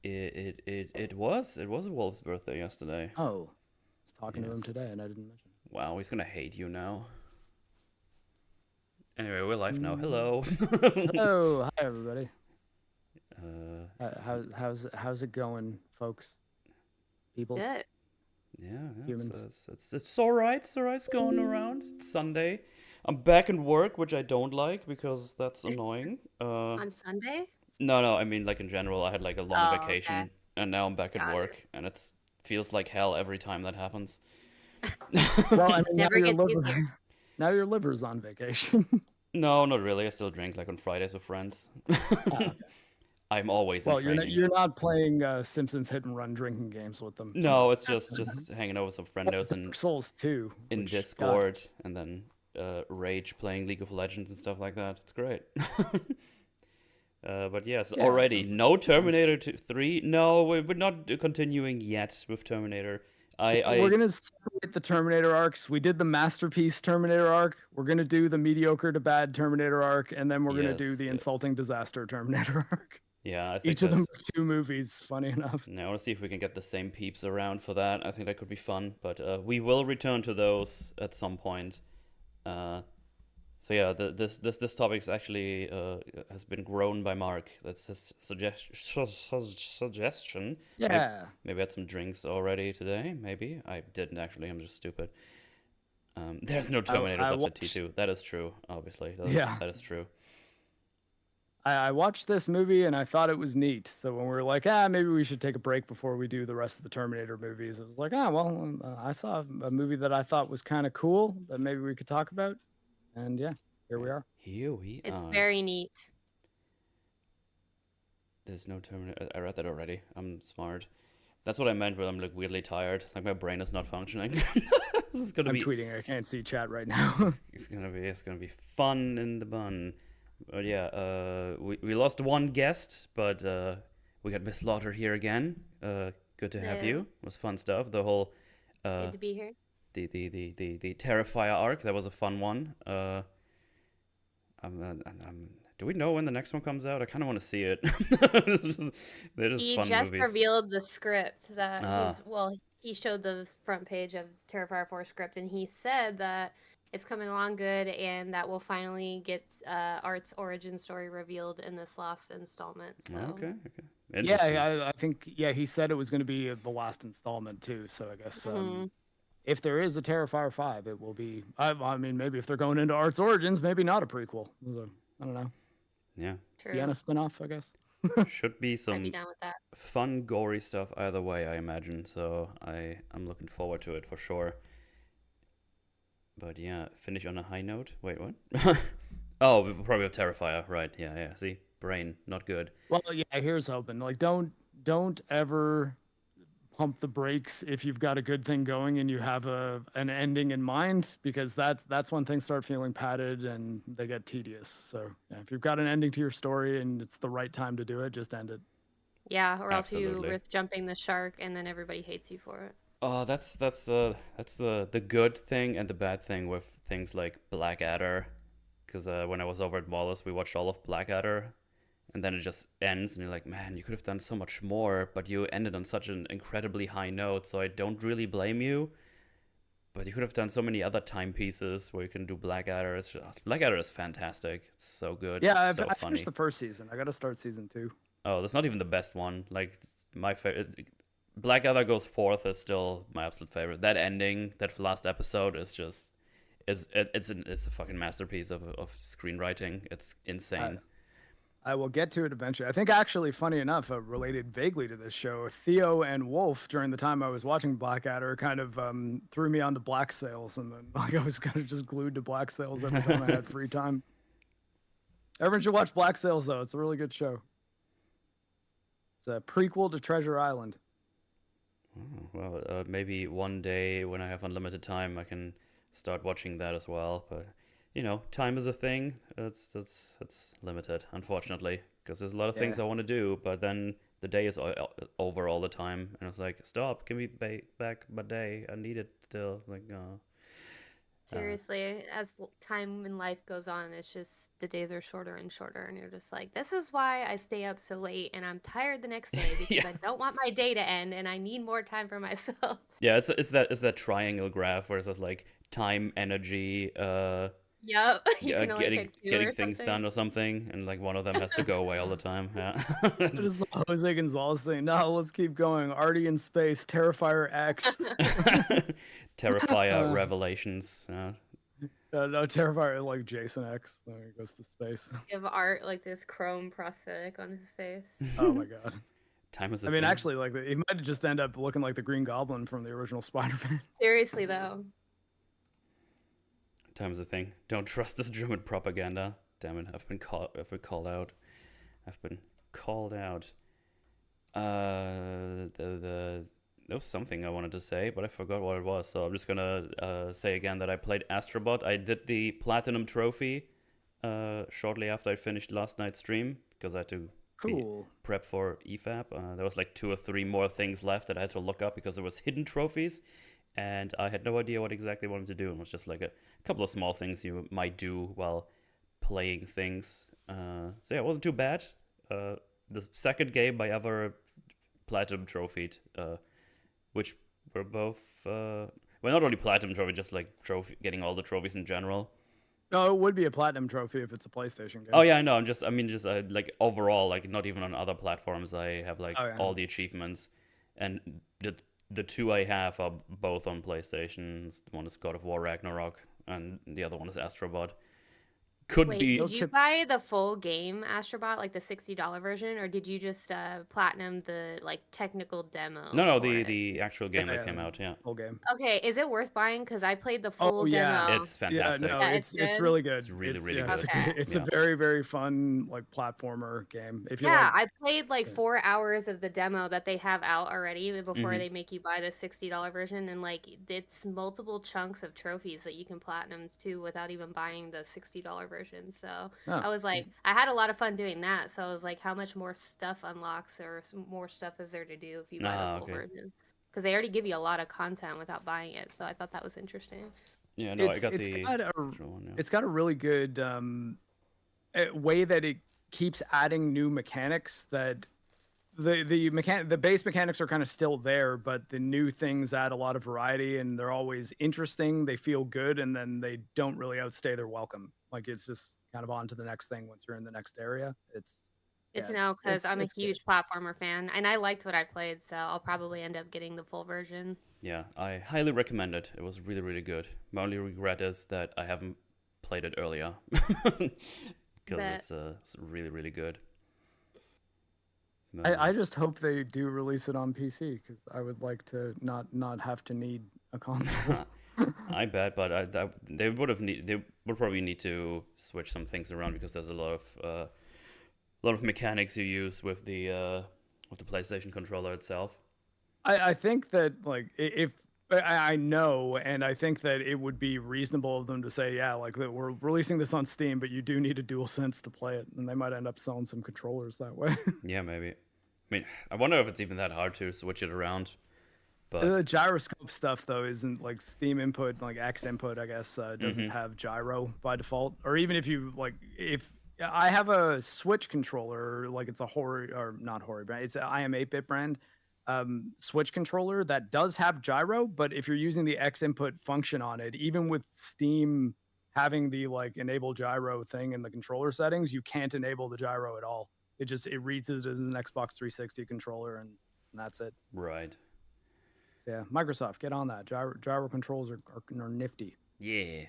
It was Wolf's birthday yesterday. Oh, I was talking to him Yes. today and I didn't mention Wow, he's gonna hate you now. Anyway, we're live now. it. Hello. Hello, hi everybody. uh, How's it going, folks? Peoples, Good. yeah, humans. it's all right. It's all right. It's going around. It's Sunday. I'm back in work, which I don't like because that's annoying. On Sunday? No, I mean like in general. I had like a long Oh, okay. vacation, and now I'm back at Got it. work, and it's feels like hell every time that happens. Well, I mean, Never gets easier. now your liver's on vacation. No, not really. I still drink like on Fridays with friends. Okay. I'm always in Well, training. you're not playing Simpsons hit and run drinking games with them. No, So it's just hanging out with some friendos Dark Souls 2, in which Discord, and then Rage playing League of Legends and stuff like that. It's great. But yes, Yeah, already sounds no Terminator 3. No, we're not continuing yet with Terminator. we're gonna separate the Terminator arcs. We did the masterpiece Terminator arc. We're gonna do the mediocre to bad Terminator arc, and then we're gonna do the Yes. insulting disaster Terminator arc. Yeah, I think Each of them that's. are 2 movies. Funny enough. Now I want to see if we can get the same peeps around for that. I think that could be fun, but we will return to those at some point. So yeah, this topic actually has been grown by Marc. That's his suggestion. Yeah. Maybe I had some drinks already today. Maybe I didn't actually. I'm just stupid. There's no Terminators I after watched- T2. That is true. Obviously, Yeah. that is true. I watched this movie and I thought it was neat. So when we were like, maybe we should take a break before we do the rest of the Terminator movies, it was like, I saw a movie that I thought was kind of cool that maybe we could talk about. And yeah, here we are. Here we It's are. very neat. There's no Terminator. I read that already. I'm smart. That's what I meant when I'm like weirdly tired. Like my brain is not functioning. This is gonna I'm be. tweeting. I can't see chat right now. It's gonna be fun in the bun. But yeah, we lost one guest, but we got Miss Slaughter here again. Good to have you. It was fun stuff. The whole Good to be here. the Terrifier arc, that was a fun one. Do we know when the next one comes out? I kind of want to see it. They're just He fun just movies. revealed the script that Ah. he showed the front page of Terrifier 4 script, and he said that it's coming along good, and that we'll finally get Art's origin story revealed in this last installment. So. Okay. Yeah, Interesting. I think he said it was going to be the last installment too. So I guess Mhm. if there is a Terrifier 5, it will be. I mean, maybe if they're going into Art's origins, maybe not a prequel. I don't know. Yeah, True. Sienna spinoff, I guess. should be I'd some be down with that. fun, gory stuff either way, I imagine. So I'm looking forward to it for sure. But yeah, finish on a high note. Wait, what? Oh, we probably have Terrifier, right? Yeah. See, brain, not good. Well, yeah. Here's hoping. Like, don't ever pump the brakes if you've got a good thing going and you have an ending in mind, because that's when things start feeling padded and they get tedious. So yeah, if you've got an ending to your story and it's the right time to do it, just end it. Yeah, or else you Absolutely. risk jumping the shark, and then everybody hates you for it. Oh, that's the good thing and the bad thing with things like Blackadder, because when I was over at Wallace, we watched all of Blackadder, and then it just ends, and you're like, man, you could have done so much more, but you ended on such an incredibly high note, so I don't really blame you. But you could have done so many other timepieces where you can do Blackadder. Blackadder is fantastic. It's so good. Yeah, It's so I funny. finished the first season. I got to start season 2. Oh, that's not even the best one. Like my favorite, Blackadder Goes Forth is still my absolute favorite. That ending, that last episode is just it's a fucking masterpiece of screenwriting. It's insane. I will get to it eventually. I think actually, funny enough, related vaguely to this show, Theo and Wolf, during the time I was watching Blackadder, kind of threw me onto Black Sails, and then like I was kind of just glued to Black Sails every time I had free time. Everyone should watch Black Sails, though. It's a really good show. It's a prequel to Treasure Island. Oh, well, maybe one day when I have unlimited time, I can start watching that as well. But time is a thing. It's limited, unfortunately, because there's a lot of things I want to do, but then the day is over all the time, and it's like, stop, give me back my day. I need it still. Like, Seriously, as time in life goes on, it's just the days are shorter and shorter, and you're just like, this is why I stay up so late and I'm tired the next day because Yeah. I don't want my day to end and I need more time for myself. Yeah, it's that triangle graph where it says like time, energy, Yep, you yeah, can only getting pick two getting or things something. done or something, and like one of them has to go away all the time. Yeah. I just saw Jose Gonzalez saying, "No, let's keep going. Artie in space, Terrifier X." Terrifier uh, revelations. no, Terrifier like Jason X. He goes to space. Give Art like this chrome prosthetic on his face. Oh my god. Time is a I mean, thing. actually, like he might just end up looking like the Green Goblin from the original Spider-Man. Seriously though. Time is a thing. Don't trust this German propaganda. Damn it! I've been called out. I've been called out. There was something I wanted to say, but I forgot what it was. So I'm just gonna say again that I played Astrobot. I did the Platinum Trophy shortly after I finished last night's stream because I had to Cool. prep for EFAP. There was like 2 or 3 more things left that I had to look up because there was hidden trophies, and I had no idea what exactly I wanted to do. It was just like a couple of small things you might do while playing things. So yeah, it wasn't too bad. The second game I ever platinum trophied, which were both well, not only platinum trophy, just like getting all the trophies in general. No, it would be a platinum trophy if it's a PlayStation game. Oh yeah, I know. I mean, just like overall, like not even on other platforms, I have like Oh, yeah. all the achievements, and the 2 I have are both on PlayStation. One is God of War Ragnarok, and the other one is Astrobot. Could Wait, be. did you buy the full game Astrobot, like the $60 version, or did you just platinum the like technical demo? No, for it? the actual game that came out. Yeah, Whole game. Okay, is it worth buying? Because I played the Oh full yeah, demo. it's yeah. fantastic. No, Yeah, it's good? really good. It's really, really yeah, good. It's, Okay. it's Yeah. a very very fun like platformer game. If you Yeah, like, I played like Yeah. 4 hours of the demo that they have out already before Mhm. they make you buy the $60 version, and like it's multiple chunks of trophies that you can platinum too without even buying the $60 version. So I oh, was like, I had a lot of fun doing that. So I was like, how much more stuff unlocks or more stuff is there to do if you buy the full Okay. version? Because they already give you a lot of content without buying it. So I thought that was interesting. Yeah, no, I got it's the got a actual one. Yeah. it's got a really good way that it keeps adding new mechanics that the base mechanics are kind of still there, but the new things add a lot of variety and they're always interesting. They feel good, and then they don't really outstay their welcome. Like it's just kind of on to the next thing once you're in the next area. It's Good yeah, to know because I'm a it's good. huge platformer fan and I liked what I played. So I'll probably end up getting the full version. Yeah, I highly recommend it. It was really, really good. My only regret is that I haven't played it earlier because it's really, really good. I just hope they do release it on PC because I would like to not have to need a console. I bet, but they would probably need to switch some things around because there's a lot of mechanics you use with the PlayStation controller itself. I think that like if I know, and I think that it would be reasonable of them to say, yeah, like that we're releasing this on Steam, but you do need a DualSense to play it, and they might end up selling some controllers that way. Yeah, maybe. I mean, I wonder if it's even that hard to switch it around. But The gyroscope stuff though isn't like Steam input, like X input, I guess, doesn't have gyro by default. Or even if you like, if I have a Switch controller, like it's a Hori or not Hori brand, it's an IM 8-bit brand Switch controller that does have gyro, but if you're using the X input function on it, even with Steam having the like enable gyro thing in the controller settings, you can't enable the gyro at all. It reads it as an Xbox 360 controller, and that's it. right. So yeah, Microsoft, get on that. Gyro controls are nifty, Yeah.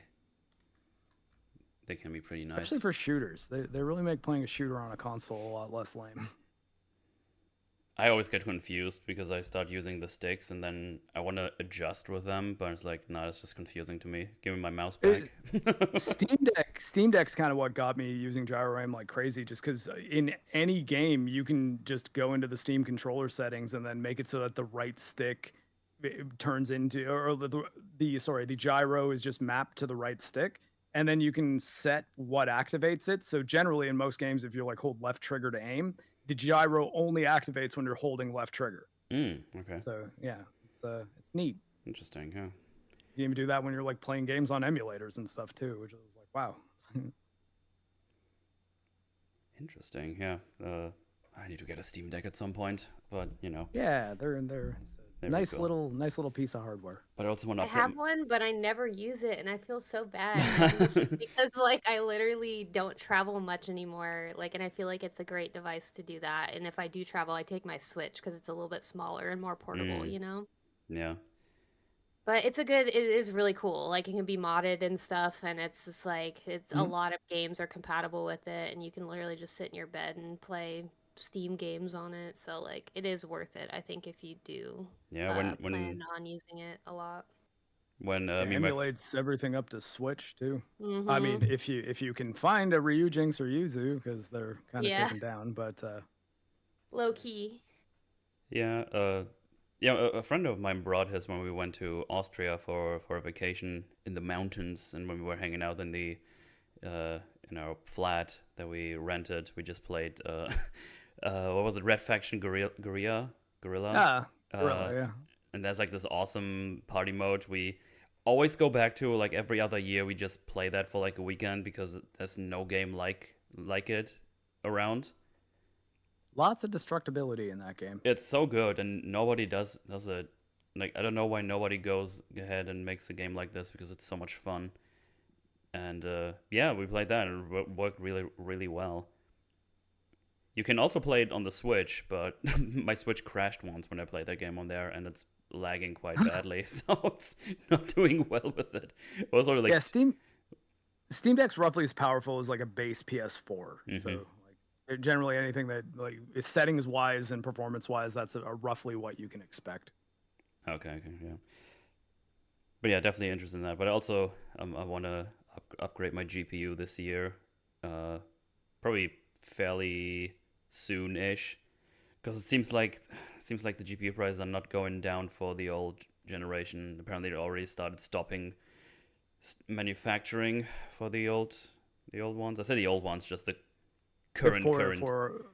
They can be pretty nice. especially for shooters. They really make playing a shooter on a console a lot less lame. I always get confused because I start using the sticks and then I want to adjust with them, but it's like, nah, it's just confusing to me. Give me my mouse back. Steam Deck's kind of what got me using gyro aim like crazy, just because in any game you can just go into the Steam controller settings and then make it so that the right stick turns into, or the gyro is just mapped to the right stick, and then you can set what activates it. So generally in most games, if you like hold left trigger to aim, the gyro only activates when you're holding left trigger. Okay. So yeah, it's neat. Interesting, huh? You can even do that when you're like playing games on emulators and stuff too, which is like, wow. Interesting. Yeah. I need to get a Steam Deck at some point, but Yeah, they're it's a very cool. nice little piece of hardware. But I also want to I upgrade. have one, but I never use it, and I feel so bad because like I literally don't travel much anymore. Like, and I feel like it's a great device to do that. And if I do travel, I take my Switch because it's a little bit smaller and more portable, you know? Yeah. But it is really cool. Like, it can be modded and stuff, and it's just like it's a lot of games are compatible with it, and you can literally just sit in your bed and play Steam games on it. So like, it is worth it, I think, if you do Yeah. plan on using it a lot. When It me and emulates everything up to Switch too. I mean, Mm-hmm. if you can find a Ryu, Jinx, or Yuzu, because they're kind of Yeah, taken down, but low key. yeah. Yeah. A friend of mine brought his when we went to Austria for a vacation in the mountains, and when we were hanging out in the in our flat that we rented, we just played what was it? Red Faction Gorilla. ah, Uh, really, yeah. and there's like this awesome party mode we always go back to. Like every other year, we just play that for like a weekend because there's no game like it around. Lots of destructibility in that game. It's so good, and nobody does it. Like I don't know why nobody goes ahead and makes a game like this because it's so much fun. And yeah, we played that and it worked really well. You can also play it on the Switch, but my Switch crashed once when I played that game on there, and it's lagging quite badly, so it's not doing well with it. It was sort of like, Yeah, Steam Deck's roughly as powerful as like a base PS4. So like generally anything that like is settings wise and performance wise, that's a roughly what you can expect. okay, yeah. But yeah, definitely interested in that. But also, I want to upgrade my GPU this year, probably fairly soon-ish, because it seems like the GPU prices are not going down for the old generation. Apparently, they already started stopping manufacturing for the old ones. I say the old ones, just the current. For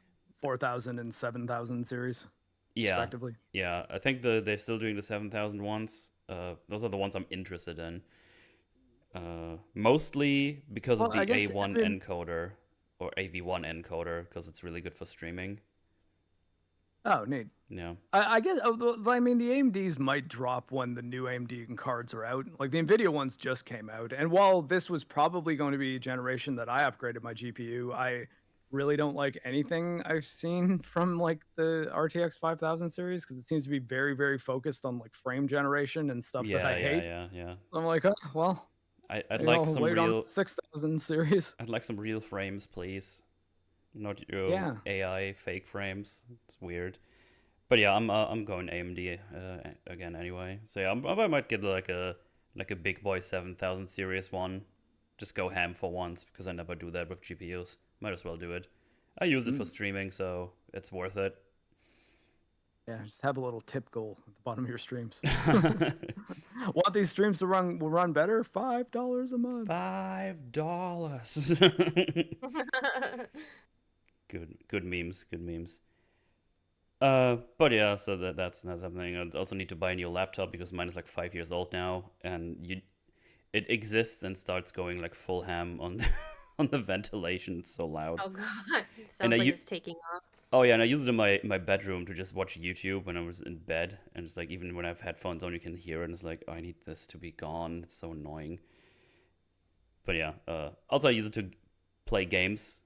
4000 and 7000 series, Yeah, respectively. yeah. I think they're still doing the 7,000 ones. Those are the ones I'm interested in. Mostly because of Well, the I guess A1 encoder or AV1 encoder, because it's really good for streaming. oh, neat. Yeah. I guess. I mean, the AMDs might drop when the new AMD cards are out. Like the Nvidia ones just came out, and while this was probably going to be a generation that I upgraded my GPU, I really don't like anything I've seen from like the RTX 5000 series because it seems to be very, very focused on like frame generation and stuff that I hate. Yeah. I'm like, oh, well, I'd maybe like I'll some wait on real 6000 series. I'd like some real frames, please. Not your Yeah. AI fake frames. It's weird. But yeah, I'm going AMD again anyway. So yeah, I might get like a big boy 7000 series one. Just go ham for once because I never do that with GPUs. Might as well do it. I use it for streaming, so it's worth it. Yeah, just have a little tip goal at the bottom of your streams. Want these streams to run better? $5 a month. $5. Good memes. Good memes. But yeah, so that's something. I also need to buy a new laptop because mine is like 5 years old now, and it exists and starts going like full ham on on the ventilation. It's so loud. Oh god, it And sounds like it's taking off. oh yeah, and I use it in my bedroom to just watch YouTube when I was in bed, and it's like even when I have headphones on, you can hear it, and it's like, oh, I need this to be gone. It's so annoying. But yeah, also I use it to play games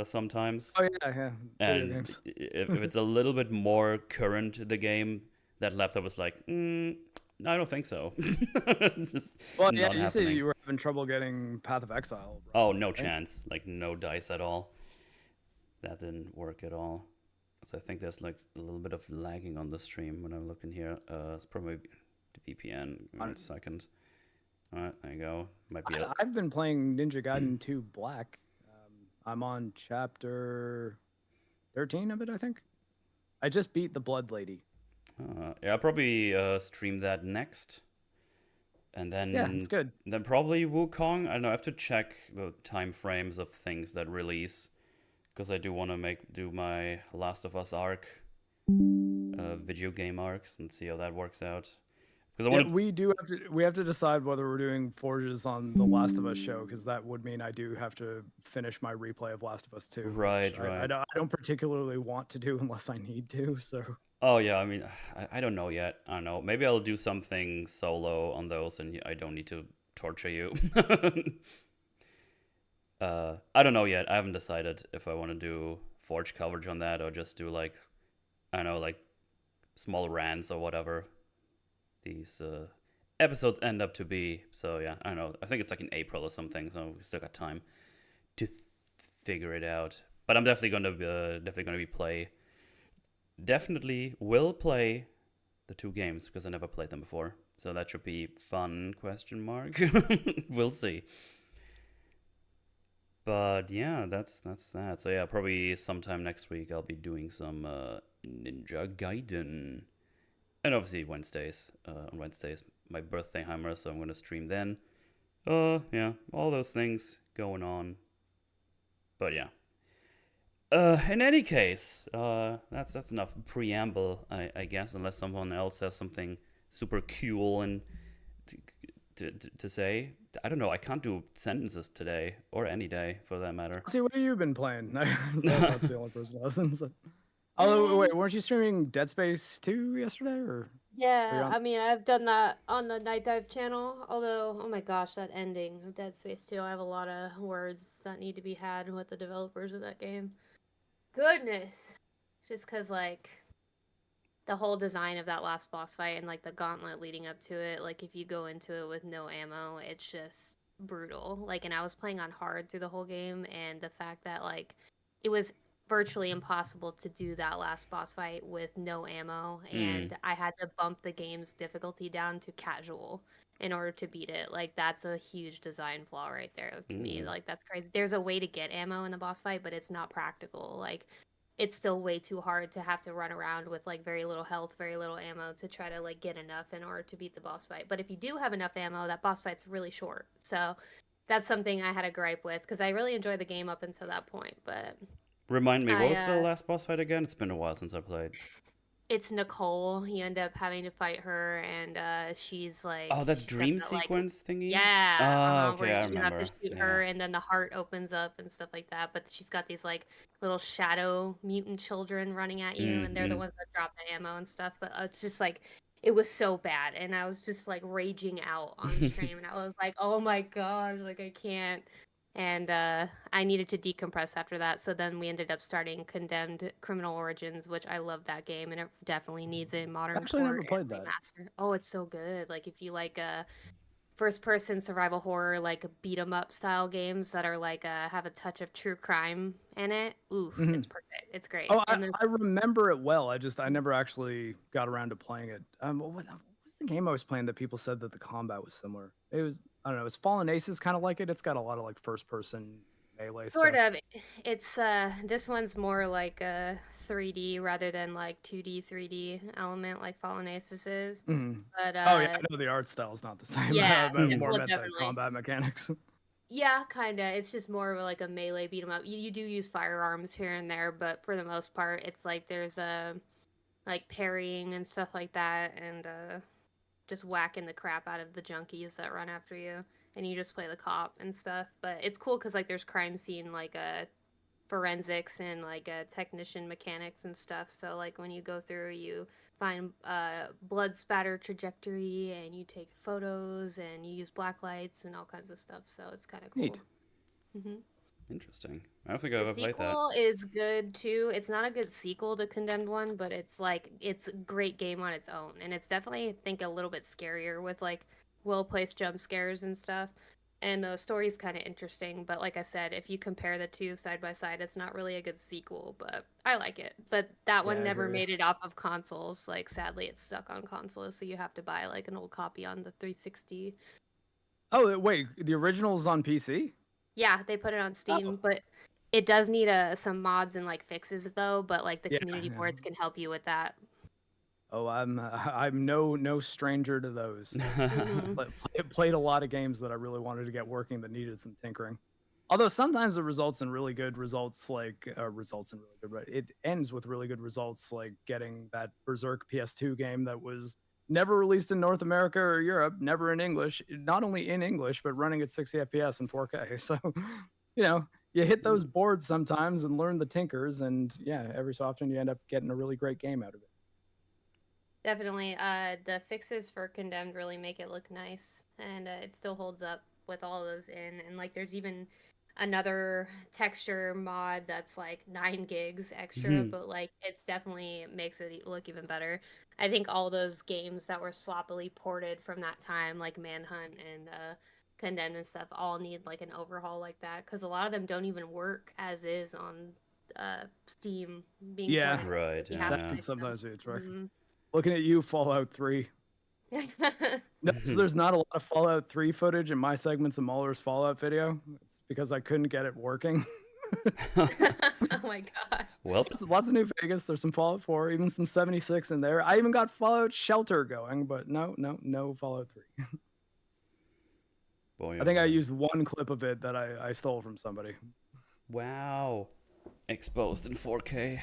sometimes. Oh yeah, yeah. Video And games. if it's a little bit more current, the game, that laptop was like, no, I don't think so. Just Well, yeah, not you said happening. you were having trouble getting Path of Exile. Oh, no right? chance. Like, no dice at all. That didn't work at all. So I think there's like a little bit of lagging on the stream when I look in here. It's probably the VPN. Give me 1 second. All right, there you go. Might be a... I've been playing Ninja Gaiden 2 Black. I'm on chapter 13 of it, I think. I just beat the Blood Lady. yeah, I'll probably stream that next. And then Yeah, it's good. Then probably Wukong. I don't know. I have to check the time frames of things that release, because I do want to do my Last of Us arc, video game arcs, and see how that works out. because I Yeah, wanted. we have to decide whether we're doing forges on the Last of Us show, because that would mean I do have to finish my replay of Last of Us 2, which Right, right. I don't particularly want to do unless I need to. So Oh yeah, I mean, I don't know yet. I don't know. Maybe I'll do something solo on those, and I don't need to torture you. I don't know yet. I haven't decided if I want to do Forge coverage on that or just do like, I don't know, like small rants or whatever these episodes end up to be. So yeah, I don't know. I think it's like in April or something, so we still got time to figure it out. But I'm definitely gonna be play. Definitely will play the two games because I never played them before. So that should be fun? Question mark. We'll see. But yeah, that's that. So yeah, probably sometime next week I'll be doing some Ninja Gaiden, and obviously Wednesdays. On Wednesdays, my birthday hammer, so I'm gonna stream then. Yeah, all those things going on. But yeah. In any case, that's enough preamble, I guess, unless someone else has something super cool and to say. I don't know. I can't do sentences today or any day for that matter. see, what have you been playing? That's the only person who listens. Oh wait, weren't you streaming Dead Space 2 yesterday, or are you Yeah, on? I mean, I've done that on the Night Dive channel. Although, oh my gosh, that ending of Dead Space 2, I have a lot of words that need to be had with the developers of that game. Goodness. Just because, like, the whole design of that last boss fight and, like, the gauntlet leading up to it, like, if you go into it with no ammo, it's just brutal. Like, and I was playing on hard through the whole game, and the fact that, like, it was virtually impossible to do that last boss fight with no ammo, Mm, and I had to bump the game's difficulty down to casual in order to beat it. Like, that's a huge design flaw right there to me. mm, Like, that's crazy. There's a way to get ammo in the boss fight, but it's not practical. Like, it's still way too hard to have to run around with like very little health, very little ammo to try to like get enough in order to beat the boss fight. But if you do have enough ammo, that boss fight's really short. So that's something I had a gripe with because I really enjoyed the game up until that point. But Remind me, what I was the last boss fight again? It's been a while since I played. it's Nicole. You end up having to fight her, and she's Oh, like, that she's got dream that like, sequence thingy? yeah, Oh, where okay, I you have to remember. shoot Yeah. her, and then the heart opens up and stuff like that. But she's got these like little shadow mutant children running at you, and they're the Mm-hmm. ones that drop the ammo and stuff. But it's just like it was so bad, and I was just like raging out on stream, and I was like, oh my god, like I can't. And I needed to decompress after that. So then we ended up starting Condemned Criminal Origins, which I love that game, and it definitely needs a I've modern actually never port and played that. remaster. Oh, it's so good. Like if you like first-person survival horror, like beat 'em up style games that are like have a touch of true crime in it. Oof, Mhm. it's perfect. It's great. Oh, And then I remember it well. I never actually got around to playing it. What was the game I was playing that people said that the combat was similar? It was, I don't know. It's Fallen Aces kind of like it. It's got a lot of like first person melee sort stuff. of. It's this one's more like a 3D rather than like 2D 3D element like Fallen Aces is. Mhm. But Oh yeah, I know the art style's not the same. yeah, I more well, meant the definitely. combat mechanics. Yeah, kinda. It's just more of like a melee beat 'em up. You do use firearms here and there, but for the most part, it's like there's a like parrying and stuff like that, and just whacking the crap out of the junkies that run after you, and you just play the cop and stuff. But it's cool because like there's crime scene like forensics and like technician mechanics and stuff. So like when you go through, you find blood spatter trajectory, and you take photos, and you use black lights and all kinds of stuff. So it's kind of cool. Neat. Hmm. Interesting. I don't think I've The ever played that. sequel is good too. It's not a good sequel to Condemned One, but it's like it's a great game on its own, and it's definitely I think a little bit scarier with like well placed jump scares and stuff. And the story's kind of interesting, but like I said, if you compare the two side by side, it's not really a good sequel. But I like it. But that Yeah, one I never hear you. made it off of consoles. Like sadly, it's stuck on consoles, so you have to buy like an old copy on the 360. Oh wait, the original's on PC. Yeah, they put it on Oh Steam, but it does need some mods and like fixes though, but like the yeah, community yeah. boards can help you with that. Oh, I'm no stranger to those. Hmm. Played a lot of games that I really wanted to get working that needed some tinkering. Although sometimes it results in really good results, like results in really good. It ends with really good results, like getting that Berserk PS2 game that was Never released in North America or Europe, never in English, not only in English, but running at 60 FPS and 4K. So, you know, you hit those boards sometimes and learn the tinkers, and yeah, every so often you end up getting a really great game out of it. Definitely. The fixes for Condemned really make it look nice, and it still holds up with all those in. And like, there's even another texture mod that's like 9 gigs extra, but like, it's definitely makes it look even better. I think all those games that were sloppily ported from that time, like Manhunt and Condemned and stuff, all need like an overhaul like that, because a lot of them don't even work as is on Steam being Yeah. ported. Right, You have That to can fix them. sometimes be a trick. Mhm. Looking at you, Fallout 3. So there's not a lot of Fallout 3 footage in my segments of Mahler's Fallout video. It's because I couldn't get it working. Oh my gosh. Well, Lots of New Vegas. There's some Fallout 4, even some 76 in there. I even got Fallout Shelter going, but no Fallout 3. boy, I think I used one clip of it that I stole from somebody. wow, exposed in 4K.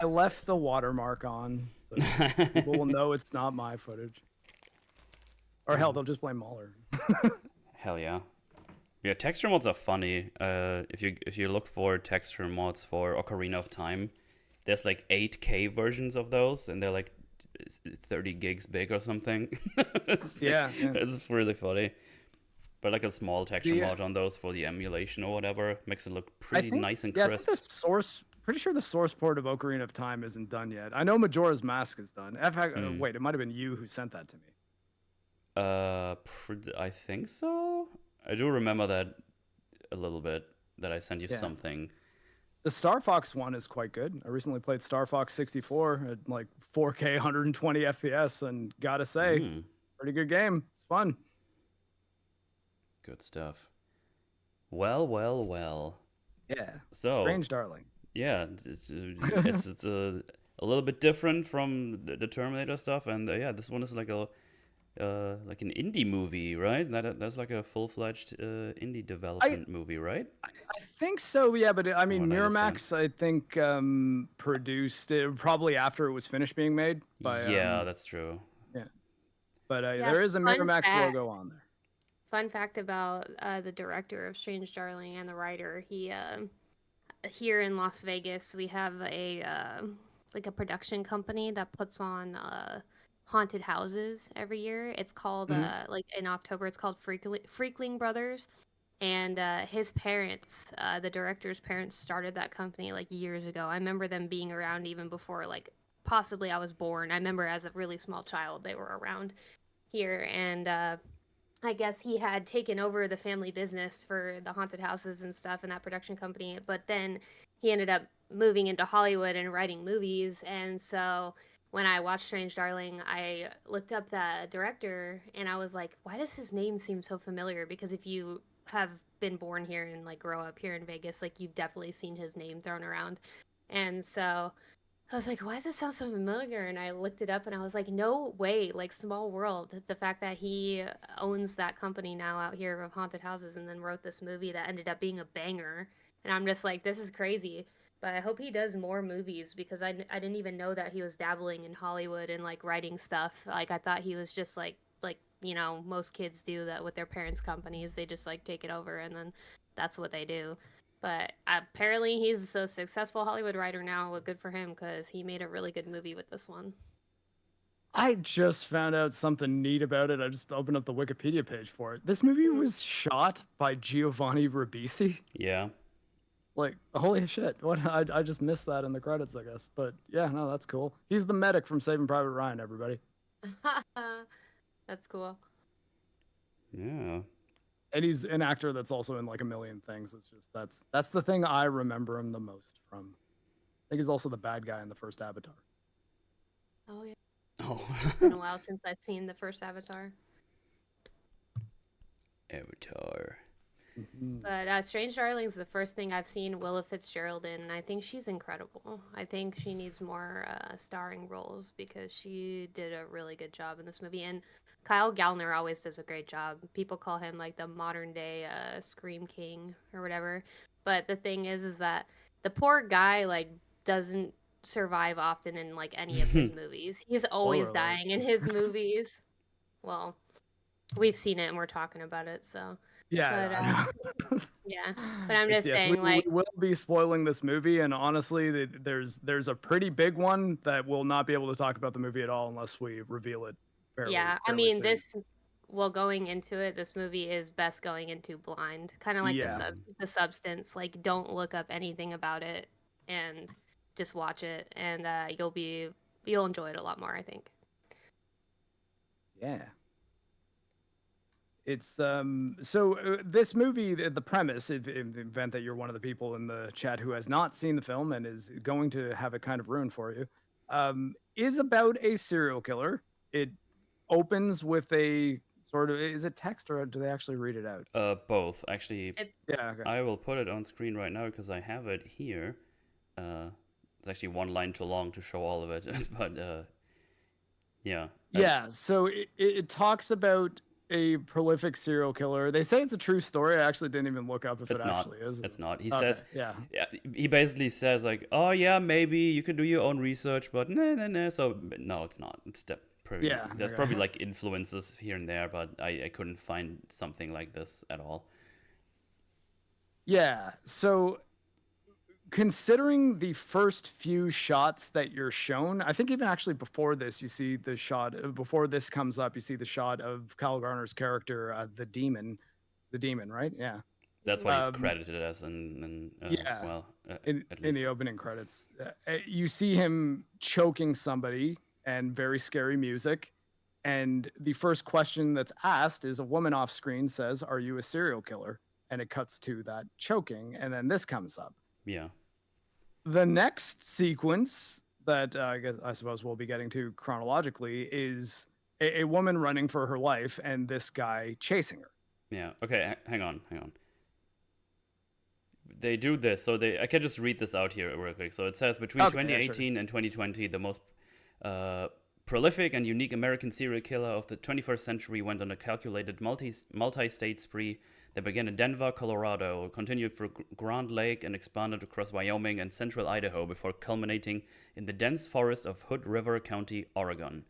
I left the watermark on, so people will know it's not my footage. Or hell, they'll just blame Mahler. Hell yeah. Yeah, texture mods are funny. If you look for texture mods for Ocarina of Time, there's like 8K versions of those, and they're like 30 gigs big or something. Yeah. It's really funny. But like a small texture mod on those for the emulation or whatever makes it look pretty nice and crisp. I think the source, pretty sure the source port of Ocarina of Time isn't done yet. I know Majora's Mask is done. Wait, it might have been you who sent that to me. I think so. I do remember that a little bit, that I sent you something. The Star Fox one is quite good. I recently played Star Fox 64 at like 4K 120 FPS, and gotta say, pretty good game. It's fun. Good stuff. Well. Yeah. So Strange Darling. yeah, it's a little bit different from the Terminator stuff, and yeah, this one is like an indie movie, right? That's like a full-fledged indie development movie, right? I think so, yeah, but I mean, what I Miramax, I think, produced it probably after it was finished being made. Yeah, that's true. Yeah. But Yeah, there is a fun Miramax fact. logo on there. Fun fact about the director of Strange Darling and the writer, he here in Las Vegas, we have a like a production company that puts on haunted houses every year. It's called like in October, it's called Freakling Brothers, and his parents, the director's parents, started that company like years ago. I remember them being around even before like possibly I was born. I remember as a really small child they were around here, and I guess he had taken over the family business for the haunted houses and stuff in that production company, but then he ended up moving into Hollywood and writing movies. And so when I watched Strange Darling, I looked up the director and I was like, why does his name seem so familiar? Because if you have been born here and like grow up here in Vegas, like you've definitely seen his name thrown around. And so I was like, why does it sound so familiar? And I looked it up and I was like, no way, like small world. The fact that he owns that company now out here of haunted houses and then wrote this movie that ended up being a banger. And I'm just like, this is crazy. But I hope he does more movies because I didn't even know that he was dabbling in Hollywood and like writing stuff. Like I thought he was just like, you know, most kids do that with their parents' companies. They just like take it over and then that's what they do. But apparently he's a successful Hollywood writer now. Well, good for him because he made a really good movie with this one. I just found out something neat about it. I just opened up the Wikipedia page for it. This movie was shot by Giovanni Ribisi. Yeah. Like, holy shit. What? I just missed that in the credits, I guess. But yeah, no, that's cool. He's the medic from Saving Private Ryan, everybody. That's cool. Yeah. And he's an actor that's also in like a million things. It's just that's the thing I remember him the most from. I think he's also the bad guy in the first Avatar. Oh yeah. Oh. It's been a while since I've seen the first Avatar. Avatar. But Strange Darling's the first thing I've seen Willa Fitzgerald in, and I think she's incredible. I think she needs more starring roles because she did a really good job in this movie. And Kyle Gallner always does a great job. People call him like the modern day Scream King or whatever. But the thing is that the poor guy like doesn't survive often in like any of his movies. He's always Spoiler alert. dying in his movies. Well, we've seen it and we're talking about it, so. Yeah, But I know. yeah, but I'm It's, just yes, saying, we like, will be spoiling this movie, and honestly, there's a pretty big one that we'll not be able to talk about the movie at all unless we reveal it yeah, I fairly mean, soon. well, going into it, this movie is best going into blind, kind of like Yeah. the Substance. Like, don't look up anything about it, and just watch it, and you'll enjoy it a lot more, I think. Yeah. It's this movie, the premise, in the event that you're one of the people in the chat who has not seen the film and is going to have it kind of ruined for you, is about a serial killer. It opens with a sort of, is it text or do they actually read it out? Both. Actually, It's Yeah, okay. I will put it on screen right now because I have it here. It's actually one line too long to show all of it, but yeah. Yeah, so it talks about a prolific serial killer. They say it's a true story. I actually didn't even look up if It's it not. actually is. It's not. He Okay, says, yeah. yeah. He basically says like, "Oh yeah, maybe you can do your own research, but nah." So but no, it's not. It's probably Yeah, there's okay. probably like influences here and there, but I couldn't find something like this at all. Yeah, so considering the first few shots that you're shown, I think even actually before this, you see the shot before this comes up, you see the shot of Kyle Garner's character, the demon, right? Yeah. That's what he's Um, credited as, and as yeah, well, in at in least. the opening credits, you see him choking somebody and very scary music. And the first question that's asked is a woman off screen says, "Are you a serial killer?" And it cuts to that choking, and then this comes up. Yeah. The next sequence that I suppose we'll be getting to chronologically is a woman running for her life and this guy chasing her. Yeah. Okay. Hang on. They do this, so I can just read this out here real quick. So it says between Okay, yeah, 2018 and 2020, the most prolific and unique American serial killer of the 21st century went on a calculated multi-state spree that began in Denver, Colorado, continued through Grand Lake, and expanded across Wyoming and central Idaho before culminating in the dense forest of Hood River County, Oregon.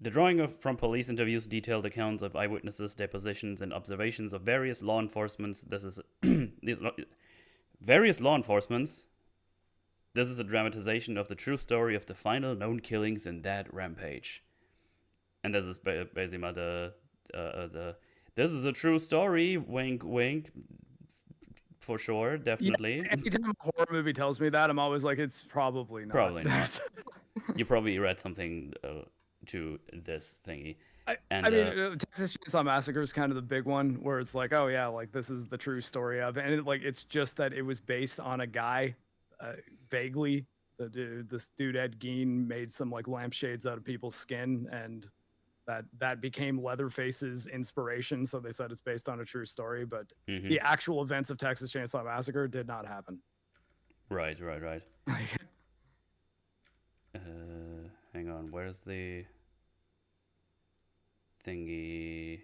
The drawing from police interviews detailed accounts of eyewitnesses, depositions, and observations of various law enforcements. Various law enforcements. This is a dramatization of the true story of the final known killings in that rampage. And this is basically the this is a true story. Wink, wink. For sure, definitely. Yeah, anytime a horror movie tells me that, I'm always like, it's probably not. Probably not. You probably read something to this thingy. I mean, Texas Chainsaw Massacre is kind of the big one where it's like, oh yeah, like this is the true story of, and it's just that it was based on a guy, vaguely. This dude Ed Gein made some like lampshades out of people's skin, and that became Leatherface's inspiration. So they said it's based on a true story, but the actual events of Texas Chainsaw Massacre did not happen. Right. Hang on, where's the thingy?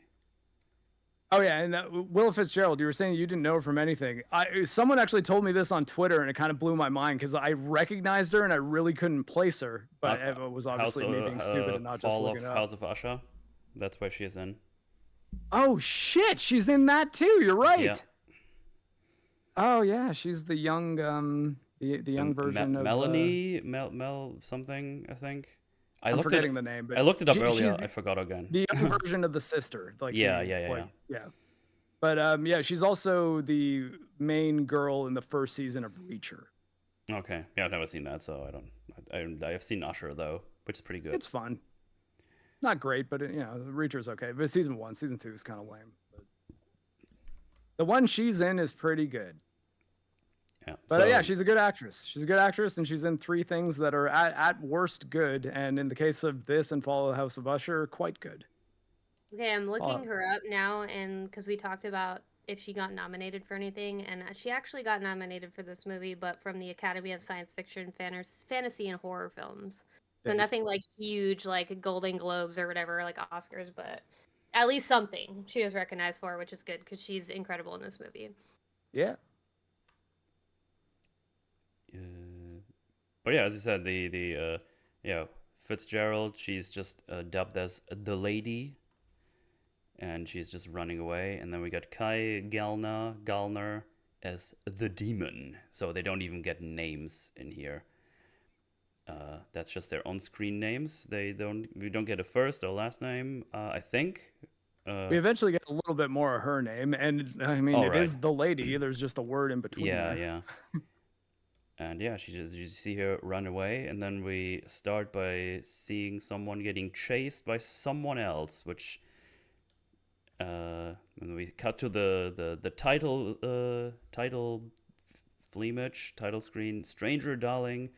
Oh yeah, and Willa Fitzgerald, you were saying you didn't know her from anything. Someone actually told me this on Twitter, and it kind of blew my mind because I recognized her and I really couldn't place her, but it was obviously me being stupid and not just looking it up. House of Usher. That's where she is in. Oh shit, she's in that too. You're right. Yeah. Oh yeah, she's the young the young version of Melanie Mel something, I think. I'm forgetting the name, but I looked it up earlier. I forgot again. The young version of the sister, like yeah. But yeah, she's also the main girl in the first season of Reacher. Okay, yeah, I've never seen that, so I have seen Usher though, which is pretty good. It's fun, not great, but Reacher's okay. But season 1, season 2 is kind of lame. But the one she's in is pretty good. Yeah. But yeah, she's a good actress. She's a good actress, and she's in 3 things that are at worst good, and in the case of this and Fall of the House of Usher, quite good. Okay, I'm looking her up now, and because we talked about if she got nominated for anything, and she actually got nominated for this movie, but from the Academy of Science Fiction, Fantasy, and Horror Films. So nothing like huge, like Golden Globes or whatever, like Oscars, but at least something she was recognized for, which is good because she's incredible in this movie. Yeah. But yeah, as you said, yeah, Fitzgerald, she's just dubbed as the lady, and she's just running away. And then we got Kai Gallner as the demon. So they don't even get names in here. That's just their on-screen names. We don't get a first or last name. I think. We eventually get a little bit more of her name, and I mean, All it right. is the lady. There's just a word in between Yeah, there. yeah. And yeah, you see her run away, and then we start by seeing someone getting chased by someone else, which when we cut to the title fleamage, title screen, Stranger Darling,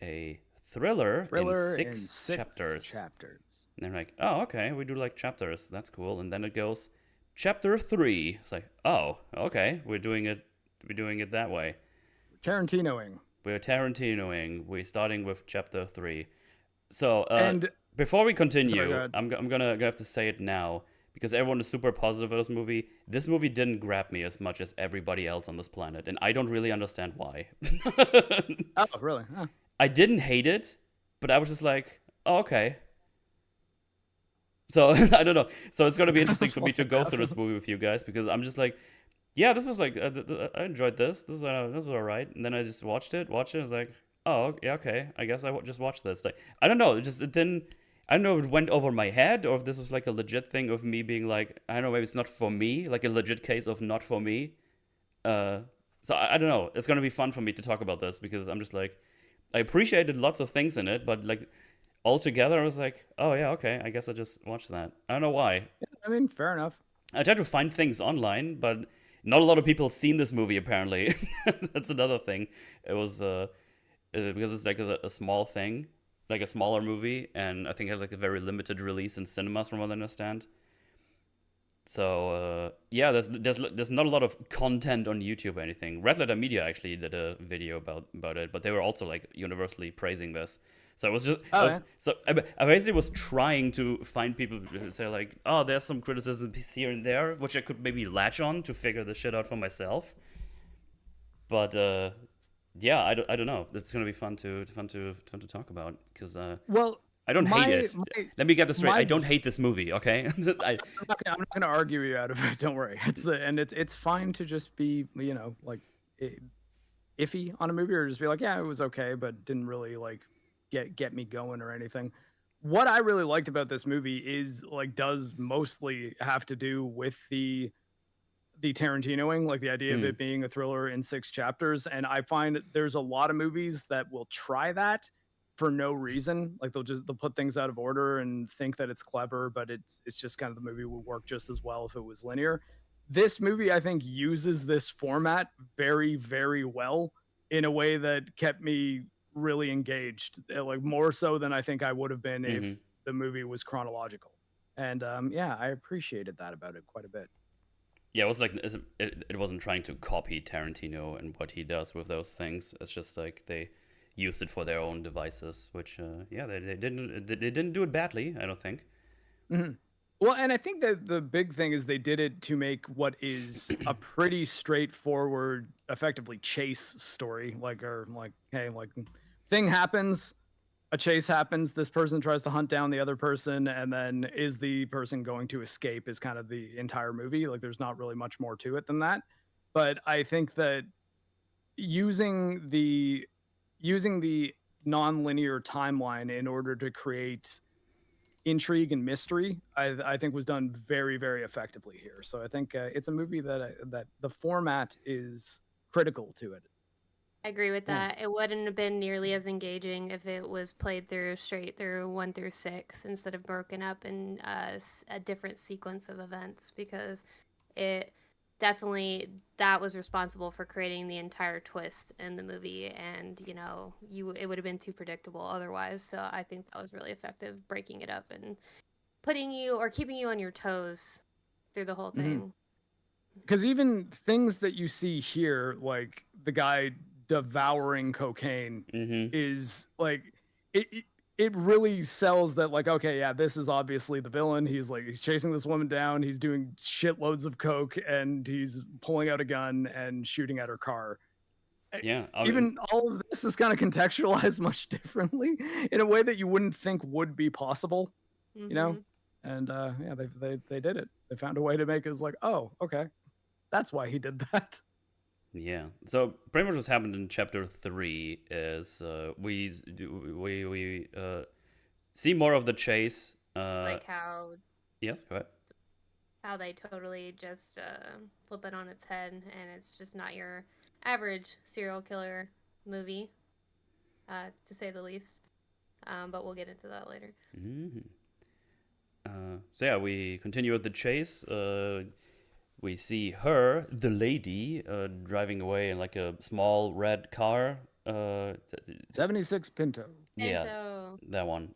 a thriller in In six six chapters. chapters. And they're like, oh, okay, we do like chapters. That's cool. And then it goes, chapter 3. It's like, oh, okay, we're doing it that way. Tarantinoing. We're Tarantinoing. We're starting with chapter 3. So, And before we continue, sorry, go ahead. I'm gonna have to say it now because everyone is super positive about this movie. This movie didn't grab me as much as everybody else on this planet, and I don't really understand why. Oh, really? Huh. I didn't hate it, but I was just like, oh, okay. So I don't know. So it's gonna be interesting for me to go through this movie with you guys because I'm just like, yeah, this was like I enjoyed this. This was alright. And then I just watched it. I was like, oh yeah, okay. I guess I just watched this. Like I don't know. It didn't. I don't know if it went over my head or if this was like a legit thing of me being like, I don't know, maybe it's not for me, like a legit case of not for me. So I don't know. It's gonna be fun for me to talk about this because I'm just like, I appreciated lots of things in it, but like altogether, I was like, oh yeah, okay. I guess I just watched that. I don't know why. I mean, fair enough. I tried to find things online, but not a lot of people seen this movie apparently. That's another thing. It was because it's like a small thing, like a smaller movie, and I think it has like a very limited release in cinemas, from what I understand. So yeah, there's not a lot of content on YouTube or anything. Red Letter Media actually did a video about it, but they were also like universally praising this. So I was just I basically was trying to find people who say like, oh, there's some criticism here and there, which I could maybe latch on to figure the shit out for myself. But yeah, I don't know. It's gonna be fun to talk about because Well, I don't hate it. Let me get this straight. my- I don't hate this movie. Okay. I'm not gonna argue you out of it. Don't worry. It's fine to just be, you know, like iffy on a movie, or just be like, yeah, it was okay, but didn't really like get me going or anything. What I really liked about this movie is like does mostly have to do with the Tarantinoing, like the idea of it being a thriller in 6 chapters. And I find there's a lot of movies that will try that for no reason. Like they'll put things out of order and think that it's clever, but it's just kind of the movie would work just as well if it was linear. This movie, I think, uses this format very, very well in a way that kept me really engaged, like more so than I think I would have been if the movie was chronological. And yeah, I appreciated that about it quite a bit. Yeah, it was like it wasn't trying to copy Tarantino and what he does with those things. It's just like they used it for their own devices, which yeah, they didn't do it badly, I don't think. Mm-hmm. Well, and I think that the big thing is they did it to make what is a pretty straightforward, effectively chase story. Like, or like, hey, like, thing happens, a chase happens, this person tries to hunt down the other person, and then is the person going to escape is kind of the entire movie. Like, there's not really much more to it than that. But I think that using the non-linear timeline in order to create intrigue and mystery, I think was done very, very effectively here. So I think it's a movie that the format is critical to it. I agree with that. It wouldn't have been nearly as engaging if it was played through straight through 1 through 6 instead of broken up in a different sequence of events, because it definitely, that was responsible for creating the entire twist in the movie, and you know, it would have been too predictable otherwise. So I think that was really effective, breaking it up and putting you or keeping you on your toes through the whole thing. Because even things that you see here, like the guy devouring cocaine, is like it really sells that, like, okay, yeah, this is obviously the villain. He's chasing this woman down, he's doing shitloads of coke, and he's pulling out a gun and shooting at her car. Yeah, I mean, Even all of this is kind of contextualized much differently in a way that you wouldn't think would be possible, you know? Mm-hmm. And yeah, they did it. They found a way to make us like, oh, okay, that's why he did that. yeah. So pretty much what's happened in chapter 3 is we see more of the chase. It's like how Yes, go ahead. they totally just flip it on its head, and it's just not your average serial killer movie, to say the least. But we'll get into that later. Mm-hmm. So yeah, we continue with the chase. We see her, the lady, driving away in like a small red car. 76 Pinto. Yeah, Pinto. that one.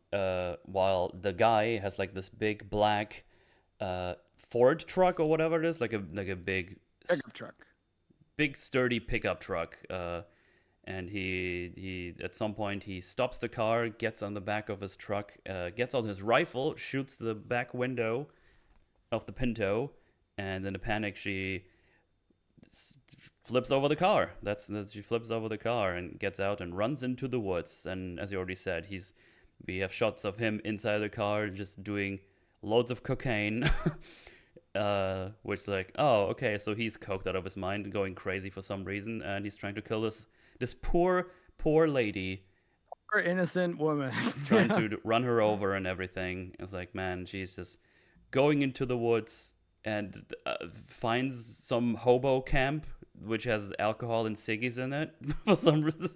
While the guy has like this big black Ford truck or whatever it is, like a big Pickup truck. big sturdy pickup truck. And he at some point he stops the car, gets on the back of his truck, gets out his rifle, shoots the back window of the Pinto, and in a panic she flips over the car. She flips over the car and gets out and runs into the woods. And as you already said, we have shots of him inside the car just doing loads of cocaine. Which is like, oh, okay, so he's coked out of his mind, going crazy for some reason, and he's trying to kill this poor lady, Poor innocent woman. trying to run her over and everything. It's like, man, she's just going into the woods and finds some hobo camp which has alcohol and ciggies in it for some reason.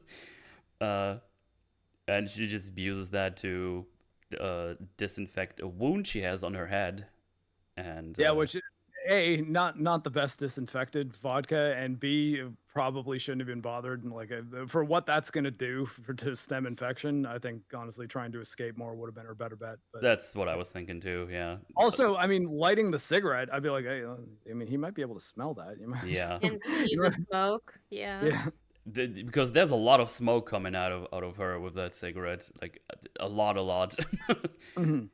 And she just uses that to disinfect a wound she has on her head. And Yeah, which A, not the best disinfected vodka, and B, probably shouldn't have been bothered. And like for what that's gonna do to stem infection, I think honestly trying to escape more would have been her better bet. But that's what I was thinking too. Yeah. also, I mean, lighting the cigarette, I'd be like, hey, I mean, he might be able to smell that. You might, Yeah. And see you the might- smoke. Yeah. yeah. Because there's a lot of smoke coming out of her with that cigarette, like a lot. Mhm.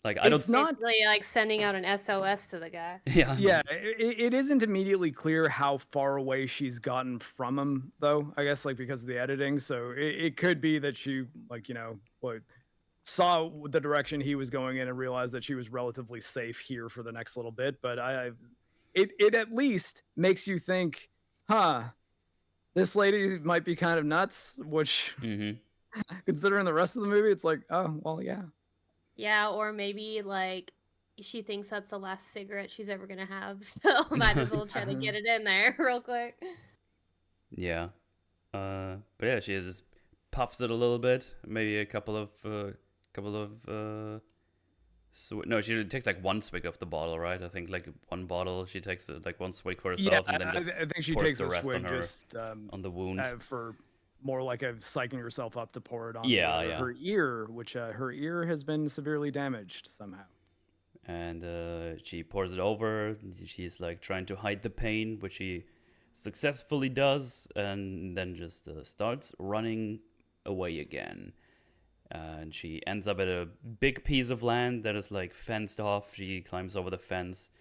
Like I don't. It's not. Basically, like sending out an SOS to the guy. Yeah. Yeah, it isn't immediately clear how far away she's gotten from him, though. I guess like because of the editing, so it could be that she like saw the direction he was going in and realized that she was relatively safe here for the next little bit. But it at least makes you think, huh, this lady might be kind of nuts. Which, Mm-hmm. considering the rest of the movie, it's like, oh well, yeah. Yeah, or maybe like she thinks that's the last cigarette she's ever gonna have, so might as well try to get it in there real quick. Yeah. But yeah, she just puffs it a little bit, maybe a couple of no, she takes like one swig of the bottle, right? I think like one bottle she takes like one swig for herself, Yeah, and then just I think she pours takes the a rest swig on her just on the wound. for more like a psyching herself up to pour it on her ear, which her ear has been severely damaged somehow. And she pours it over. She's like trying to hide the pain, which she successfully does, and then just starts running away again. And she ends up at a big piece of land that is like fenced off. She climbs over the fence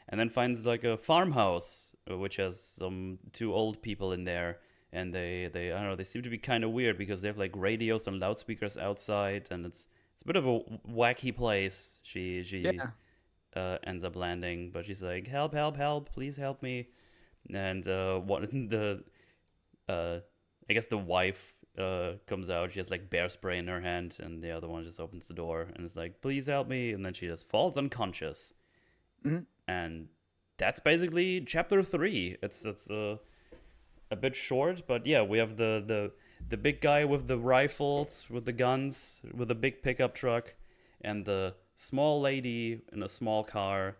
and then finds like a farmhouse, which has some two old people in there. And they I don't know, they seem to be kind of weird because they have like radios and loudspeakers outside, and it's a bit of a wacky place. She ends up landing, but she's like, help, please help me. And I guess the wife comes out. She has like bear spray in her hand, and the other one just opens the door and is like, please help me. And then she just falls unconscious. Mm-hmm. And that's basically chapter 3. It's a bit short, but yeah, we have the big guy with the rifles, with the guns, with the big pickup truck, and the small lady in a small car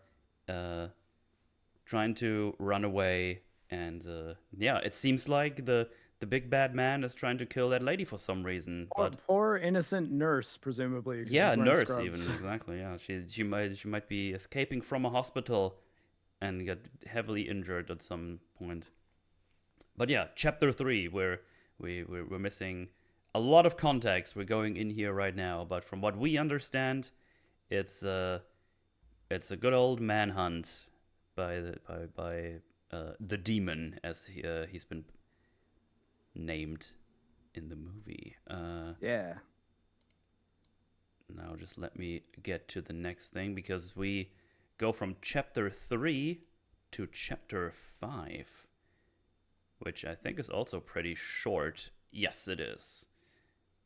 trying to run away. And yeah, it seems like the big bad man is trying to kill that lady for some reason. But poor innocent nurse, presumably. yeah, nurse scrubs. even, exactly. Yeah, she might be escaping from a hospital and get heavily injured at some point. But yeah, chapter 3, where we're missing a lot of context. We're going in here right now, but from what we understand, it's a good old manhunt by the demon, as he's been named in the movie. Yeah. Now just let me get to the next thing, because we go from chapter 3 to chapter 5, which I think is also pretty short. Yes, it is.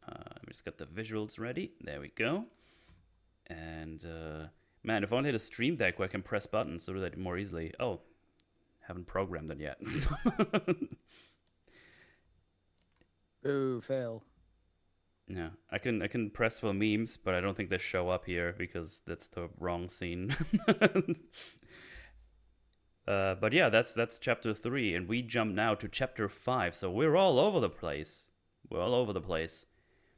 We just got the visuals ready. There we go. And man, if only I had a stream deck where I can press buttons to do that more easily. Oh, haven't programmed it yet. Ooh, fail. Yeah, I can press for memes, but I don't think they show up here because that's the wrong scene. But yeah, that's chapter 3, and we jump now to chapter 5. So we're all over the place. We're all over the place.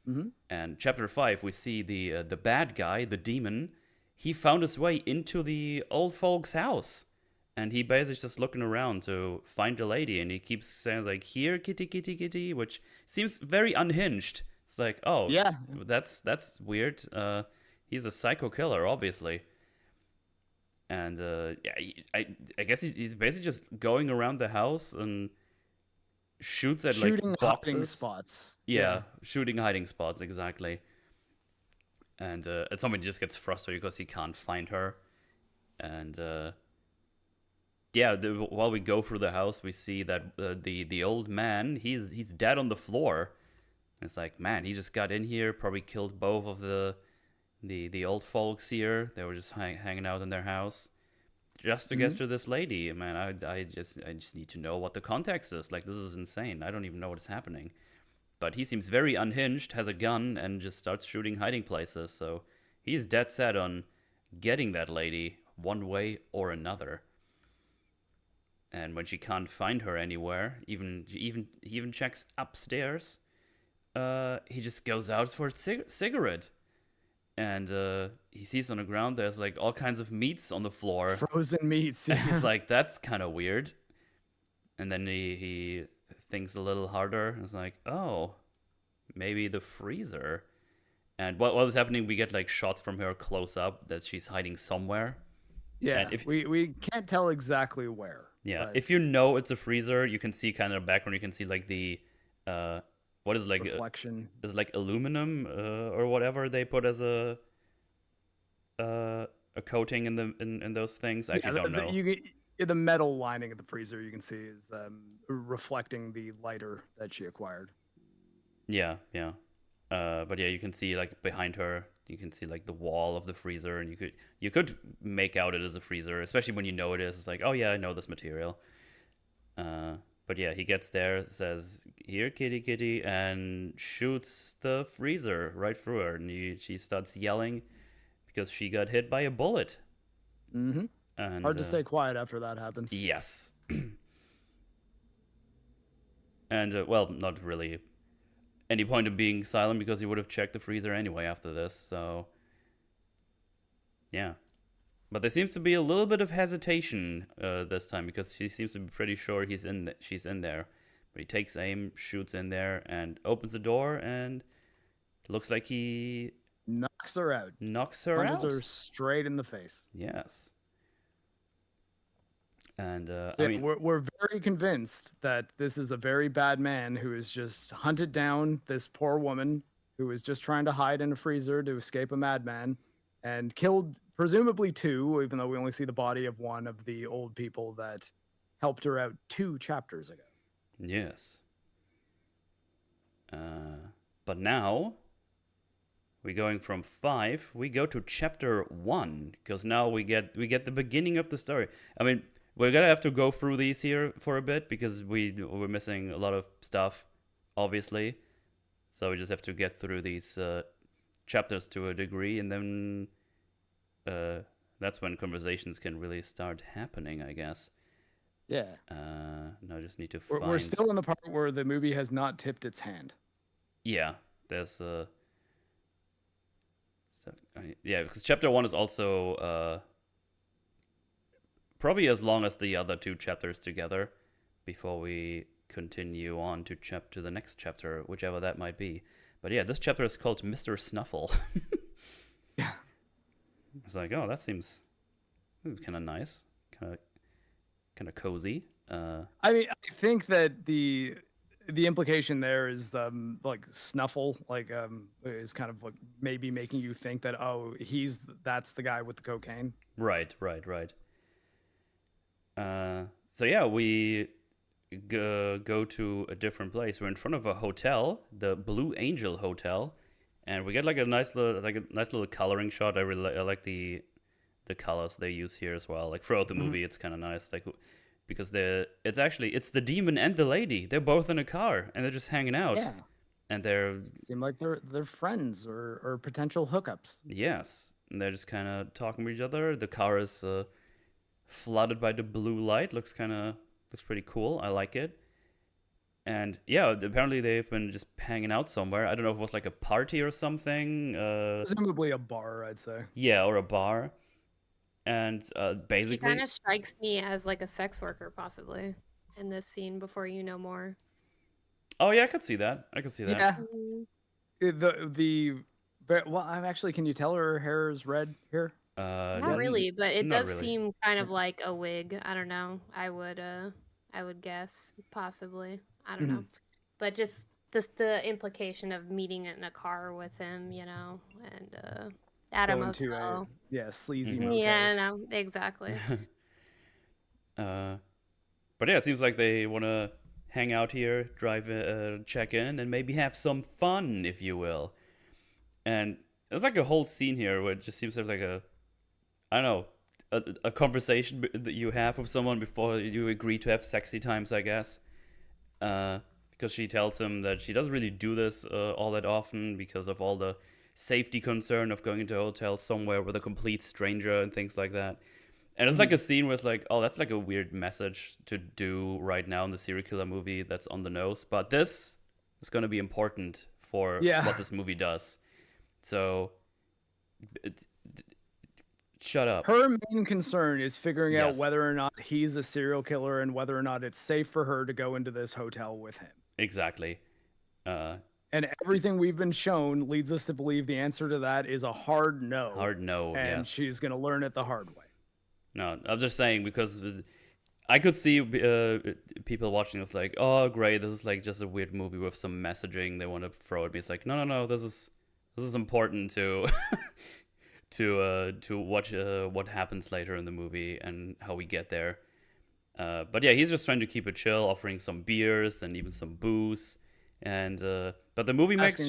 Mm-hmm. And chapter 5, we see the bad guy, the demon. He found his way into the old folks' house, and he basically just looking around to find the lady, and he keeps saying like, "Here, kitty, kitty, kitty," which seems very unhinged. It's like, oh, Yeah. that's weird. He's a psycho killer, obviously. And yeah, I guess he's basically just going around the house and shoots at Shooting like hiding boxes. spots. Yeah, shooting hiding spots, exactly. And at some point he just gets frustrated because he can't find her. And yeah, while we go through the house, we see that the old man, he's dead on the floor. It's like, man, he just got in here, probably killed both of the old folks here. They were just hanging out in their house just to get to this lady. Man, I just need to know what the context is. Like, this is insane. I don't even know what is happening. But he seems very unhinged, has a gun, and just starts shooting hiding places. So he's dead set on getting that lady one way or another. And when she can't find her anywhere, he even checks upstairs. He just goes out for a cigarette. And he sees on the ground there's like all kinds of meats on the floor. Frozen meats. Yeah. And he's like, that's kind of weird. And then he thinks a little harder. It's like, oh, maybe the freezer. And while this is happening, we get like shots from her close up that she's hiding somewhere. Yeah, And if we can't tell exactly where. yeah, but if you know it's a freezer, you can see kind of background. You can see like the what is it, like reflection. is like aluminum or whatever they put as a coating in those things. I actually don't know. The metal lining of the freezer you can see is reflecting the lighter that she acquired. Yeah. But yeah, you can see like behind her, you can see like the wall of the freezer, and you could make out it as a freezer, especially when you know it is. It's like, oh yeah, I know this material. But yeah, he gets there, says, "Here, kitty, kitty," and shoots the freezer right through her, and she starts yelling because she got hit by a bullet. Mm-hmm. And, hard to stay quiet after that happens. Yes. And well, not really any point of being silent because he would have checked the freezer anyway after this. So yeah, but there seems to be a little bit of hesitation this time because she seems to be pretty sure she's in there. But he takes aim, shoots in there, and opens the door, and it looks like he knocks her out. Punches her straight in the face. Yes. And So I mean, we're very convinced that this is a very bad man who has just hunted down this poor woman who was just trying to hide in a freezer to escape a madman, and killed presumably 2, even though we only see the body of one of the old people that helped her out 2 chapters ago. yes. But now we're going from 5. We go to chapter 1 because now we get the beginning of the story. I mean, we're gonna have to go through these here for a bit because we're missing a lot of stuff, obviously. So we just have to get through these chapters to a degree, and then that's when conversations can really start happening, I guess. Yeah. Now I just need to We're still in the part where the movie has not tipped its hand. Yeah, there's yeah, because chapter 1 is also probably as long as the other 2 chapters together before we continue on to the next chapter, whichever that might be. But yeah, this chapter is called Mr. Snuffle. Yeah. It's like, oh, that seems kind of nice, kind of cozy. I mean, I think that the implication there is like snuffle, like is kind of like maybe making you think that that's the guy with the cocaine. Right. So yeah, we go to a different place. We're in front of a hotel, the Blue Angel Hotel, and we get like a nice little coloring shot. I like the colors they use here as well. Like throughout the movie, it's kind of nice. Like because it's the demon and the lady. They're both in a car and they're just hanging out. Yeah, And they're seem like they're friends or potential hookups. yes, and they're just kind of talking with each other. The car is flooded by the blue light. Looks pretty cool. I like it. And yeah, apparently they've been just hanging out somewhere. I don't know if it was like a party or something. Presumably a bar, I'd say. Yeah, or a bar. And She basically, kind of strikes me as like a sex worker, possibly, in this scene. Before you know more. oh yeah, I could see that. Yeah. Mhm. Well, I'm actually. Can you tell her hair is red here? Not really, but it not does really. seem kind of like a wig. I don't know. I would guess possibly. I don't know, but just the implication of meeting in a car with him, and at a Going to motel. sleazy Mhm. motel. Yeah, no, exactly. But yeah, it seems like they want to hang out here, check in, and maybe have some fun, if you will. And there's like a whole scene here where it just seems like I don't know, a conversation that you have with someone before you agree to have sexy times, I guess. Because she tells him that she doesn't really do this all that often because of all the safety concern of going into a hotel somewhere with a complete stranger and things like that. And it's like a scene where it's like, oh, that's like a weird message to do right now in the serial killer movie that's on the nose. But this is going to be important for what this movie does. So, shut up. Her main concern is figuring out Yes. whether or not he's a serial killer and whether or not it's safe for her to go into this hotel with him. Exactly. And everything we've been shown leads us to believe the answer to that is a hard no. Hard no, And yes. she's going to learn it the hard way. No, I'm just saying because I could see people watching this like, oh, great, this is like just a weird movie with some messaging they want to throw at me. It's like, no, this is important to to watch what happens later in the movie and how we get there. But yeah, he's just trying to keep it chill, offering some beers and even some booze. And but the movie makes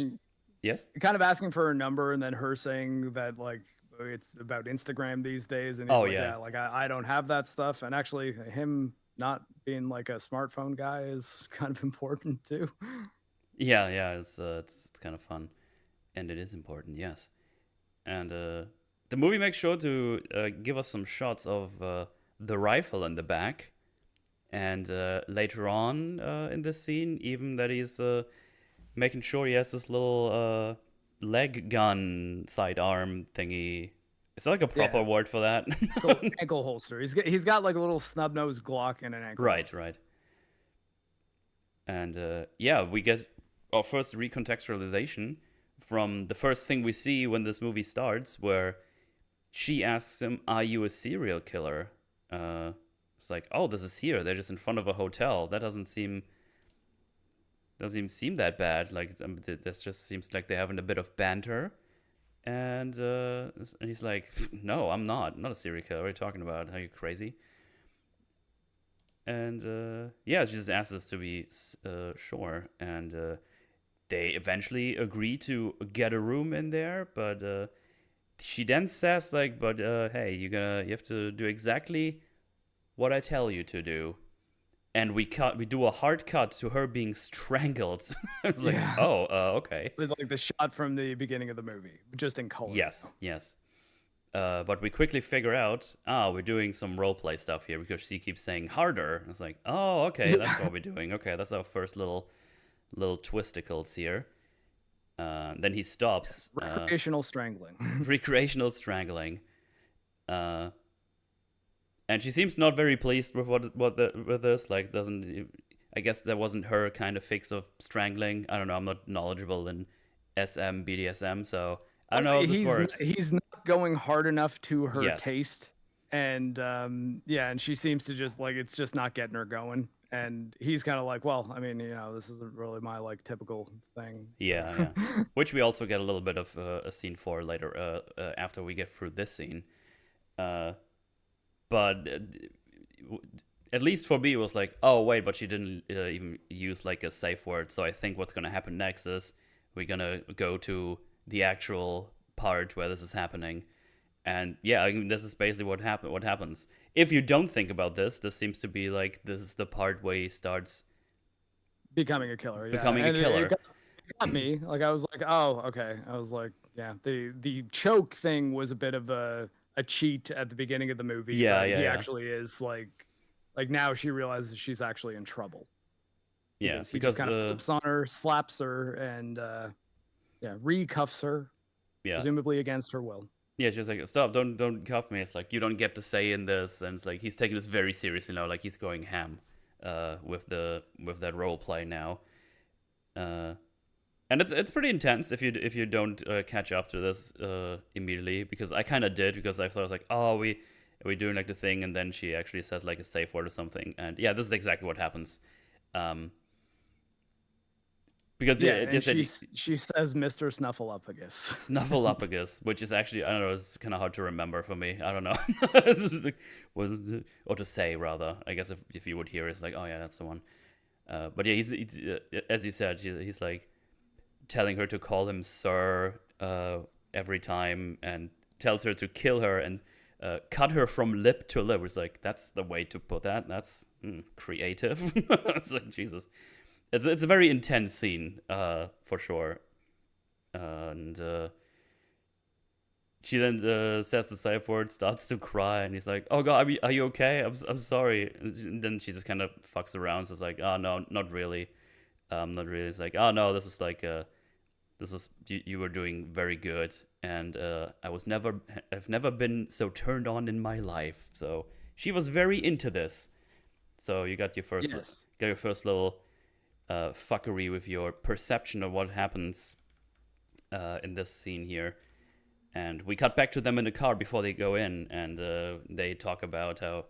yes, kind of asking for her number and then her saying that like it's about Instagram these days, and he's Oh, like, yeah. like I don't have that stuff, and actually him not being like a smartphone guy is kind of important too. yeah, it's kind of fun, and it is important, yes. And the movie makes sure to give us some shots of the rifle in the back, and later on in this scene, even that he's making sure he has this little leg gun sidearm thingy. Is that like a proper word for that? Ankle holster. He's got like a little snub nosed Glock and an ankle. Right. And yeah, we get our first recontextualization from the first thing we see when this movie starts, where she asks him, "Are you a serial killer?" It's like, oh, this is here. They're just in front of a hotel. That doesn't even seem that bad. Like this just seems like they're having a bit of banter. And he's like, "No, I'm not a serial killer. What are you talking about? Are you crazy?" And yeah, she just asks us to be sure. And they eventually agree to get a room in there, but she then says like, "But hey, you have to do exactly what I tell you to do." And we do a hard cut to her being strangled. I was like, oh, okay. With like the shot from the beginning of the movie, just in color. Yes. But we quickly figure out, we're doing some roleplay stuff here because she keeps saying harder. It's like, oh, okay, that's what we're doing. Okay, that's our first little twisticles here. Then he stops. Recreational strangling. Recreational strangling. And she seems not very pleased with with this. Like, I guess that wasn't her kind of fix of strangling. I don't know. I'm not knowledgeable in BDSM, so I don't know how this works. He's not going hard enough to her taste, and and she seems to just like it's just not getting her going. And he's kind of like, well, I mean, this isn't really my like typical thing. So. Yeah. Which we also get a little bit of a scene for later after we get through this scene. But at least for me, it was like, oh wait, but she didn't even use like a safe word. So I think what's gonna happen next is we're gonna go to the actual part where this is happening, and yeah, I mean, this is basically what happens. If you don't think about this seems to be like this is the part where he starts becoming a killer. Yeah, becoming a killer. It got me. Like I was like, oh, okay. I was like, yeah, the choke thing was a bit of a cheat at the beginning of the movie. Yeah, but yeah, he yeah. actually is like now she realizes she's actually in trouble. Yeah, he just kind of flips on her, slaps her, and recuffs her, presumably against her will. Yeah, she's like, stop, don't cuff me. It's like you don't get to say in this, and it's like he's taking this very seriously now, like he's going ham with that role play now. And it's pretty intense if you don't catch up to this immediately, because I kind of did, because I thought like, oh, we doing like the thing, and then she actually says like a safe word or something, and yeah, this is exactly what happens. Because she says Mr. Snuffleupagus. Snuffleupagus, which is actually, I don't know, it's kind of hard to remember for me. I don't know. Or to say, rather. I guess if you would hear it, it's like, oh yeah, that's the one. But yeah, he's as you said, he's like telling her to call him sir every time, and tells her to kill her and cut her from lip to lip. It's like, that's the way to put that. That's creative. It's like, Jesus. It's a very intense scene, for sure. And she then says the safe word, starts to cry, and he's like, "Oh God, are you okay? I'm sorry." And then she just kind of fucks around. So it's like, "Oh no, not really, not really." It's like, "Oh no, this is like you were doing very good, and I've never been so turned on in my life." So she was very into this. So you got your first little fuckery with your perception of what happens in this scene here. And we cut back to them in the car before they go in, and they talk about how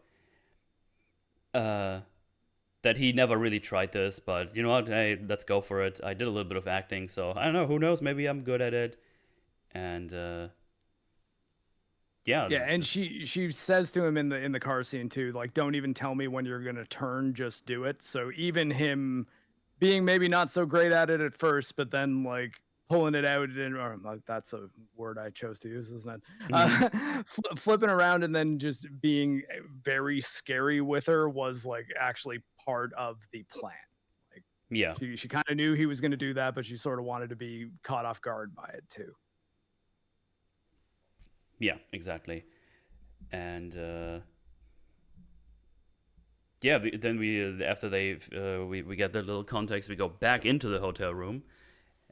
that he never really tried this, but you know what, hey, let's go for it. I did a little bit of acting, so I don't know, who knows, maybe I'm good at it. And and she says to him in the car scene too, like, don't even tell me when you're gonna turn, just do it. So even him being maybe not so great at it at first, but then like pulling it out, and that's a word I chose to use, isn't it? Mm-hmm. Flipping around and then just being very scary with her was like actually part of the plan. Like, yeah, she kind of knew he was going to do that, but she sort of wanted to be caught off guard by it too. Yeah, exactly. And then we after we get the little context, we go back into the hotel room,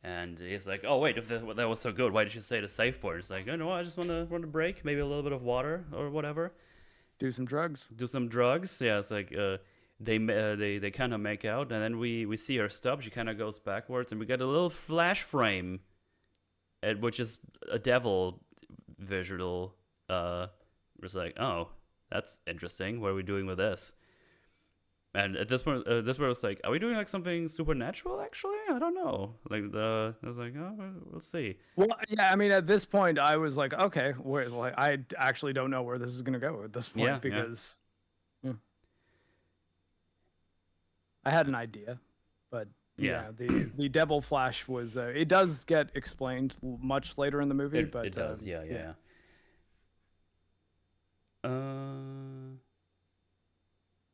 and he's like, "Oh wait, if that was so good, why did you say the safe word?" It's like, "Oh no, I just want to break, maybe a little bit of water or whatever, do some drugs." Yeah, it's like they kind of make out, and then we see her stop. She kind of goes backwards, and we get a little flash frame, which is a devil visual. It's like, oh, that's interesting. What are we doing with this? And at this point, I was like, are we doing like something supernatural? Actually, I don't know. Like I was like, oh, we'll see. Well, yeah, I mean, at this point, I was like, okay, I actually don't know where this is gonna go at this point, because I had an idea, but the devil flash was it does get explained much later in the movie, but it does, yeah.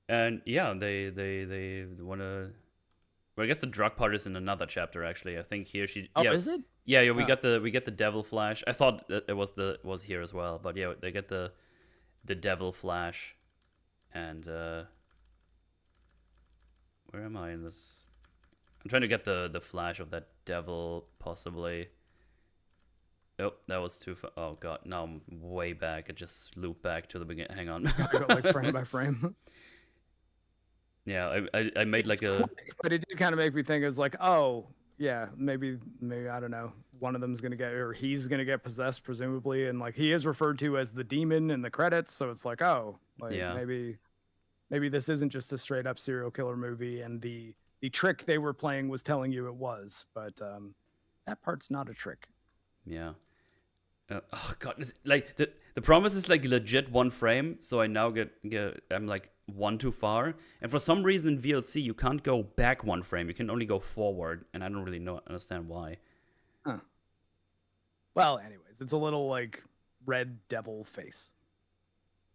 And yeah, they want to. Well, I guess the drug part is in another chapter. Actually, I think here she. Oh, is it? Yeah. We get the devil flash. I thought that it was here as well, but yeah, they get the devil flash, and where am I in this? I'm trying to get the flash of that devil, possibly. Oh, that was too far. Oh god, now I'm way back. I just looped back to the beginning. Hang on. I go like frame by frame. Yeah, I made like a. Quick, but it did kind of make me think. It was like, oh yeah, maybe I don't know. One of them's gonna get, or he's gonna get possessed, presumably, and like he is referred to as the demon in the credits. So it's like, oh, like maybe maybe this isn't just a straight up serial killer movie, and the trick they were playing was telling you it was, but that part's not a trick. Yeah. Oh god, like the promise is like legit one frame, so I now get I'm like one too far, and for some reason in VLC you can't go back one frame, you can only go forward, and I don't really understand why. Huh. Well, anyways, it's a little like red devil face.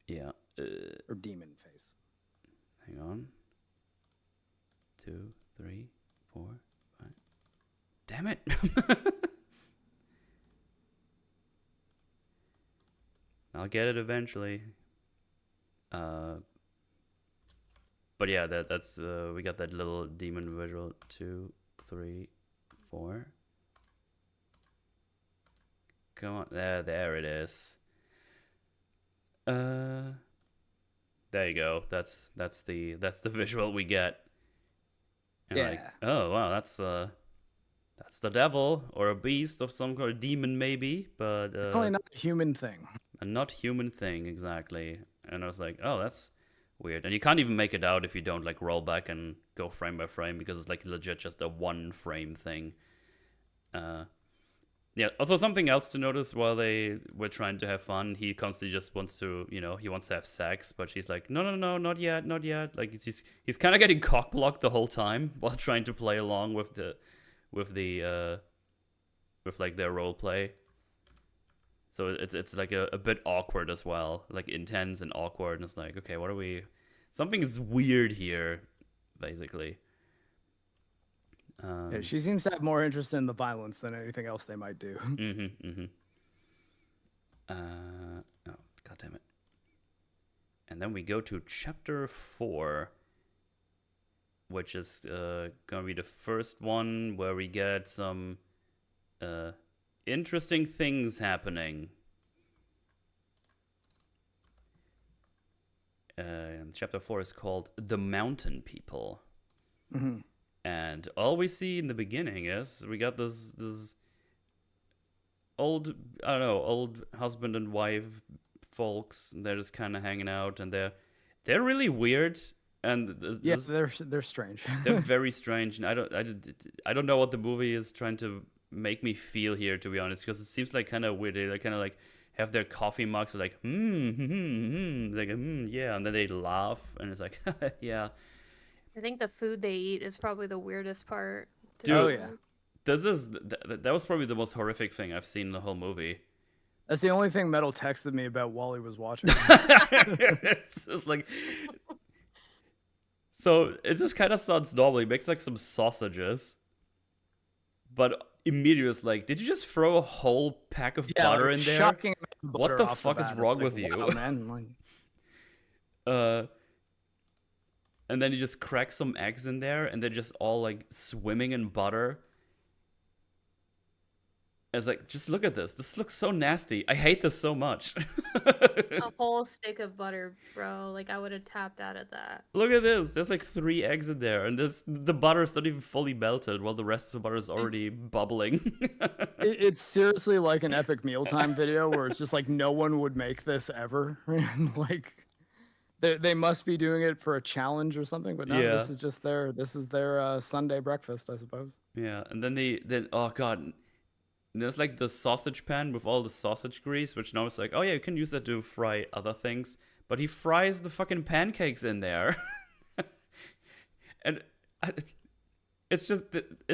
Yeah. Or demon face. Hang on. 2, 3, 4, 5. Damn it. I'll get it eventually. But yeah, that's we got that little demon visual. 2, 3, 4. Come on, there it is. There you go. That's the visual we get. And yeah. like, oh wow, that's the devil or a beast of some kind, of demon maybe, but Probably not a human thing. a not human thing exactly. And I was like, oh, that's weird. And you can't even make it out if you don't like roll back and go frame by frame, because it's like legit just a one frame thing. Yeah, also something else to notice while they were trying to have fun, he constantly just wants to, he wants to have sex, but she's like, no, not yet. Like he's kind of getting cock blocked the whole time while trying to play along with like their role play. So it's like a bit awkward as well, like intense and awkward, and it's like, okay, something is weird here, basically. Yeah, she seems to have more interest in the violence than anything else they might do. Oh, god damn it. And then we go to chapter 4, which is gonna be the first one where we get some interesting things happening. And chapter 4 is called The Mountain People. Mm-hmm. And all we see in the beginning is we got this old husband and wife folks. They're just kind of hanging out, and they're really weird. And yes, they're strange. They're very strange, and I don't know what the movie is trying to make me feel here, to be honest, because it seems like kind of weird. They kind of like have their coffee mugs like yeah, and then they laugh, and it's like yeah. I think the food they eat is probably the weirdest part. Dude, oh yeah. That was probably the most horrific thing I've seen in the whole movie. That's the only thing Metal texted me about while he was watching. It's just like, so it just kind of sounds normal. He makes like some sausages, but immediately it's like, did you just throw a whole pack of butter in there? What the fuck is wrong with you? Wow, man. And then you just crack some eggs in there, and they're just all like swimming in butter. It's like, just look at this. This looks so nasty. I hate this so much. A whole stick of butter, bro. Like, I would have tapped out at that. Look at this. There's like 3 eggs in there, and the butter is not even fully melted, while the rest of the butter is already bubbling. It's seriously like an epic mealtime video where it's just like no one would make this ever. Like, they must be doing it for a challenge or something, but no, Yeah. this is their Sunday breakfast, I suppose. Yeah, and then oh god, there's like the sausage pan with all the sausage grease, which now is like, oh yeah, you can use that to fry other things, but he fries the fucking pancakes in there, and it's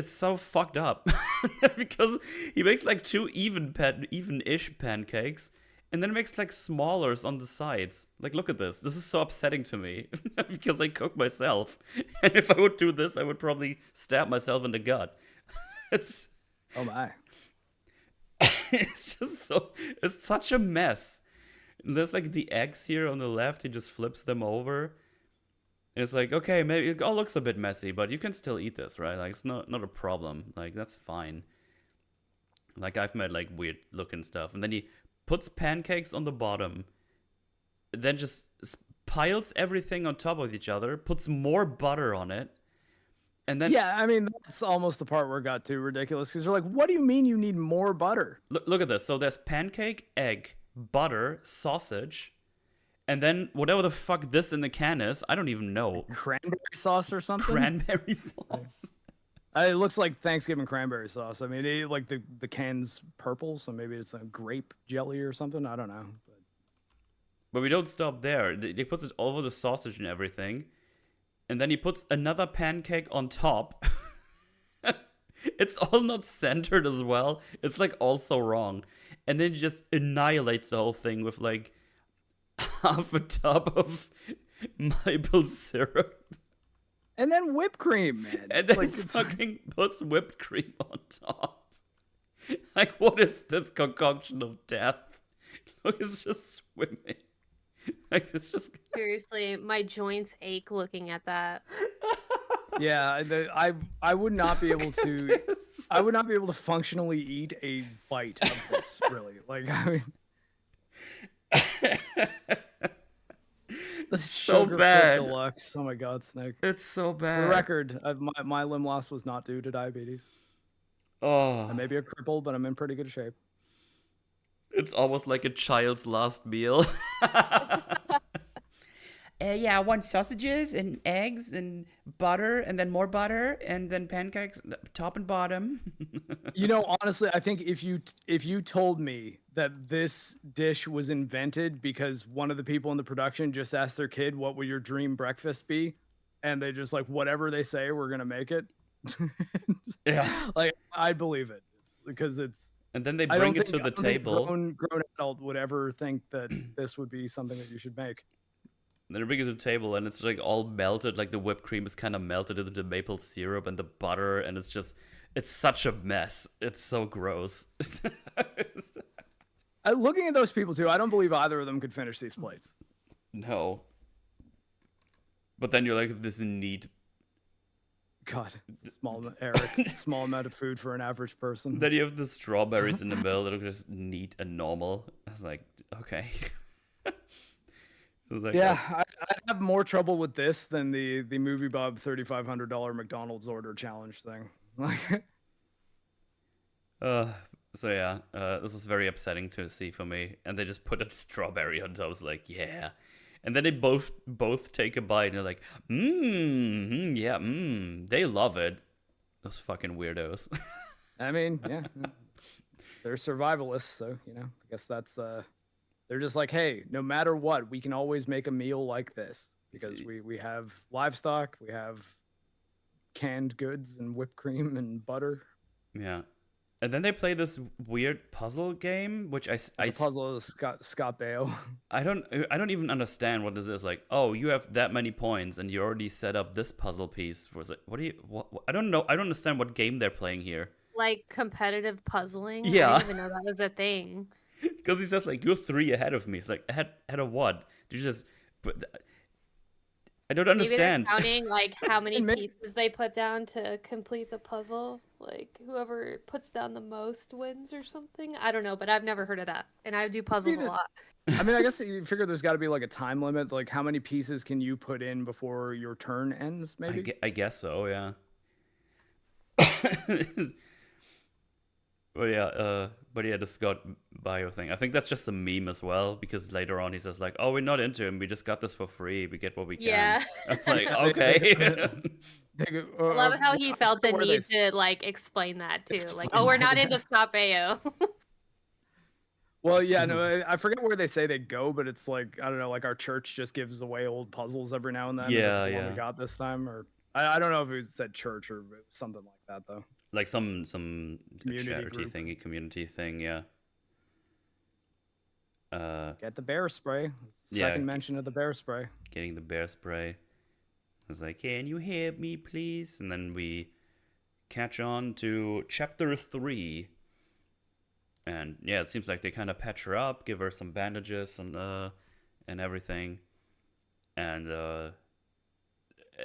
so fucked up because he makes like 2 even-ish pancakes. And then it makes like smallers on the sides. Like, look at this. This is so upsetting to me because I cook myself. And if I would do this, I would probably stab myself in the gut. It's Oh my. it's just it's such a mess. And there's like the eggs here on the left. He just flips them over. And it's like, okay, maybe it all looks a bit messy, but you can still eat this, right? Like, it's not a problem. Like, that's fine. Like, I've made like weird looking stuff. And then he puts pancakes on the bottom, then just piles everything on top of each other, puts more butter on it, and then... Yeah, I mean, that's almost the part where it got too ridiculous, because you're like, what do you mean you need more butter? Look at this. So there's pancake, egg, butter, sausage, And then whatever the fuck this in the can is, I don't even know. Cranberry sauce or something? Cranberry sauce. It looks like Thanksgiving cranberry sauce. I mean, like the can's purple, so maybe it's a grape jelly or something. I don't know. But we don't stop there. He puts it all over the sausage and everything. And then he puts another pancake on top. It's all not centered as well. It's like also wrong. And then he just annihilates the whole thing with like half a tub of maple syrup. And then whipped cream, man. And then like, he fucking puts whipped cream on top. Like, what is this concoction of death? Look, it's just swimming. Like, it's just... Seriously, my joints ache looking at that. Yeah, I would not be able to. I would not be able to functionally eat a bite of this. Really, like I mean, the so sugar bad. deluxe. Oh my god, Snake. It's so For bad. the record, my limb loss was not due to diabetes. Oh, I may be a cripple, but I'm in pretty good shape. it's almost like a child's last meal. Yeah, I want sausages and eggs and butter and then more butter and then pancakes, top and bottom. You know, honestly, I think if you told me that this dish was invented because one of the people in the production just asked their kid, "What would your dream breakfast be?" and they just like whatever they say, we're gonna make it. Yeah, like I'd believe it because it's. and then they I don't bring it think- to I the don't think table. Grown adult would ever think that this would be something that you should make. Then they bring it to the table, and it's like all melted. Like the whipped cream is kind of melted into the maple syrup and the butter, and it's such a mess. It's so gross. Looking at those people too, I don't believe either of them could finish these plates. No. But then you're like this neat. God, Eric, small amount of food for an average person. Then you have the strawberries in the middle that are just neat and normal. I was like, okay. Like, yeah, I'd have more trouble with this than the Movie Bob $3,500 McDonald's order challenge thing. Like, so yeah, this was very upsetting to see for me. And they just put a strawberry on top. I was like, yeah. And then they both take a bite and they're like, yeah, they love it. Those fucking weirdos. I mean, yeah, they're survivalists, so you know, I guess that's they're just like, hey, no matter what, we can always make a meal like this because we have livestock, we have canned goods and whipped cream and butter. Yeah. And then they play this weird puzzle game, which It's a puzzle of Scott Baio. I don't even understand what this is. Like, oh, you have that many points, and you already set up this puzzle piece. What I don't know. I don't understand what game they're playing here. Like competitive puzzling? Yeah. I didn't even know that was a thing. Because he says like, you're 3 ahead of me. It's like, ahead of what? Did you just? I don't understand. Maybe they're counting like how many pieces they put down to complete the puzzle. Like whoever puts down the most wins or something. I don't know, but I've never heard of that, and I do puzzles a lot. I mean, I guess you figure there's got to be like a time limit. Like, how many pieces can you put in before your turn ends? Maybe. I guess so. Yeah. But yeah, the Scott Bio thing. I think that's just a meme as well, because later on he says like, "Oh, we're not into him. We just got this for free. We get what we can." Yeah. It's like, okay. I love how he felt the need to like explain that too. Like, oh, we're not into Scott Baio. Well, yeah, no, I forget where they say they go, but it's like, I don't know, like our church just gives away old puzzles every now and then. Yeah, This is the yeah. one we got this time, or I don't know if it said church or something like that though. Like some Community charity group. thingy, community thing, yeah. Get the bear spray. Yeah, Second mention of the bear spray. Getting the bear spray. I was like, "Can you help me, please?" And then we catch on to chapter 3. And yeah, it seems like they kind of patch her up, give her some bandages and everything. And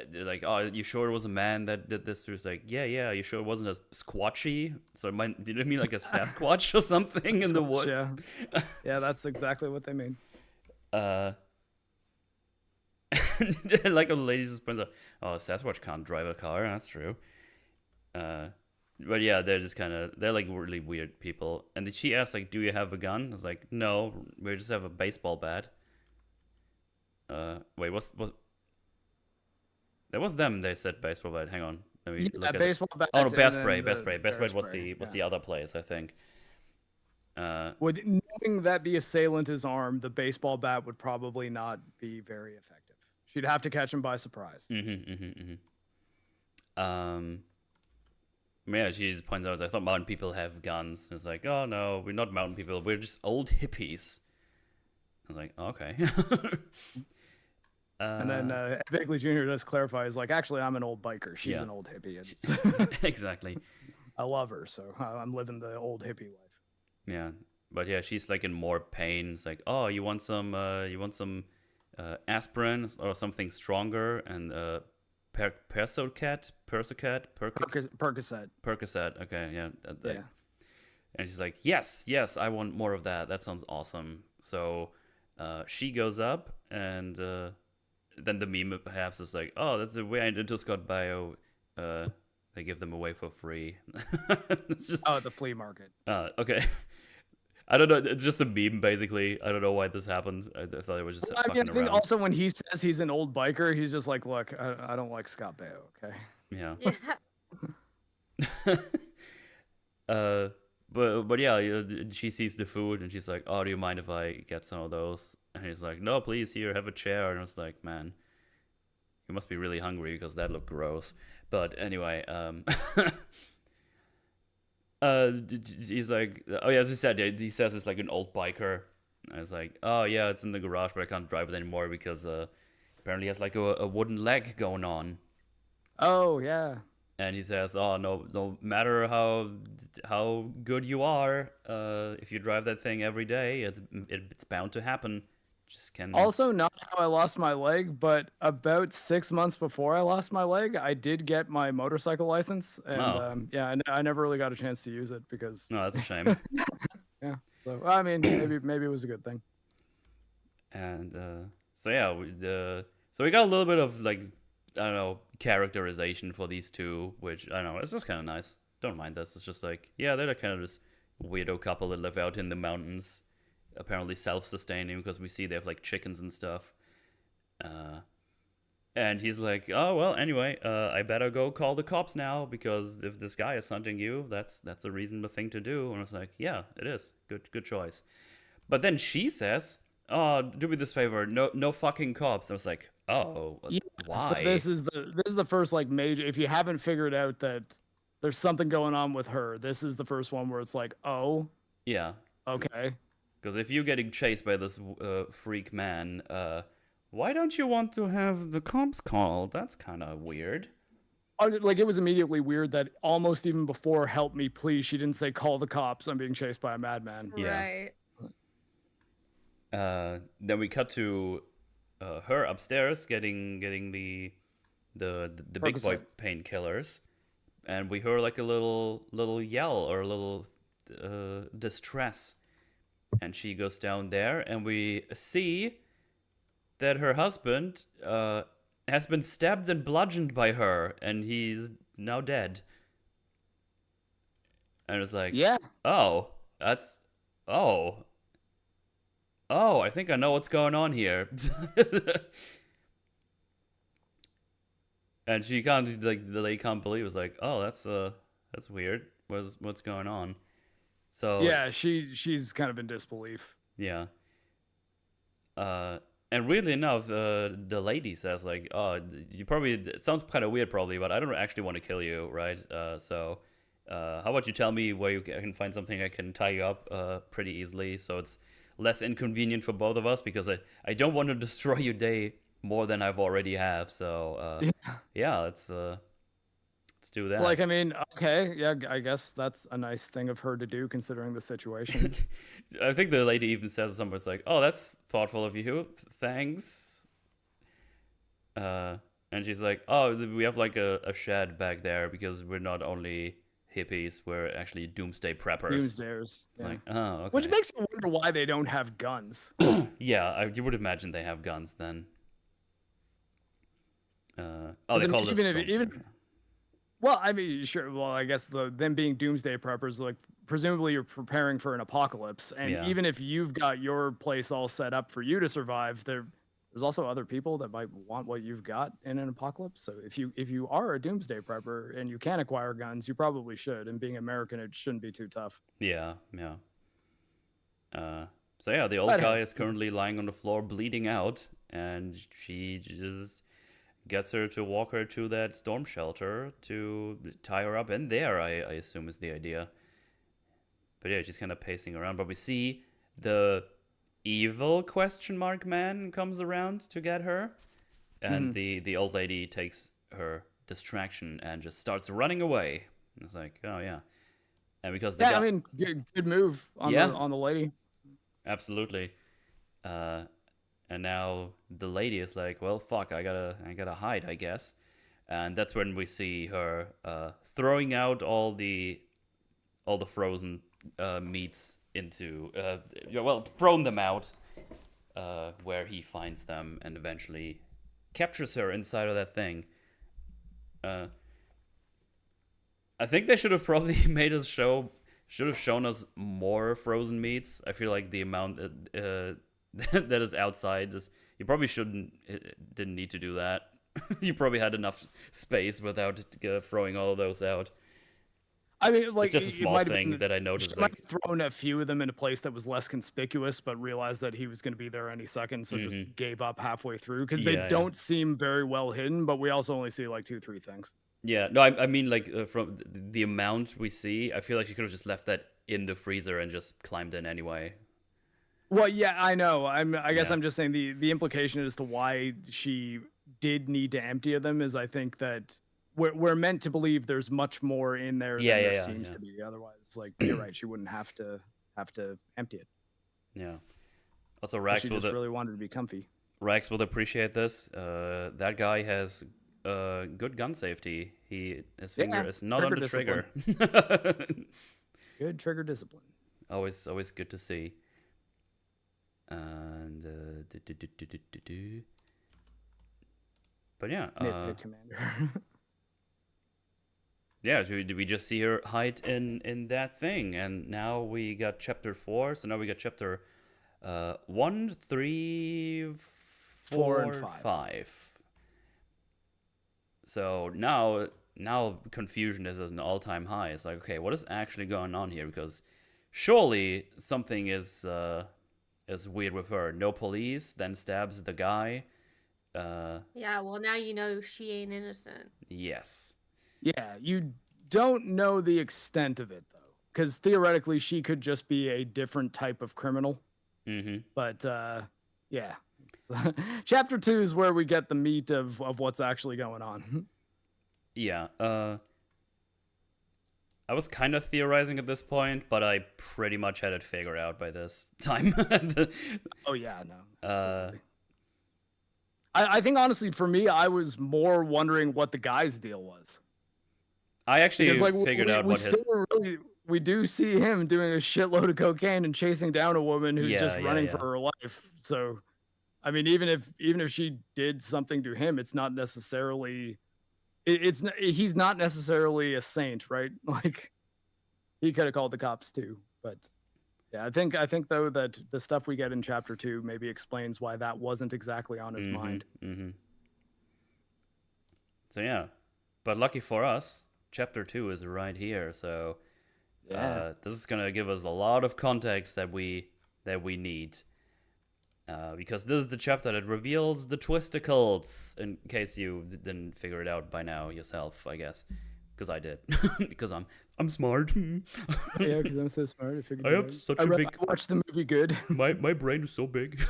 they're like, "Oh, you sure it was a man that did this?" She was like, "Yeah. You sure it wasn't a squatchy?" So did it mean like a Sasquatch or something in the woods? Yeah. Yeah, that's exactly what they mean. Like a lady just points out, "Oh, Sasquatch can't drive a car." That's true. But yeah, they're like really weird people. And she asked like, "Do you have a gun?" I was like, "No, we just have a baseball bat." Wait, what? That was them. They said baseball bat. Hang on. Let me look at baseball it. bats. Oh no, bear and spray. then Bear spray. Bear bear spray was spray, the other place, I think. With knowing that the assailant is armed, the baseball bat would probably not be very effective. She'd have to catch him by surprise. Yeah, she just points out, I thought mountain people have guns. It's like, oh no, we're not mountain people. We're just old hippies. I was like, oh, okay. And then Bigley Jr. does clarify, is like, actually, I'm an old biker. She's Yeah. an old hippie. Exactly. I love her, so I'm living the old hippie life. Yeah, but yeah, she's like in more pain. It's like, oh, you want some aspirin or something stronger, and Percocet. Percocet. Okay, yeah. Yeah. And she's like, yes, I want more of that. That sounds awesome. So she goes up, and then the meme perhaps is like, oh, that's the way into Scott Bio. They give them away for free. It's just The flea market. Okay. I don't know. It's just a meme, basically. I don't know why this happened. I thought it was just fucking I think around. also when he says he's an old biker, he's just like, look, I don't like Scott Baio, okay? Yeah. Yeah. But yeah, she sees the food and she's like, "Oh, do you mind if I get some of those?" And he's like, "No, please, here, have a chair." And I was like, "Man, you must be really hungry because that looked gross." But anyway, he's like, "Oh yeah," as you said, he says it's like an old biker. I was like, "Oh yeah, it's in the garage, but I can't drive it anymore because apparently he has like a wooden leg going on." Oh, yeah. And he says, "Oh no matter how good you are, if you drive that thing every day, it's bound to happen. Just can." Also, not how I lost my leg, but about 6 months before I lost my leg, I did get my motorcycle license, and I never really got a chance to use it because. No, that's a shame. Yeah. So I mean, maybe it was a good thing. And so yeah, so we got a little bit of like, I don't know, characterization for these two, which I don't know, it's just kind of nice. Don't mind this. It's just like, yeah, they're kind of this weirdo couple that live out in the mountains, apparently self-sustaining because we see they have like chickens and stuff. And he's like, "Oh well, anyway, I better go call the cops now because if this guy is hunting you, that's a reasonable thing to do." And I was like, "Yeah, it is. Good choice." But then she says, "Oh, do me this favor, no fucking cops." I was like, "Oh, Yeah, why?" So this is the first like major. If you haven't figured out that there's something going on with her, this is the first one where it's like, oh, Yeah, okay. because if you're getting chased by this freak man, why don't you want to have the cops called? That's kind of weird. Like it was immediately weird that almost even before "help me, please," she didn't say "call the cops. I'm being chased by a madman." Yeah. Right. Then we cut to her upstairs getting the big boy Percocet. painkillers, and we hear like a little yell or a little distress, and she goes down there, and we see that her husband has been stabbed and bludgeoned by her, and he's now dead. And it's like, Yeah. oh, I think I know what's going on here. And she can't, like, the lady can't believe. It's like, oh, that's weird. What's going on? So Yeah, she's kind of in disbelief. yeah. And weirdly enough, the lady says like, "Oh, you probably, it sounds kind of weird probably, but I don't actually want to kill you, right? So how about you tell me where you can find something I can tie you up pretty easily, so it's less inconvenient for both of us, because I don't want to destroy your day more than I've already have. So yeah, let's do that." Like, I mean, okay, yeah, I guess that's a nice thing of her to do considering the situation. I think the lady even says something. It's like, "Oh, that's thoughtful of you. Thanks." And she's like, "Oh, we have like a shed back there because we're not only hippies, we're actually doomsday preppers." Doomsdayers. It's Yeah. like, oh, okay. Which makes you wonder why they don't have guns. Yeah, you would imagine they have guns then. They I call mean, this Well, I mean, sure. Well, I guess them being doomsday preppers, like presumably you're preparing for an apocalypse, and Yeah. even if you've got your place all set up for you to survive, there's also other people that might want what you've got in an apocalypse. So if you are a doomsday prepper and you can acquire guns, you probably should. And being American, it shouldn't be too tough. Yeah, yeah. So yeah, the old But guy hey, is currently lying on the floor bleeding out, and she just gets her to walk her to that storm shelter to tie her up in there, I assume is the idea. But yeah, she's kind of pacing around. But we see the evil question mark man comes around to get her, and the old lady takes her distraction and just starts running away. And it's like, oh yeah, and because they yeah, got I mean, good move on Yeah. the lady. absolutely, and now the lady is like, well, fuck, I gotta hide, I guess, and that's when we see her throwing out all the frozen meats into thrown them out where he finds them and eventually captures her inside of that thing. I think they should have probably should have shown us more frozen meats. I feel like the amount that is outside you probably didn't need to do that. You probably had enough space without throwing all of those out. I mean, like, It's just a it small might have thing been, that I noticed. she might Like, have thrown a few of them in a place that was less conspicuous, but realized that he was going to be there any second, so just gave up halfway through because they Yeah, yeah. don't seem very well hidden. But we also only see like 2-3 things. yeah, no, I mean like from the amount we see, I feel like she could have just left that in the freezer and just climbed in anyway. Well, yeah, I know. I guess Yeah. I'm just saying the implication as to why she did need to empty them is I think that we're meant to believe there's much more in there Yeah, than yeah, there yeah, seems yeah. to be. Otherwise, like, you're right, she wouldn't have to empty it. Yeah. Also, But Rax she just really wanted to be comfy. Rax will appreciate this. That guy has good gun safety. His finger Yeah, is not on trigger the trigger. Good trigger discipline. always good to see. And but yeah, Nitpick commander. yeah, we just see her hide in that thing, and now we got chapter 4. So now we got chapter 1, 3, 4, 4, and 5. So now confusion is at an all-time high. It's like, okay, what is actually going on here? Because surely something is weird with her. No police, then stabs the guy. Yeah, well, now you know she ain't innocent. Yes. Yeah, you don't know the extent of it though, because theoretically she could just be a different type of criminal. Mm-hmm. But yeah, chapter 2 is where we get the meat of what's actually going on. Yeah. I was kind of theorizing at this point, but I pretty much had it figured out by this time. Oh yeah, no. uh, I think honestly, for me, I was more wondering what the guy's deal was. I actually Because like figured out what his. we do see him doing a shitload of cocaine and chasing down a woman who's Yeah, just yeah, running yeah. for her life. So, I mean, even if she did something to him, it's not necessarily. He's not necessarily a saint, right? Like, he could have called the cops too. But yeah, I think though that the stuff we get in chapter 2 maybe explains why that wasn't exactly on his mind. Mm-hmm. So yeah, but lucky for us, chapter 2 is right here. So Yeah. this is gonna give us a lot of context that we need. Because this is the chapter that reveals the twisticles, in case you didn't figure it out by now yourself, I guess. Because I did. Because I'm smart. Yeah, because I'm so smart. I figured. I have such a big. I watched the movie Good. My brain is so big.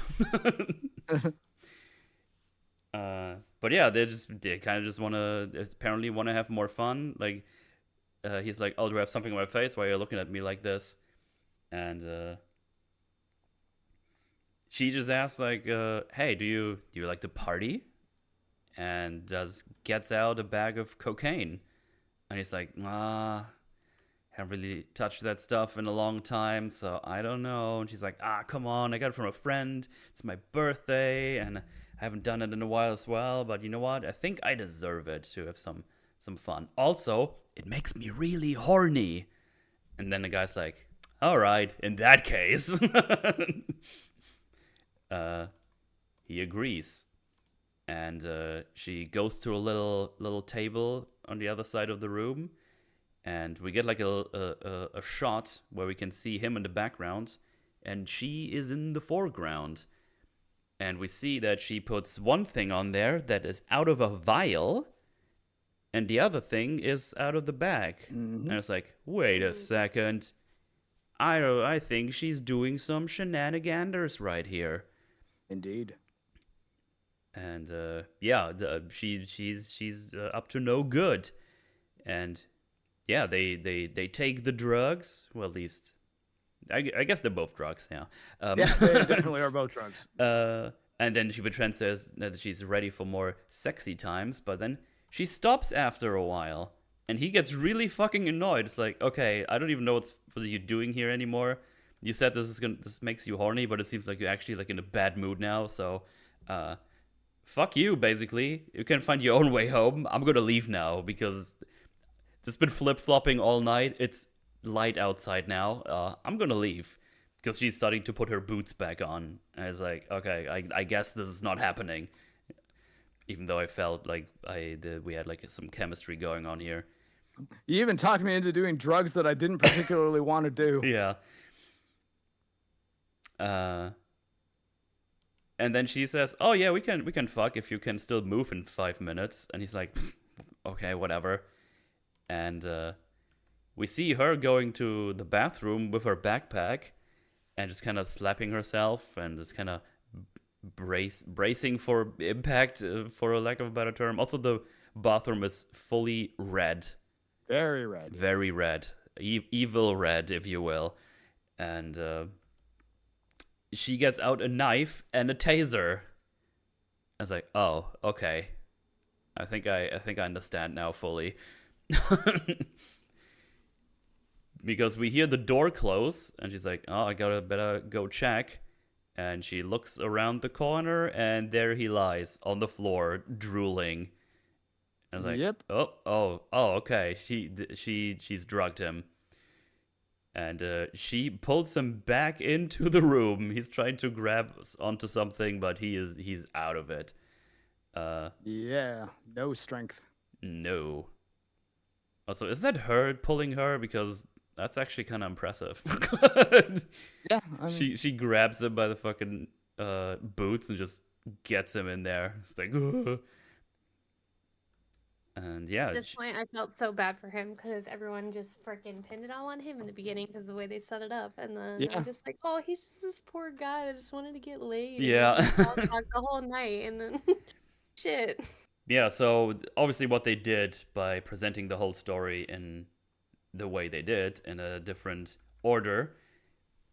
But yeah, they kind of just apparently want to have more fun. Like, he's like, "Oh, do I have something on my face? Why are you looking at me like this?" And she just asks like, "Hey, do you like to party?" And gets out a bag of cocaine, and he's like, haven't really touched that stuff in a long time, so I don't know. And she's like, come on, I got it from a friend. It's my birthday, and I haven't done it in a while as well. But you know what? I think I deserve it to have some fun. Also, it makes me really horny. And then the guy's like, all right, in that case. he agrees. And she goes to a little table on the other side of the room, and we get like a shot where we can see him in the background, and she is in the foreground. And we see that she puts one thing on there that is out of a vial, and the other thing is out of the bag. Mm-hmm. And it's like, wait a second. I think she's doing some shenanigans right here. Indeed. And she's up to no good. And yeah, they take the drugs. Well, at least I guess they're both drugs. Yeah. Yeah, they definitely are both drugs. And then she Bertrand says that she's ready for more sexy times, but then she stops after a while, and he gets really fucking annoyed. It's like, okay, I don't even know what you're doing here anymore. You said this makes you horny, but it seems like you're actually like in a bad mood now. So, fuck you, basically. You can find your own way home. I'm gonna leave now because it's been flip-flopping all night. It's light outside now. I'm gonna leave because she's starting to put her boots back on. And it's like, okay, I guess this is not happening. Even though I felt like we had like some chemistry going on here. You even talked me into doing drugs that I didn't particularly want to do. Yeah. And then she says, "Oh yeah, we can fuck if you can still move in 5 minutes." And he's like, "Okay, whatever." And we see her going to the bathroom with her backpack and just kind of slapping herself and just kind of bracing for impact, for a lack of a better term. Also, the bathroom is fully red. Very red. Very red. Evil red, if you will. And she gets out a knife and a taser. I was like, oh, okay. I think I understand now fully. Because we hear the door close, and she's like, oh, better go check. And she looks around the corner, and there he lies on the floor, drooling. I was like, yep. Oh, okay. She's drugged him. And she pulls him back into the room. He's trying to grab onto something, but he's out of it. Yeah, no strength. No. Also, is that her pulling her? Because that's actually kind of impressive. Yeah, I mean, she grabs him by the fucking boots and just gets him in there. It's like, ugh. And yeah. At this point, I felt so bad for him because everyone just freaking pinned it all on him in the beginning because the way they set it up. And then I'm just like, oh, he's just this poor guy that just wanted to get laid. Yeah. And talk the whole night, and then shit. Yeah, so obviously what they did by presenting the whole story in the way they did, in a different order,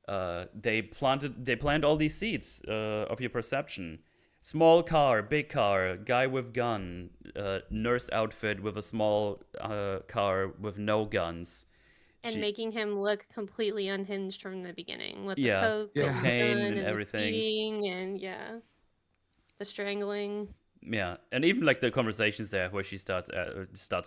they planned all these seeds of your perception. Small car, big car, guy with gun, nurse outfit with a small car with no guns. And making him look completely unhinged from the beginning with Yeah, the cocaine and the everything. speeding and the strangling. Yeah, and even like the conversations there where she starts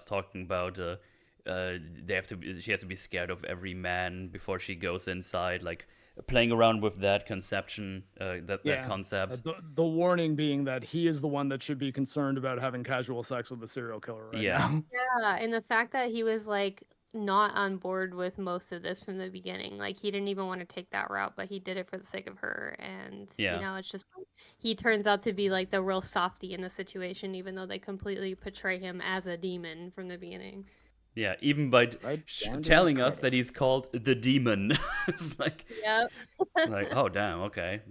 talking about she has to be scared of every man before she goes inside, like playing around with that conception, that concept. The warning being that he is the one that should be concerned about having casual sex with a serial killer right now. Yeah, and the fact that he was like not on board with most of this from the beginning. Like he didn't even want to take that route, but he did it for the sake of her. And it's just like, he turns out to be like the real softy in the situation, even though they completely portray him as a demon from the beginning. Yeah, even by telling us that he's called the demon. It's like, like, oh damn, okay.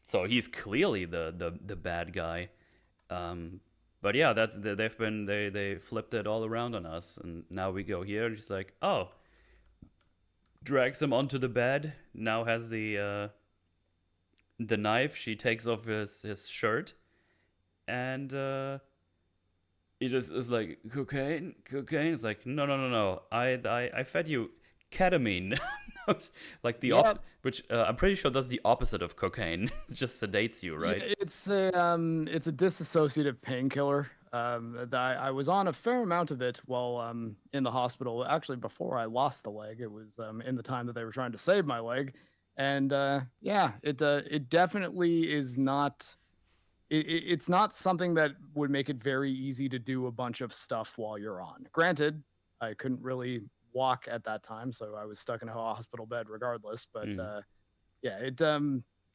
So he's clearly the bad guy. But yeah, they flipped it all around on us, and now we go here, and she's like, oh, drags him onto the bed. Now has the knife. She takes off his shirt, and he just is like, cocaine. It's like, no. I fed you ketamine. Like which I'm pretty sure that's the opposite of cocaine. It just sedates you, right? It's a dissociative painkiller. I was on a fair amount of it while in the hospital. Actually, before I lost the leg, it was in the time that they were trying to save my leg, and it definitely is not it's not something that would make it very easy to do a bunch of stuff while you're on. Granted, I couldn't really walk at that time, so I was stuck in a hospital bed regardless. But yeah,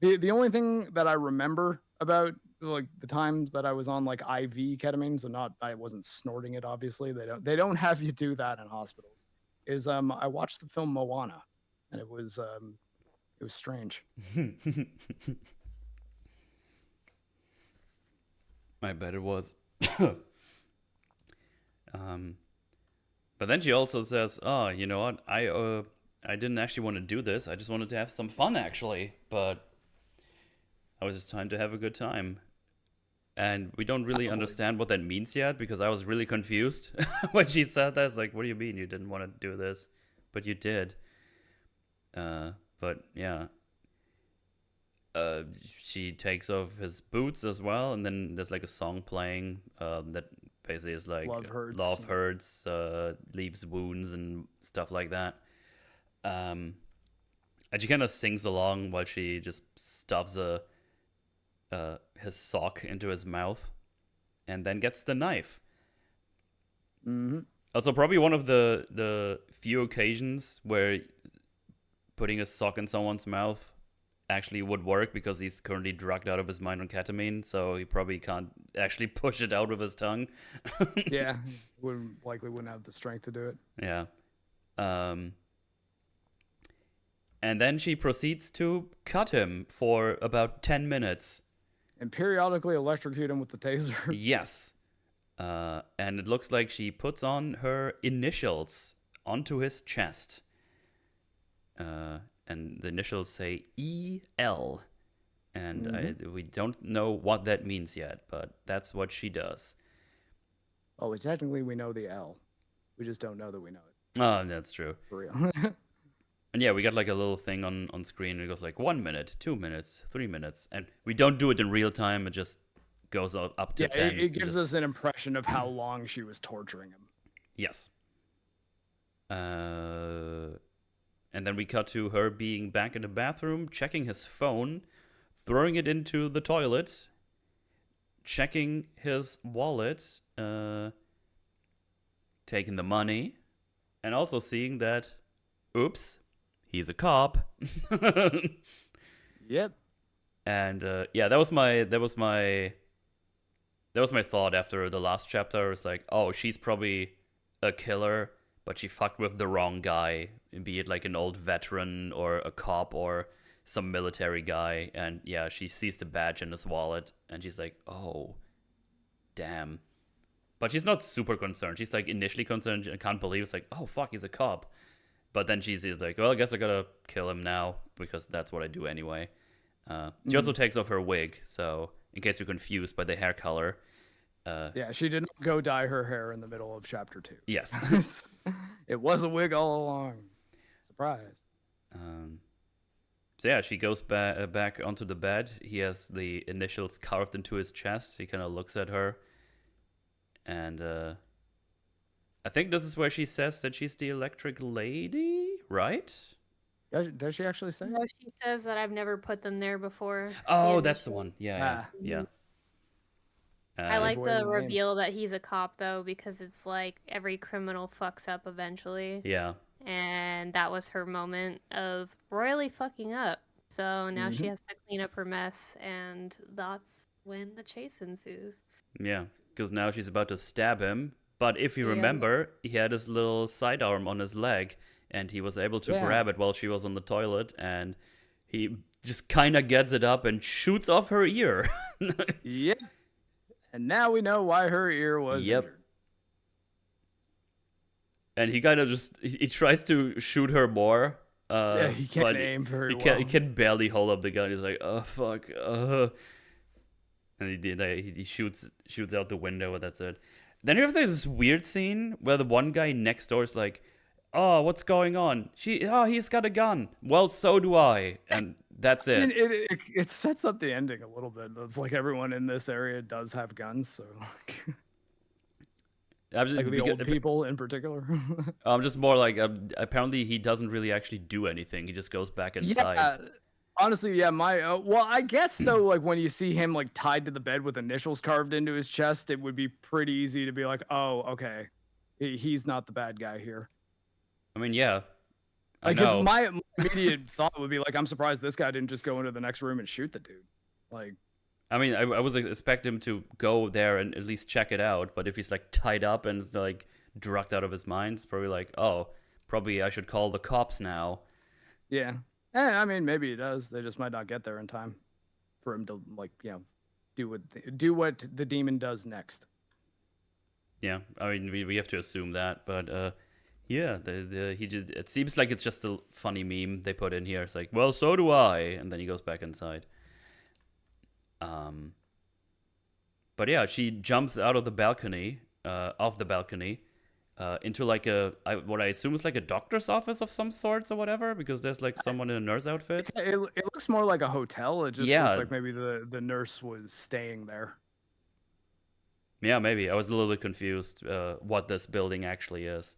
the only thing that I remember about like the times that I was on like IV ketamine, so not I wasn't snorting it. Obviously, they don't have you do that in hospitals. Is I watched the film Moana, and it was strange. I bet it was. But then she also says, "Oh, you know what? I didn't actually want to do this. I just wanted to have some fun, actually. But I was just trying to have a good time." And we don't really understand what that means yet, because I was really confused when she said that. It's like, what do you mean you didn't want to do this, but you did? But yeah. She takes off his boots as well, and then there's like a song playing that basically is like love hurts, leaves wounds and stuff like that. And she kind of sings along while she just stuffs his sock into his mouth, and then gets the knife. Mm-hmm. Also, probably one of the few occasions where putting a sock in someone's mouth actually would work, because he's currently drugged out of his mind on ketamine, so he probably can't actually push it out with his tongue. Yeah, wouldn't have the strength to do it. Yeah. And then she proceeds to cut him for about 10 minutes. And periodically electrocute him with the taser. Yes. And it looks like she puts on her initials onto his chest. And the initials say EL. And we don't know what that means yet, but that's what she does. Oh, technically we know the L. We just don't know that we know it. Oh, that's true. For real. And yeah, we got like a little thing on screen. And it goes like 1 minute, 2 minutes, 3 minutes. And we don't do it in real time. It just goes up to 10. It gives us an impression of how long she was torturing him. Yes. And then we cut to her being back in the bathroom, checking his phone, throwing it into the toilet, checking his wallet, taking the money, and also seeing that, oops, he's a cop. Yep. And yeah, that was my thought after the last chapter. It's like, oh, she's probably a killer, but she fucked with the wrong guy, be it like an old veteran or a cop or some military guy. And yeah, she sees the badge in his wallet and she's like, oh, damn. But she's not super concerned. She's like initially concerned and can't believe, it's like, oh, fuck, he's a cop. But then she's like, well, I guess I gotta kill him now, because that's what I do anyway. She also takes off her wig, so in case you're confused by the hair color. Yeah, she did not go dye her hair in the middle of chapter 2. Yes. It was a wig all along. Surprise. So yeah, she goes back onto the bed. He has the initials carved into his chest. He kind of looks at her. And I think this is where she says that she's the electric lady, right? Does she actually say? No, she says that I've never put them there before. Oh, that's the one. Yeah. I like the reveal that he's a cop, though, because it's like every criminal fucks up eventually. Yeah. And that was her moment of royally fucking up. So now she has to clean up her mess, and that's when the chase ensues. Yeah, because now she's about to stab him. But if you remember, he had his little sidearm on his leg, and he was able to grab it while she was on the toilet, and he just kind of gets it up and shoots off her ear. Yep. And now we know why her ear was injured. And he kind of he tries to shoot her more. He can't aim very well. He can barely hold up the gun. He's like, oh, fuck. And he shoots out the window, and that's it. Then you have this weird scene where the one guy next door is like, oh, what's going on? He's got a gun. Well, so do I. And that's it. I mean, it sets up the ending a little bit. It's like everyone in this area does have guns, so like the old people in particular. I'm just more like, apparently he doesn't really actually do anything. He just goes back inside. Honestly, yeah, well, I guess though, like when you see him like tied to the bed with initials carved into his chest, it would be pretty easy to be like, oh, okay, he's not the bad guy here. I mean, yeah, I Like, because know. my immediate thought would be like, I'm surprised this guy didn't just go into the next room and shoot the dude. Like, I mean, I was expecting him to go there and at least check it out. But if he's like tied up and like drugged out of his mind, it's probably like, oh, probably I should call the cops now. yeah, I mean, maybe he does. They just might not get there in time for him to like, do what the demon does next. Yeah, I mean, we have to assume that, but yeah, he just it seems like it's just a funny meme they put in here. It's like, well, so do I, and then he goes back inside. But yeah, she jumps out of the balcony, into like what I assume is like a doctor's office of some sorts or whatever, because there's like someone in a nurse outfit. It looks more like a hotel. It just Yeah. looks like maybe the nurse was staying there. Yeah, maybe. I was a little bit confused what this building actually is.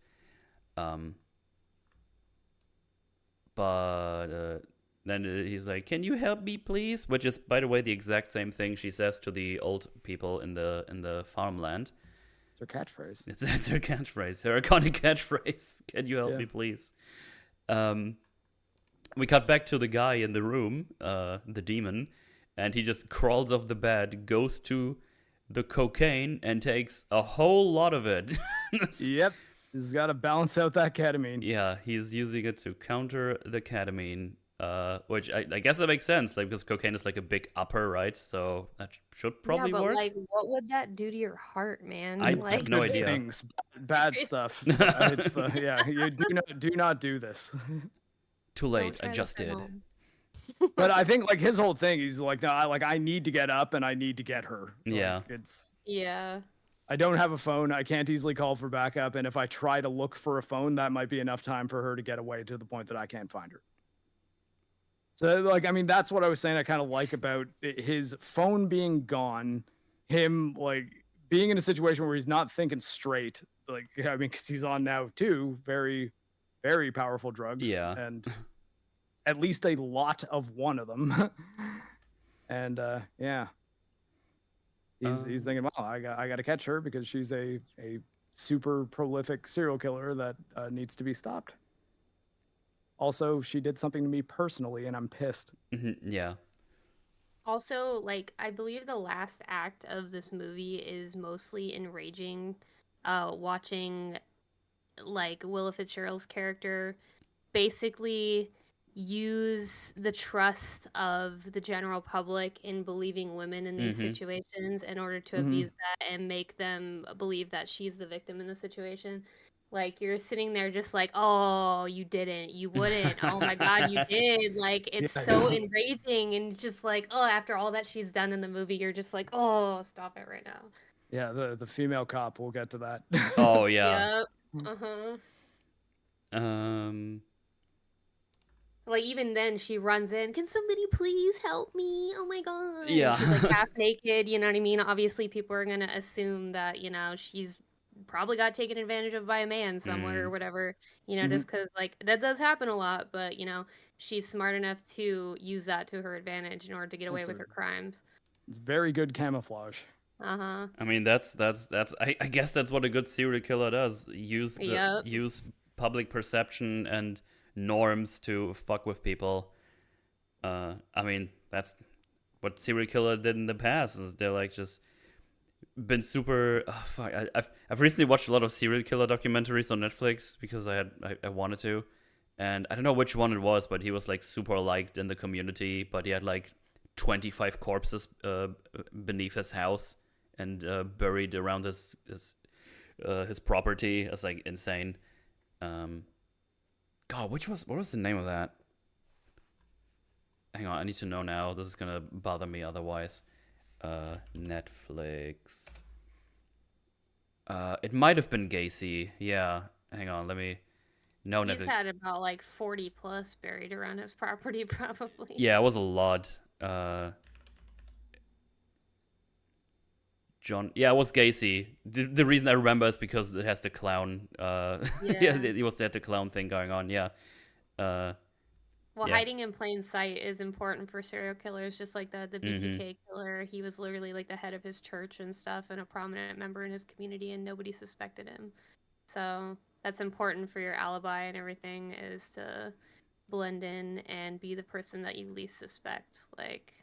But then he's like, "Can you help me, please?" Which is, by the way, the exact same thing she says to the old people in the farmland. It's her catchphrase. It's her catchphrase, her iconic catchphrase. Can you help me, please? We cut back to the guy in the room, the demon, and he just crawls off the bed, goes to the cocaine, and takes a whole lot of it. Yep. He's got to balance out that ketamine. Yeah, he's using it to counter the ketamine, which I guess that makes sense, like because cocaine is like a big upper, right? So that should probably yeah, but work. like, what would that do to your heart, man? I like, have no Good idea. things, bad stuff. It's yeah, you do not do this. Too don't late. try I this just at did. home. But I think like his whole thing, he's like, no, I need to get up and I need to get her. Like, Yeah. Yeah. I don't have a phone. I can't easily call for backup. And if I try to look for a phone, that might be enough time for her to get away to the point that I can't find her. So, like, I mean, that's what I was saying. I kind of like about his phone being gone, him like being in a situation where he's not thinking straight. Like, I mean, because he's on now two very, very powerful drugs. Yeah. And at least a lot of one of them. And yeah. He's thinking, well, I got to catch her because she's a super prolific serial killer that needs to be stopped. Also, she did something to me personally, and I'm pissed. Yeah. Also, like, I believe the last act of this movie is mostly enraging, watching, like, Willa Fitzgerald's character basically use the trust of the general public in believing women in these situations in order to abuse that and make them believe that she's the victim in the situation. Like, you're sitting there just like, oh, you didn't, you wouldn't, oh my god, you did. Like, it's so enraging, and just like, oh, after all that she's done in the movie, you're just like, oh, stop it right now. Yeah, the female cop, we'll get to that. Oh yeah. Yep. Like even then she runs in, can somebody please help me? Oh my god. Yeah. She's like half naked, you know what I mean? Obviously people are gonna assume that, she's probably got taken advantage of by a man somewhere or whatever, just because like that does happen a lot, but she's smart enough to use that to her advantage in order to get away with her crimes. It's very good camouflage. I mean, that's I guess that's what a good serial killer does. Use public perception and norms to fuck with people. I mean, that's what serial killer did in the past. Is they're like just been super. Oh, fuck. I've recently watched a lot of serial killer documentaries on Netflix because I wanted to, and I don't know which one it was, but he was like super liked in the community. But he had like 25 corpses beneath his house and buried around his property. It's like insane. God, what was the name of that? Hang on, I need to know now. This is gonna bother me otherwise. Netflix. It might have been Gacy. Yeah. Hang on, let me. No, He's Netflix. had about like 40 plus buried around his property, probably. Yeah, it was a lot. John. Yeah, it was Gacy. The reason I remember is because it has the clown. Yeah, it was that the clown thing going on. Yeah. Well, Yeah. hiding in plain sight is important for serial killers, just like the Mm-hmm. BTK killer. He was literally like the head of his church and stuff, and a prominent member in his community, and nobody suspected him. So that's important for your alibi and everything, is to blend in and be the person that you least suspect. Like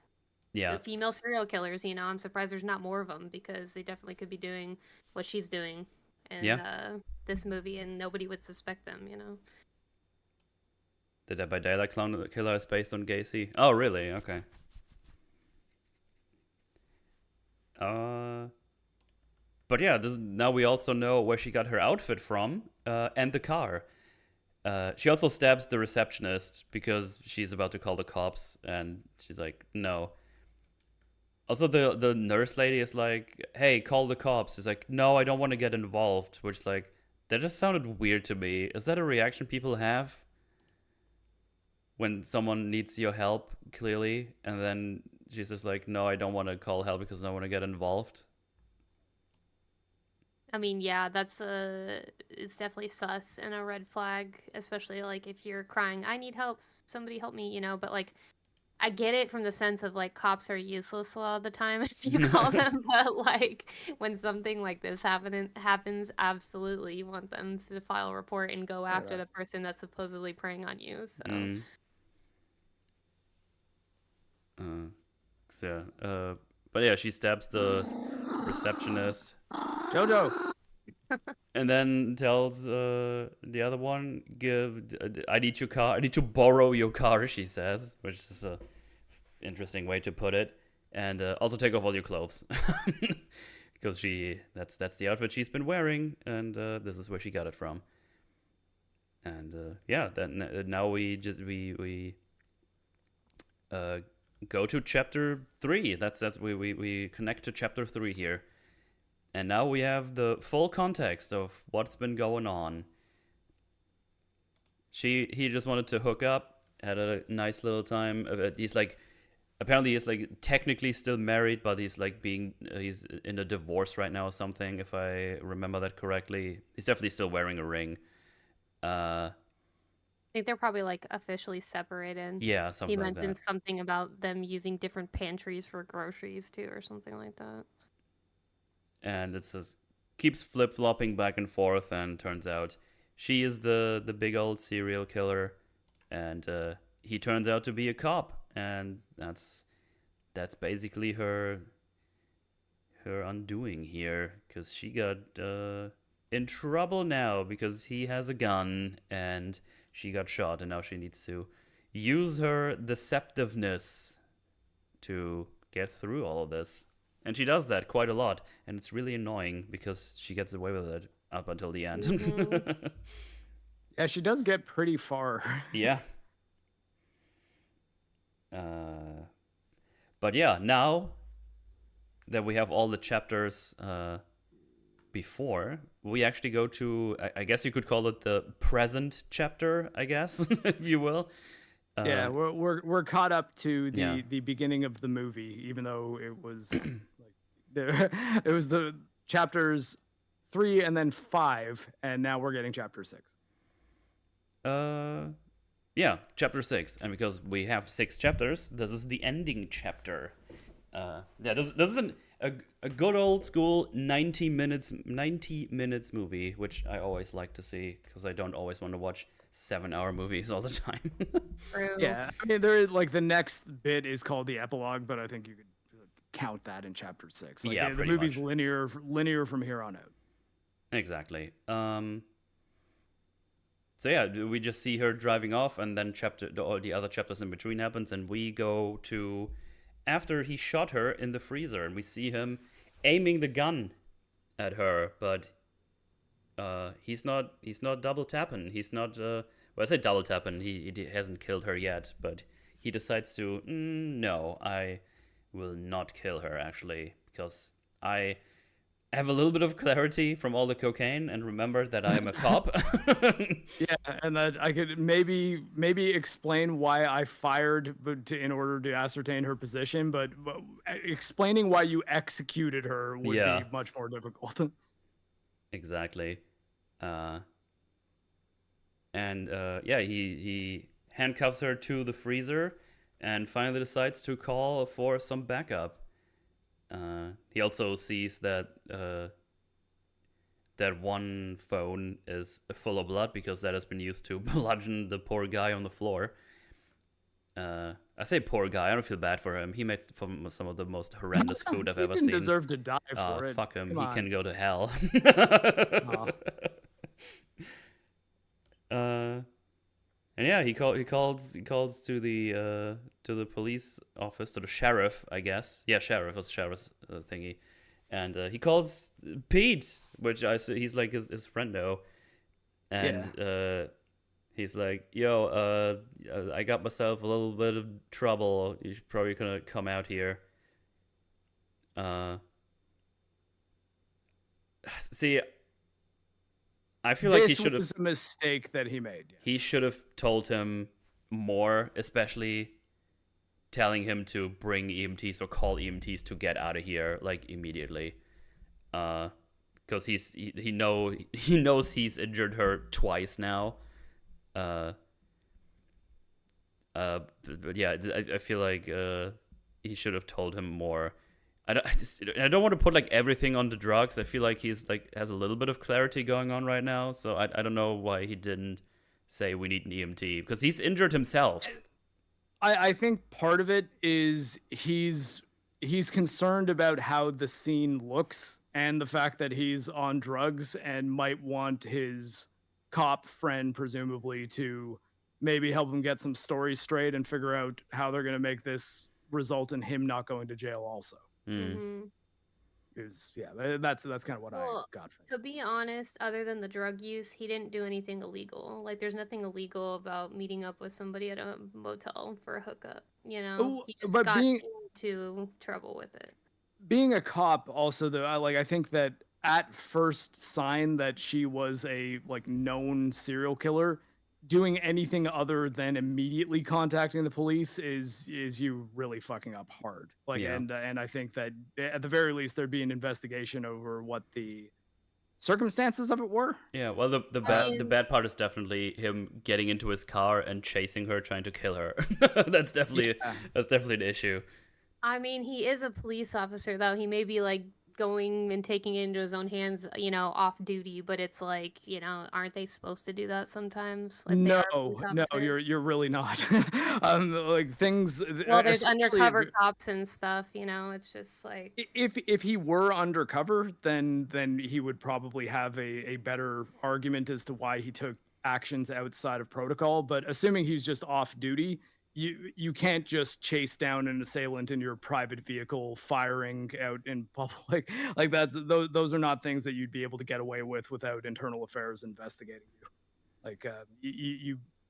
the Yeah. female serial killers, I'm surprised there's not more of them, because they definitely could be doing what she's doing in Yeah. this movie, and nobody would suspect them. The Dead by Daylight clone killer is based on Gacy. Oh, really? Okay. But yeah, now we also know where she got her outfit from, and the car. She also stabs the receptionist because she's about to call the cops, and she's like, "No." Also, the nurse lady is like, "Hey, call the cops." She's like, "No, I don't want to get involved." Which, like, that just sounded weird to me. Is that a reaction people have when someone needs your help, clearly, and then she's just like, "No, I don't want to call help because I don't want to get involved." I mean, yeah, it's definitely sus and a red flag, especially like if you're crying, "I need help, somebody help me," but like I get it from the sense of like cops are useless a lot of the time if you call them, but like when something like this happens, absolutely you want them to file a report and go after the person that's supposedly preying on you. So Mm. So, but yeah, she stabs the receptionist Jojo. and then tells the other one, I need your car. I need to borrow your car," she says, which is a interesting way to put it. And also take off all your clothes. Because that's the outfit she's been wearing, and this is where she got it from. And yeah, then now we go to chapter 3. We connect to chapter 3 here. And now we have the full context of what's been going on. He just wanted to hook up, had a nice little time. He's like, apparently he's like technically still married, but he's like he's in a divorce right now or something, if I remember that correctly. He's definitely still wearing a ring. I think they're probably like officially separated. Yeah, He something like mentioned that. something about them using different pantries for groceries too, or something like that. And it says keeps flip flopping back and forth, and turns out she is the big old serial killer, and he turns out to be a cop, and that's basically her undoing here, because she got in trouble now because he has a gun and she got shot, and now she needs to use her deceptiveness to get through all of this. And she does that quite a lot, and it's really annoying because she gets away with it up until the end. Mm-hmm. Yeah, she does get pretty far. Yeah. But yeah, now that we have all the chapters before, we actually go to, I guess you could call it the present chapter, I guess, if you will. Yeah, we're caught up to Yeah. the beginning of the movie, even though it was like it was the chapters 3 and then 5, and now we're getting chapter 6. Yeah, chapter 6. And because we have 6 chapters, this is the ending chapter. Yeah, this is a good old school 90 minutes movie, which I always like to see, because I don't always want to watch 7-hour movies all the time. True. Yeah, I mean, there like the next bit is called the epilogue, but I think you could count that in chapter 6. Like, Yeah, the pretty movie's much. linear from here on out. Exactly. So yeah, we just see her driving off, and then all the other chapters in between happens, and we go to after he shot her in the freezer, and we see him aiming the gun at her, but he's not double tapping. He's not well, I say double tapping. He hasn't killed her yet, but he decides to no, I will not kill her, actually, because I have a little bit of clarity from all the cocaine and remember that I am a cop. Yeah, and that I could maybe explain why I fired, in order to ascertain her position, but explaining why you executed her would Yeah. be much more difficult. Exactly. And yeah, he handcuffs her to the freezer, and finally decides to call for some backup. He also sees that that one phone is full of blood because that has been used to bludgeon the poor guy on the floor. I say poor guy. I don't feel bad for him. He made some of the most horrendous food I've ever He seen. didn't deserve to die for it. Fuck him. Come He on. can go to hell. Aw. And yeah, he calls to the police office, to the sheriff, I guess. Yeah, sheriff was sheriff's thingy, and he calls Pete, which he's like his friendo, and he's like, "Yo, I got myself a little bit of trouble. You should probably gonna come out here." See, I feel like he should have. This was a mistake that he made. Yes. He should have told him more, especially telling him to bring EMTs or call EMTs to get out of here like immediately. Because he knows he's injured her twice now. But yeah, I feel like he should have told him more. I don't want to put like everything on the drugs. I feel like he's like has a little bit of clarity going on right now. So I don't know why he didn't say we need an EMT, because he's injured himself. I think part of it is he's concerned about how the scene looks and the fact that he's on drugs and might want his cop friend presumably to maybe help him get some stories straight and figure out how they're going to make this result in him not going to jail also. Is that's kind of what I got from it. To be honest, other than the drug use, he didn't do anything illegal. Like, there's nothing illegal about meeting up with somebody at a motel for a hookup. You know, he just got into trouble with it. Being a cop, also though, I think that at first sign that she was a like known serial killer, doing anything other than immediately contacting the police is you really fucking up hard. Like, Yeah. and I think that at the very least there'd be an investigation over what the circumstances of it were. Yeah, well, the bad part is definitely him getting into his car and chasing her, trying to kill her. That's definitely an issue. I mean, he is a police officer, though. He may be like going and taking it into his own hands, you know, off duty, but it's like, you know, aren't they supposed to do that sometimes? Like, No, you're really not. Like things. Well, there's undercover cops and stuff, you know. It's just like if he were undercover, then he would probably have a better argument as to why he took actions outside of protocol. But assuming he's just off duty, you can't just chase down an assailant in your private vehicle firing out in public. Like those are not things that you'd be able to get away with without internal affairs investigating you. Like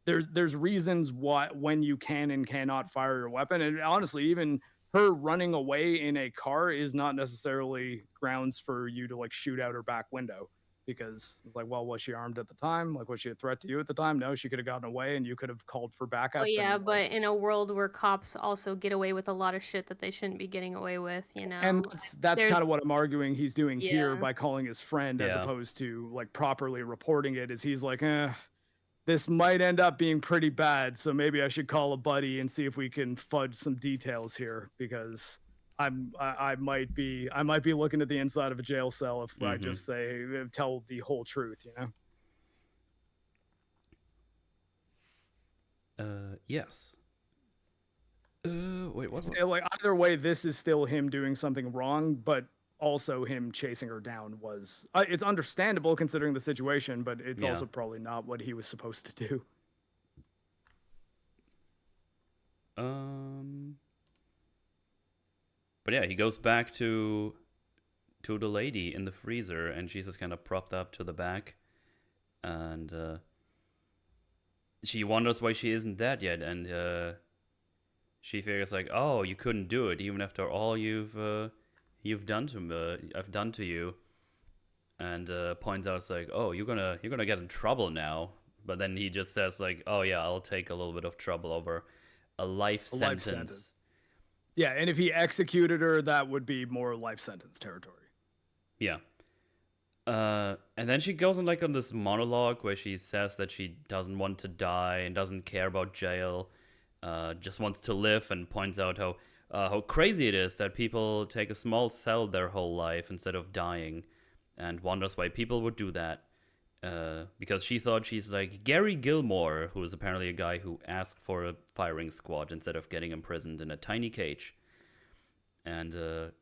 there's reasons why when you can and cannot fire your weapon. And honestly, even her running away in a car is not necessarily grounds for you to like shoot out her back window. Because it's like, well, was she armed at the time? Like, was she a threat to you at the time? No, she could have gotten away and you could have called for backup. Oh, yeah, but in a world where cops also get away with a lot of shit that they shouldn't be getting away with, you know? And that's kind of what I'm arguing he's doing here by calling his friend as opposed to, like, properly reporting it, is he's like, this might end up being pretty bad, so maybe I should call a buddy and see if we can fudge some details here, because I might be looking at the inside of a jail cell if I just tell the whole truth, you know. Yes. Wait, what? Like either way, this is still him doing something wrong, but also him chasing her down was. It's understandable considering the situation, but it's also probably not what he was supposed to do. But yeah, he goes back to the lady in the freezer, and she's just kind of propped up to the back, and she wonders why she isn't dead yet, and she figures like, oh, you couldn't do it even after all you've done to me, I've done to you, and points out it's like, oh, you're gonna get in trouble now. But then he just says like, oh yeah, I'll take a little bit of trouble over a life sentence. Yeah, and if he executed her, that would be more life sentence territory. Yeah. And then she goes on this monologue where she says that she doesn't want to die and doesn't care about jail, just wants to live, and points out how crazy it is that people take a small cell their whole life instead of dying, and wonders why people would do that. Because she thought she's like Gary Gilmore, who is apparently a guy who asked for a firing squad instead of getting imprisoned in a tiny cage. And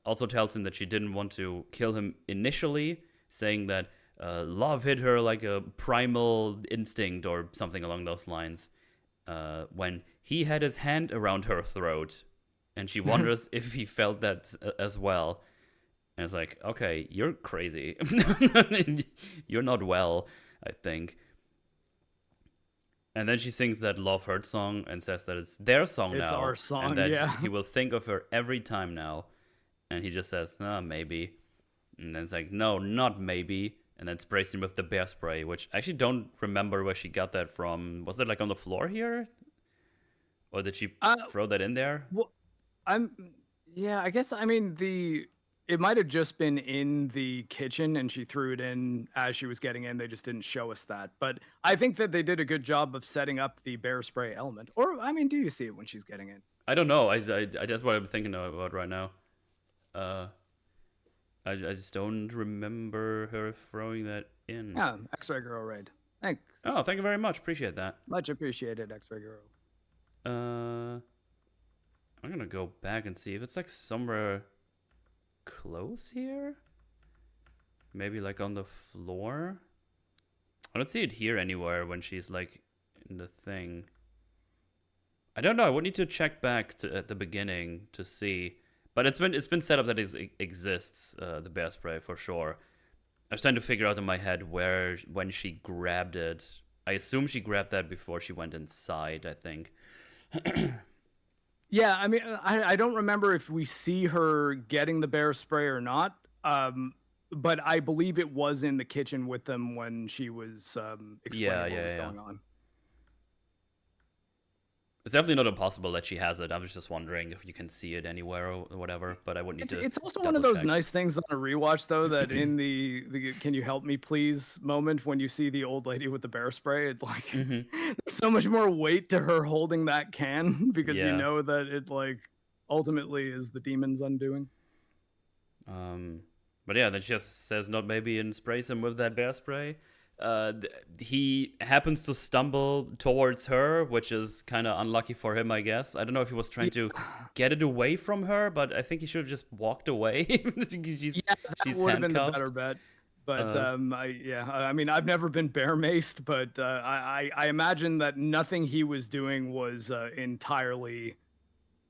also tells him that she didn't want to kill him initially, saying that love hit her like a primal instinct or something along those lines, when he had his hand around her throat, and she wonders if he felt that as well. And it's like, okay, you're crazy. You're not well, I think. And then she sings that Love Hurt song and says that it's their song now. It's our song, and that yeah. he will think of her every time now. And he just says, maybe. And then it's like, no, not maybe. And then sprays him with the bear spray, which I actually don't remember where she got that from. Was it like on the floor here? Or did she throw that in there? Well, I guess, I mean, it might have just been in the kitchen and she threw it in as she was getting in. They just didn't show us that. But I think that they did a good job of setting up the bear spray element. Or, I mean, do you see it when she's getting in? I don't know. I that's what I'm thinking about right now. I just don't remember her throwing that in. Yeah, X-Ray Girl raid. Thanks. Oh, thank you very much. Appreciate that. Much appreciated, X-Ray Girl. I'm gonna go back and see if it's like somewhere close here. Maybe like on the floor. I don't see it here anywhere when she's like in the thing. I don't know. I would need to check back at the beginning to see. But it's been set up that it exists, the bear spray for sure. I was trying to figure out in my head when she grabbed it. I assume she grabbed that before she went inside, I think. Yeah, I mean, I don't remember if we see her getting the bear spray or not. But I believe it was in the kitchen with them when she was explaining what was going on. It's definitely not impossible that she has it. I was just wondering if you can see it anywhere or whatever, but I wouldn't need to. It's also one of those nice things on a rewatch, though, that in the "Can you help me, please" moment when you see the old lady with the bear spray, it like there's so much more weight to her holding that can because you know that it like ultimately is the demon's undoing. But yeah, then she just says not maybe and sprays him with that bear spray. He happens to stumble towards her, which is kind of unlucky for him, I guess. I don't know if he was trying to get it away from her, but I think he should have just walked away. she's would have been the better bet. But I mean, I've never been bear maced, but I imagine that nothing he was doing was entirely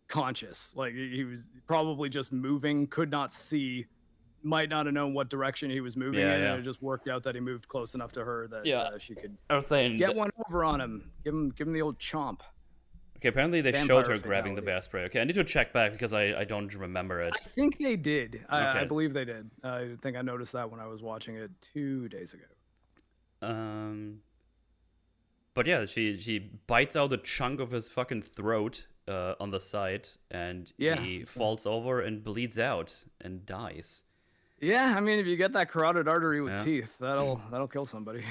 conscious. Like he was probably just moving, could not see. Might not have known what direction he was moving in, and it just worked out that he moved close enough to her that she could get one over on him. Give him the old chomp. Okay, apparently they showed her grabbing the bear spray. Okay, I need to check back because I don't remember it. I think they did. I believe they did. I think I noticed that when I was watching it 2 days ago. But yeah, she bites out a chunk of his fucking throat on the side, and he falls over and bleeds out and dies. Yeah, I mean, if you get that carotid artery with teeth, that'll kill somebody.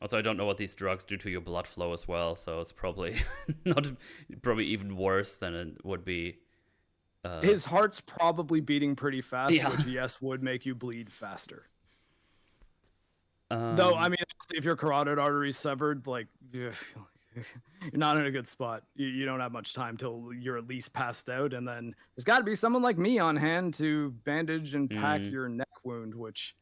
Also, I don't know what these drugs do to your blood flow as well, so it's probably probably even worse than it would be. His heart's probably beating pretty fast, which would make you bleed faster. Though, I mean, if your carotid artery's severed, like you're not in a good spot. You don't have much time till you're at least passed out, and then there's got to be someone like me on hand to bandage and pack your neck wound. Which,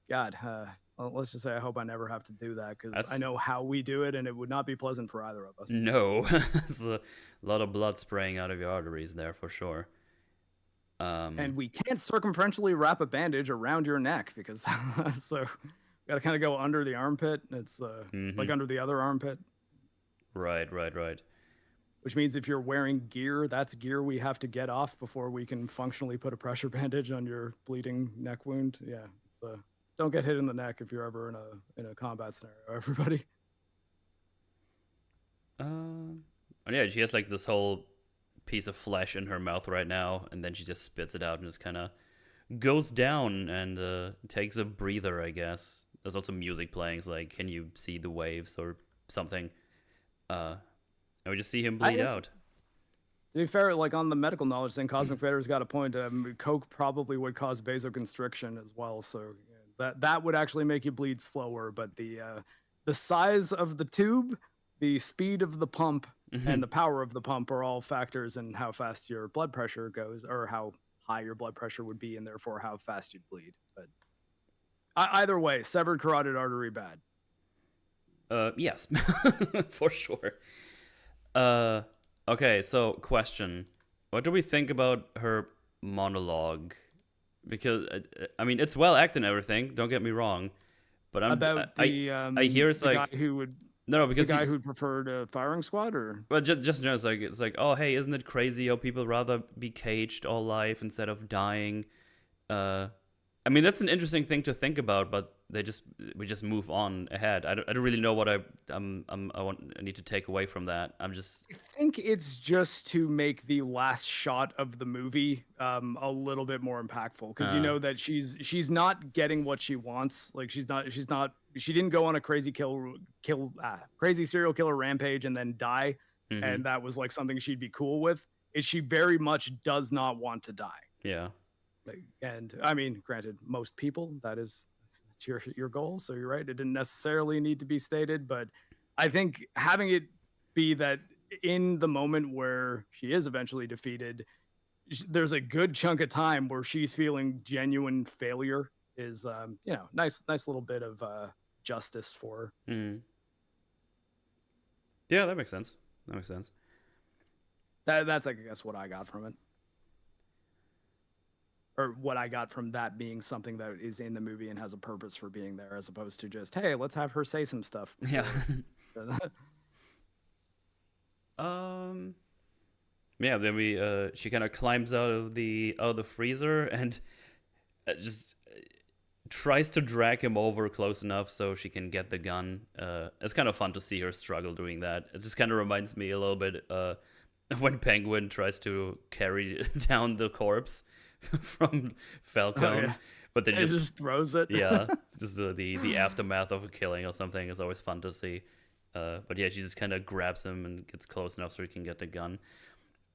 God, well, let's just say I hope I never have to do that because I know how we do it, and it would not be pleasant for either of us. No, it's a lot of blood spraying out of your arteries there for sure. And we can't circumferentially wrap a bandage around your neck because so got to kind of go under the armpit. It's like under the other armpit. Right. Which means if you're wearing gear, that's gear we have to get off before we can functionally put a pressure bandage on your bleeding neck wound. Yeah, don't get hit in the neck if you're ever in a combat scenario, everybody. And yeah, she has like this whole piece of flesh in her mouth right now, and then she just spits it out and just kind of goes down and takes a breather, I guess. There's also music playing. It's like, can you see the waves or something? And we just see him bleed out. To be fair, like on the medical knowledge thing, Cosmic Vader's got a point. Coke probably would cause vasoconstriction as well, so that would actually make you bleed slower. But the size of the tube, the speed of the pump, and the power of the pump are all factors in how fast your blood pressure goes, or how high your blood pressure would be, and therefore how fast you'd bleed. But either way, severed carotid artery bad. Yes, for sure. Okay, so question. What do we think about her monologue? Because, I mean, it's well acted and everything, don't get me wrong. But I hear it's the like... guy who would... No, because the guy who preferred a firing squad, or... Well, just it's like, oh, hey, isn't it crazy how people rather be caged all life instead of dying? I mean, that's an interesting thing to think about, but we just move on ahead. I don't really know what I need to take away from that. I think it's just to make the last shot of the movie a little bit more impactful, because you know that she's not getting what she wants. Like she didn't go on a crazy crazy serial killer rampage and then die, and that was like something she'd be cool with. She very much does not want to die. Yeah. And I mean, granted, most people, that's your goal. So you're right. It didn't necessarily need to be stated, but I think having it be that in the moment where she is eventually defeated, there's a good chunk of time where she's feeling genuine failure is, nice little bit of justice for her. Mm. Yeah, that makes sense. That's, I guess, what I got from it. Or what I got from that being something that is in the movie and has a purpose for being there, as opposed to just, hey, let's have her say some stuff. Yeah. Yeah. Then she kind of climbs out of the freezer and just tries to drag him over close enough so she can get the gun. It's kind of fun to see her struggle doing that. It just kind of reminds me a little bit when Penguin tries to carry down the corpse from Falcon, but they just throws it. Yeah, just the aftermath of a killing or something is always fun to see. But yeah, she just kind of grabs him and gets close enough so he can get the gun.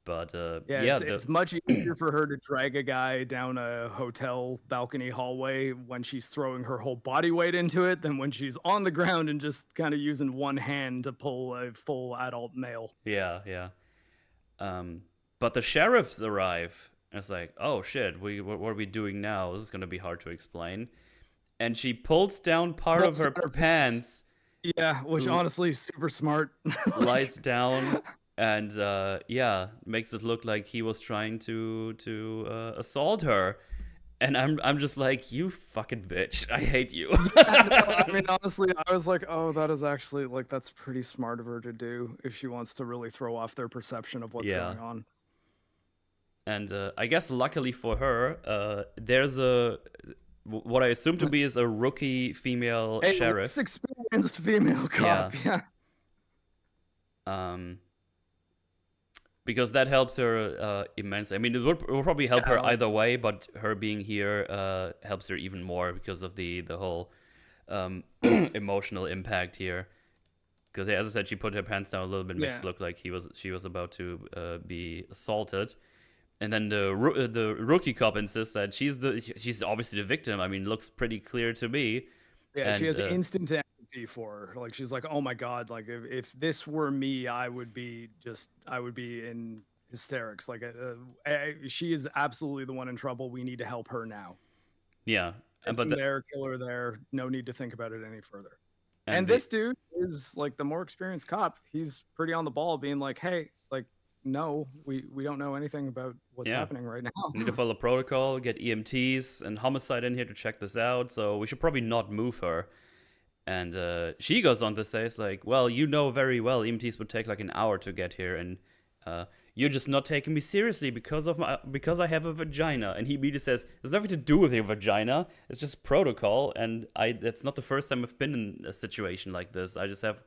But it's much easier for her to drag a guy down a hotel balcony hallway when she's throwing her whole body weight into it than when she's on the ground and just kind of using one hand to pull a full adult male. Yeah. But the sheriffs arrive. It's like, oh shit, what are we doing now? This is going to be hard to explain. And she pulls down part of her pants. Yeah, which honestly is super smart. Lies down and makes it look like he was trying to assault her. And I'm just like, you fucking bitch. I hate you. I mean, honestly, I was like, oh, that is actually, like, that's pretty smart of her to do if she wants to really throw off their perception of what's going on. And I guess luckily for her, there's what I assume to be is a rookie female sheriff. Experienced female cop, yeah. Because that helps her immensely. I mean, it will probably help her either way, but her being here helps her even more because of the whole emotional impact here. Because as I said, she put her pants down a little bit, makes it look like she was about to be assaulted. And then the rookie cop insists that she's obviously the victim. I mean, looks pretty clear to me. Yeah, and she has instant empathy for her. Like, she's like, oh my god, like if this were me, I would be in hysterics. Like, she is absolutely the one in trouble. We need to help her now. Yeah, but kill her there. No need to think about it any further. And this dude is like the more experienced cop. He's pretty on the ball, being like, hey, like, no, we don't know anything about what's happening right now. We need to follow protocol, get EMTs and homicide in here to check this out, so we should probably not move her. And she goes on to say, it's like, well, you know very well EMTs would take like an hour to get here, and you're just not taking me seriously because I have a vagina. And he immediately says, there's nothing to do with your vagina, it's just protocol, and that's not the first time I've been in a situation like this. I just have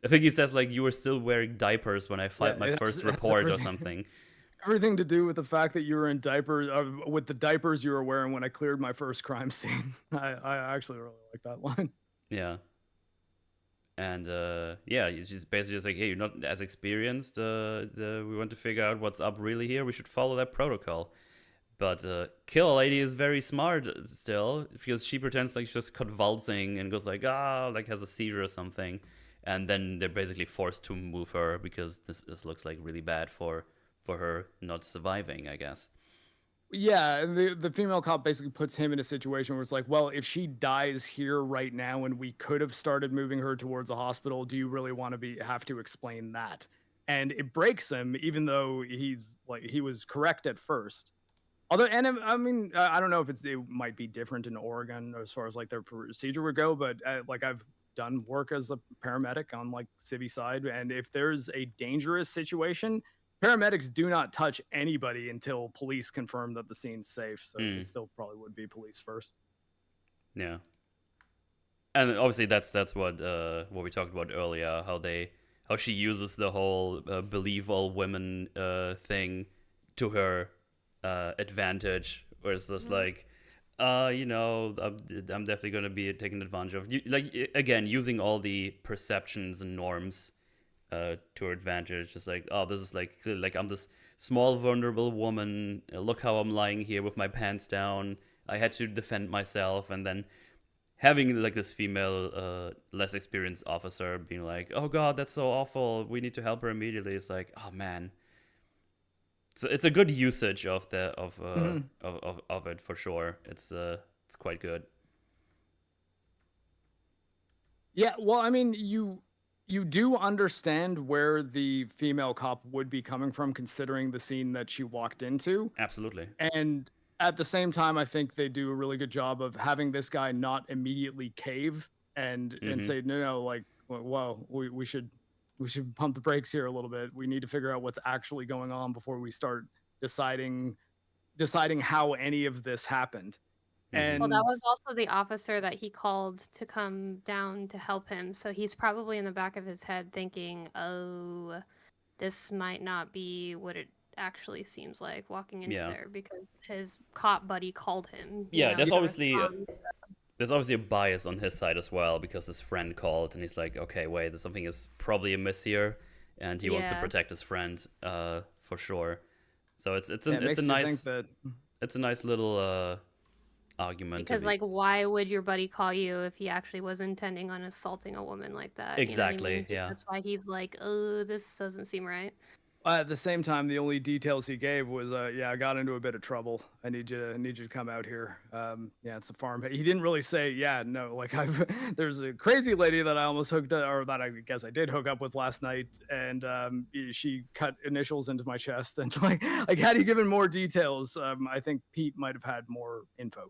I think he says, like, you were still wearing diapers when I filed my first report or something. everything to do with the fact that you were in diapers, with the diapers you were wearing when I cleared my first crime scene. I actually really like that line. Yeah. And yeah, she's basically just like, hey, you're not as experienced. We want to figure out what's up really here. We should follow that protocol. But Killer Lady is very smart still, because she pretends like she's just convulsing and goes like, like has a seizure or something. And then they're basically forced to move her because this looks like really bad for her not surviving, I guess. Yeah, and the female cop basically puts him in a situation where it's like, well, if she dies here right now and we could have started moving her towards a hospital, do you really want to have to explain that? And it breaks him, even though he was correct at first. Although, and I mean, I don't know if it might be different in Oregon as far as like their procedure would go, but like I've done work as a paramedic on like civvy side, and if there's a dangerous situation, paramedics do not touch anybody until police confirm that the scene's safe. So it still probably would be police first. Yeah, and obviously that's what we talked about earlier. How she uses the whole believe all women thing to her advantage, where it's just like, I'm definitely gonna be taken advantage of. Like again, using all the perceptions and norms to her advantage. Just like, oh, this is like I'm this small vulnerable woman. Look how I'm lying here with my pants down. I had to defend myself, and then having like this female, less experienced officer being like, oh god, that's so awful. We need to help her immediately. It's like, oh man. So it's a good usage of of it for sure. It's quite good. Yeah, well, I mean, you do understand where the female cop would be coming from, considering the scene that she walked into. Absolutely. And at the same time, I think they do a really good job of having this guy not immediately cave and say, no, like, whoa, we should pump the brakes here a little bit. We need to figure out what's actually going on before we start deciding how any of this happened. And well, that was also the officer that he called to come down to help him. So he's probably in the back of his head thinking, oh, this might not be what it actually seems like walking into there, because his cop buddy called him. Yeah, there's obviously a bias on his side as well, because his friend called and he's like, okay, wait, there's something is probably amiss here, and he wants to protect his friend, for sure. So it's a nice little argument. Because like, why would your buddy call you if he actually was intending on assaulting a woman like that? Exactly. You know what I mean? Yeah. That's why he's like, oh, this doesn't seem right. At the same time, the only details he gave was, I got into a bit of trouble. I need you to come out here. It's a farm. He didn't really say, no, like there's a crazy lady that I almost hooked up, or that I guess I did hook up with last night. And she cut initials into my chest. And like had he given more details, I think Pete might have had more info,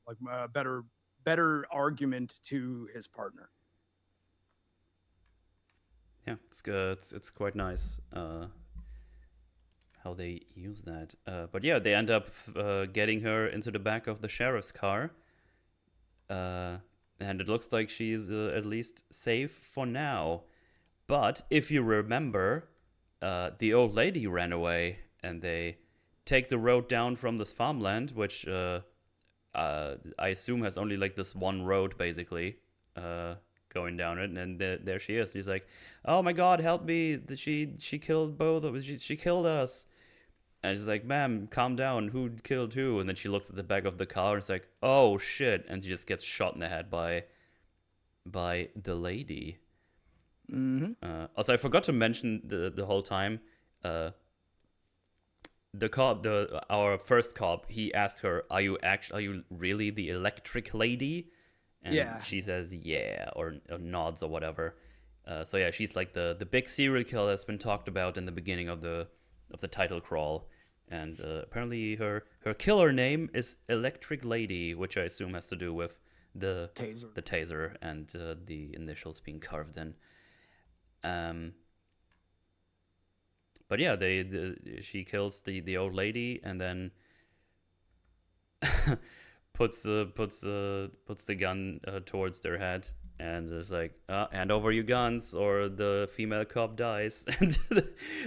like a better argument to his partner. Yeah, it's good. It's quite nice. How they use that. But yeah, they end up getting her into the back of the sheriff's car. And it looks like she's at least safe for now. But if you remember, the old lady ran away, and they take the road down from this farmland, which I assume has only like this one road, basically, going down it, and there she is. He's like, oh my god, help me, she killed both of us, she killed us. And she's like, ma'am, calm down, who killed who? And then she looks at the back of the car and it's like, oh shit, and she just gets shot in the head by the lady. Also, I forgot to mention the whole time, the cop, our first cop, he asked her, are you really the electric lady? And she says yeah, or nods or whatever. So yeah, she's like the big serial killer that's been talked about in the beginning of the title crawl, and apparently her killer name is Electric Lady, which I assume has to do with the taser and the initials being carved in. But yeah, she kills the old lady, and then puts the gun towards their head, And it's like, hand over your guns or the female cop dies. And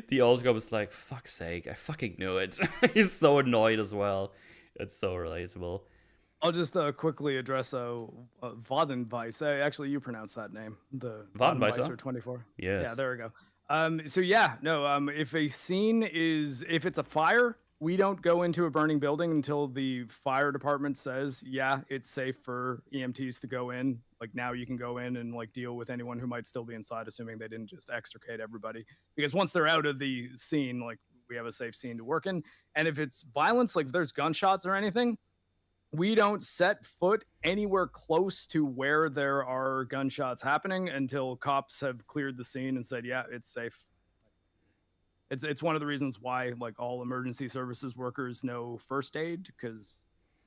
the old cop is like, fuck's sake, I fucking knew it. He's so annoyed as well. It's so relatable. I'll just quickly address Wadenweiss. Actually, you pronounce that name. The Wadenweiser? 24. Yes. Yeah, there we go. So yeah, no. If a scene if it's a fire, we don't go into a burning building until the fire department says, yeah, it's safe for EMTs to go in. Like now you can go in and like deal with anyone who might still be inside, assuming they didn't just extricate everybody. Because once they're out of the scene, like we have a safe scene to work in. And if it's violence, like if there's gunshots or anything, we don't set foot anywhere close to where there are gunshots happening until cops have cleared the scene and said, yeah, it's safe. It's one of the reasons why like all emergency services workers know first aid, because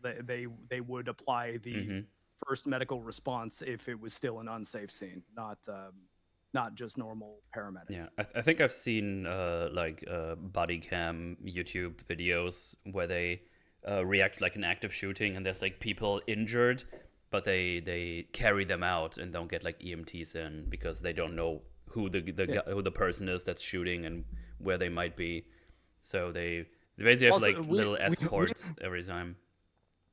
they would apply the first medical response if it was still an unsafe scene, not just normal paramedics. Yeah, I think I've seen body cam YouTube videos where they react like an active shooting, and there's like people injured, but they carry them out and don't get like EMTs in because they don't know who the person is that's shooting and where they might be. So they basically have Also, like little escorts every time.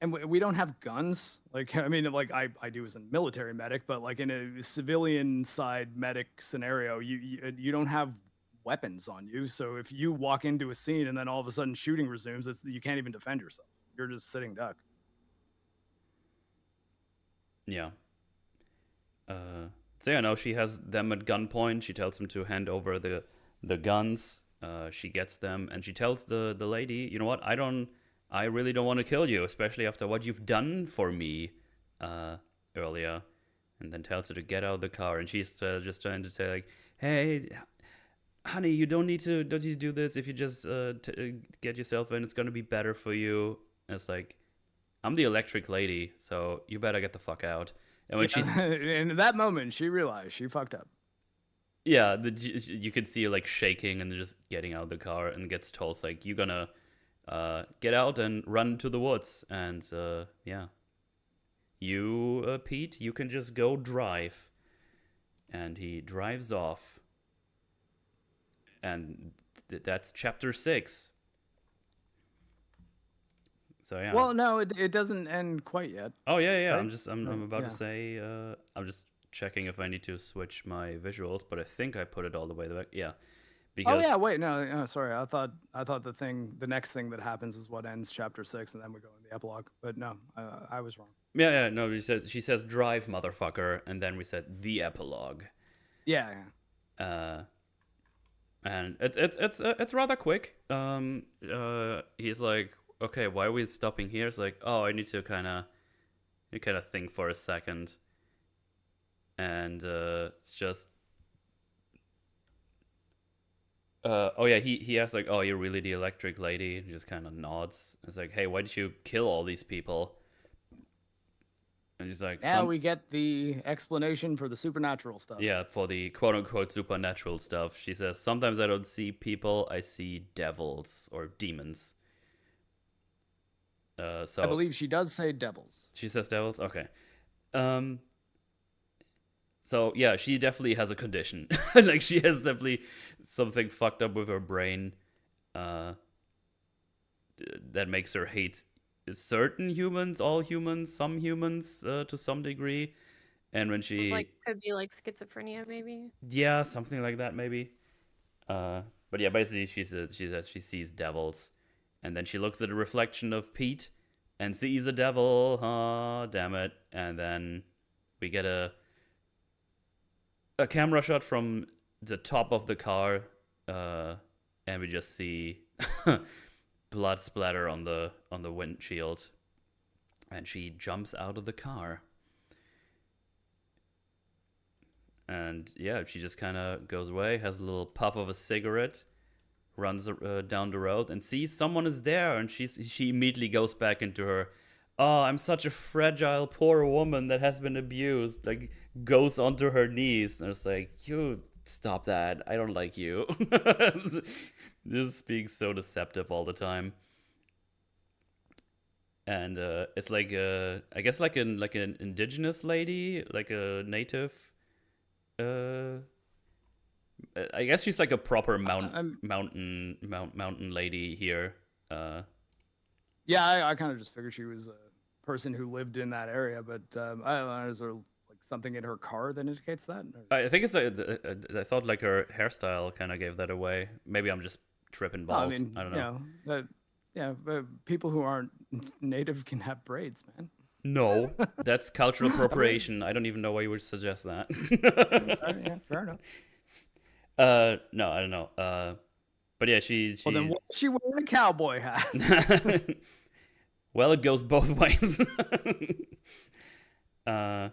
And we don't have guns. Like, I mean, like I do as a military medic, but like in a civilian side medic scenario, you don't have weapons on you. So if you walk into a scene and then all of a sudden shooting resumes, you can't even defend yourself. You're just sitting duck. Yeah. So yeah, no, she has them at gunpoint. She tells them to hand over the guns. She gets them, and she tells the lady, you know what? I really don't want to kill you, especially after what you've done for me earlier. And then tells her to get out of the car, and she's just trying to say like, hey, honey, you don't need to do this. If you just get yourself in, it's gonna be better for you. And it's like, I'm the electric lady, so you better get the fuck out. And when she's in that moment, she realized she fucked up. Yeah, you could see her like shaking and just getting out of the car, and gets told like, you're gonna get out and run to the woods. And yeah, you Pete, you can just go drive. And he drives off. And that's chapter 6. So yeah. Well, no, it doesn't end quite yet. Oh yeah. Right? I'm about to say. I'm just checking if I need to switch my visuals, but I think I put it all the way back. Yeah. Because... Oh yeah, wait, no, sorry. I thought the next thing that happens is what ends chapter 6, and then we go in the epilogue. But no, I was wrong. Yeah. No, she says drive, motherfucker, and then we said the epilogue. Yeah. And it's rather quick. He's like, okay, why are we stopping here? It's like, oh, I need to kind of think for a second. And it's just, oh yeah, he asks like, oh, you're really the electric lady? And he just kind of nods. It's like, hey, why did you kill all these people? And he's like, now we get the explanation for the supernatural stuff. Yeah, for the quote-unquote supernatural stuff. She says, sometimes I don't see people, I see devils or demons. So I believe she does say devils. She says devils? Okay. So, yeah, she definitely has a condition. Like, she has definitely something fucked up with her brain that makes her hate certain humans, all humans, some humans to some degree. And when she... It's could be like schizophrenia, maybe? Yeah, something like that, maybe. But yeah, basically she says she sees devils. And then she looks at a reflection of Pete and sees a devil. Oh, damn it. And then we get a camera shot from the top of the car, and we just see blood splatter on the windshield. And she jumps out of the car. And yeah, she just kind of goes away, has a little puff of a cigarette, runs down the road and sees someone is there, and she immediately goes back into her, oh, I'm such a fragile, poor woman that has been abused, like goes onto her knees. And it's like, you stop that. I don't like you. Just being so deceptive all the time. and it's like I guess like an indigenous lady, like a native. Uh, I guess she's like a proper mountain lady here. Yeah, I kind of just figured she was a person who lived in that area, but I don't know. Is there like something in her car that indicates that? I think it's I thought like her hairstyle kind of gave that away. Maybe I'm just tripping No, I balls. mean, I don't know. yeah, but people who aren't native can have braids, man. No, that's cultural appropriation. I don't even know why you would suggest that. Yeah, fair enough. No, I don't know. But yeah, she. Well, then what's she wearing a cowboy hat? Well, it goes both ways. So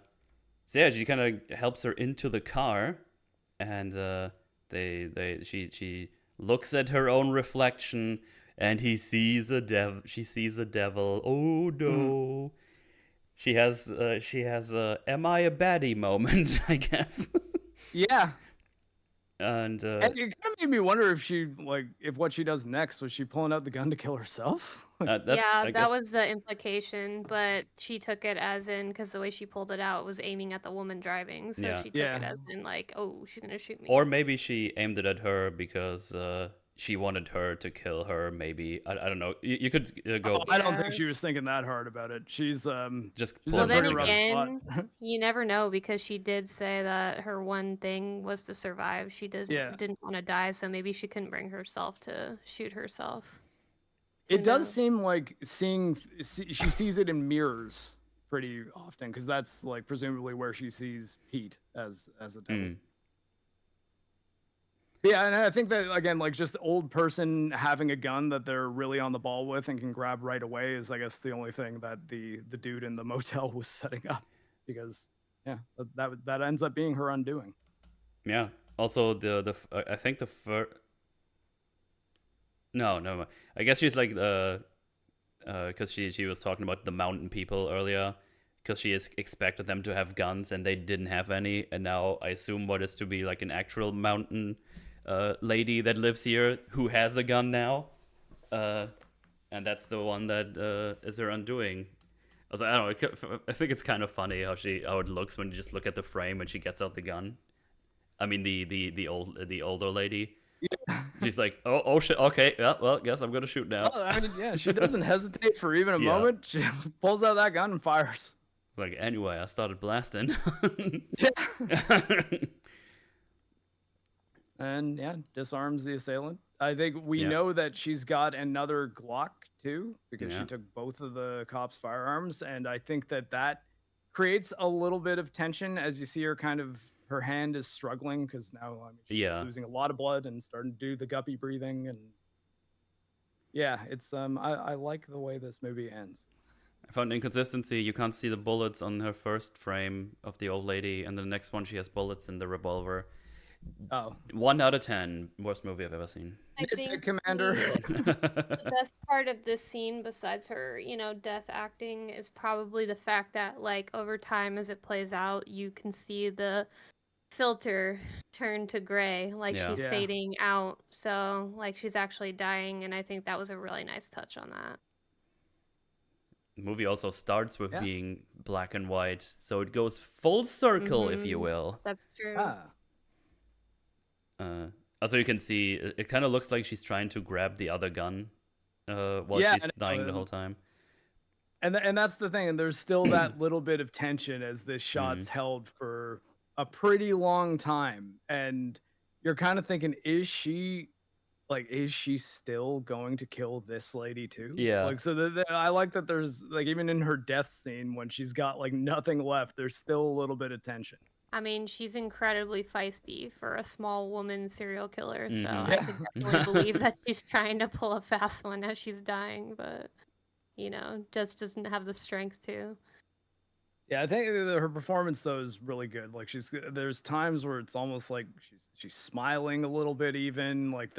yeah, she kind of helps her into the car, and she looks at her own reflection, and he sees a devil. She sees a devil. Oh no. She has a "Am I a baddie?" moment, I guess. Yeah. And it kind of made me wonder if what she does next, was she pulling out the gun to kill herself? That was the implication, but she took it as in, because the way she pulled it out was aiming at the woman driving, so she took it as in like, oh, she's gonna shoot me. Or maybe she aimed it at her because she wanted her to kill her. Maybe I don't know. You could go. I don't think she was thinking that hard about it. She's just. she's Well, in a then pretty rough again, spot. you never know, because she did say that her one thing was to survive. She didn't want to die, so maybe she couldn't bring herself to shoot herself. It does seem like she sees it in mirrors pretty often, because that's like presumably where she sees Pete as a devil. Yeah, and I think that again, like just old person having a gun that they're really on the ball with and can grab right away is, I guess, the only thing that the dude in the motel was setting up, because that ends up being her undoing. Yeah. Also, I think the first. No. I guess she's like because she was talking about the mountain people earlier, because she expected them to have guns and they didn't have any, and now I assume what is to be like an actual mountain lady that lives here who has a gun now, and that's the one that is her undoing. Also, I don't know. I think it's kind of funny how it looks when you just look at the frame and she gets out the gun. I mean the older lady. Yeah. She's like, oh shit, okay, yeah, well, guess I'm gonna shoot now. Well, I mean, yeah, she doesn't hesitate for even a moment. She pulls out that gun and fires. Like, anyway, I started blasting. And disarms the assailant. I think we know that she's got another Glock too, because she took both of the cops' firearms, and I think that creates a little bit of tension as you see her her hand is struggling, because now she's losing a lot of blood and starting to do the guppy breathing, and it's I like the way this movie ends. I found inconsistency. You can't see the bullets on her first frame of the old lady, and the next one she has bullets in the revolver. Oh. 1 out of 10, worst movie I've ever seen. I think Commander. The best part of this scene, besides her, death acting, is probably the fact that, like, over time as it plays out, you can see the filter turn to gray, like she's fading out. So, like, she's actually dying, and I think that was a really nice touch on that. The movie also starts with being black and white, so it goes full circle, if you will. That's true. Also, you can see it kind of looks like she's trying to grab the other gun while she's dying the whole time. And that's the thing, and there's still that little bit of tension as this shot's held for a pretty long time, and you're kind of thinking, is she still going to kill this lady too? Yeah. Like, so I like that there's, like, even in her death scene when she's got like nothing left, there's still a little bit of tension. I mean, she's incredibly feisty for a small woman serial killer, so I could definitely believe that she's trying to pull a fast one as she's dying, but, just doesn't have the strength to. Yeah, I think her performance, though, is really good. Like, there's times where it's almost like she's smiling a little bit, even. Like,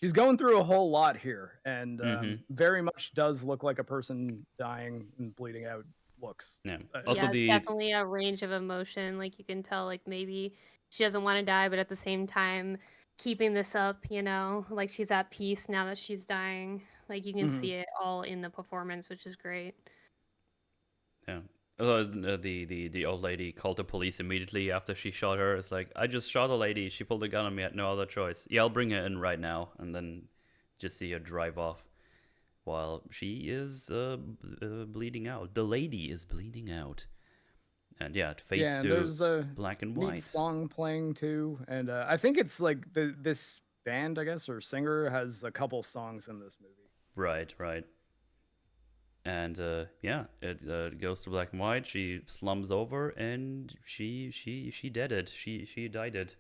she's going through a whole lot here, and very much does look like a person dying and bleeding out looks. Yeah. Also, it's definitely a range of emotion. Like, you can tell, like, maybe she doesn't want to die, but at the same time, keeping this up, like she's at peace now that she's dying. Like you can Mhm. see it all in the performance, which is great. Yeah. The old lady called the police immediately after she shot her. It's like, I just shot a lady. She pulled a gun on me. I had no other choice. Yeah, I'll bring her in right now. And then just see her drive off while she is bleeding out. The lady is bleeding out. And yeah, it fades Yeah, and to there's a black and neat white. song playing too, and I think it's like this band, I guess, or singer has a couple songs in this movie. Right, right. And yeah, it goes to black and white. She slums over, and she did it. She died it.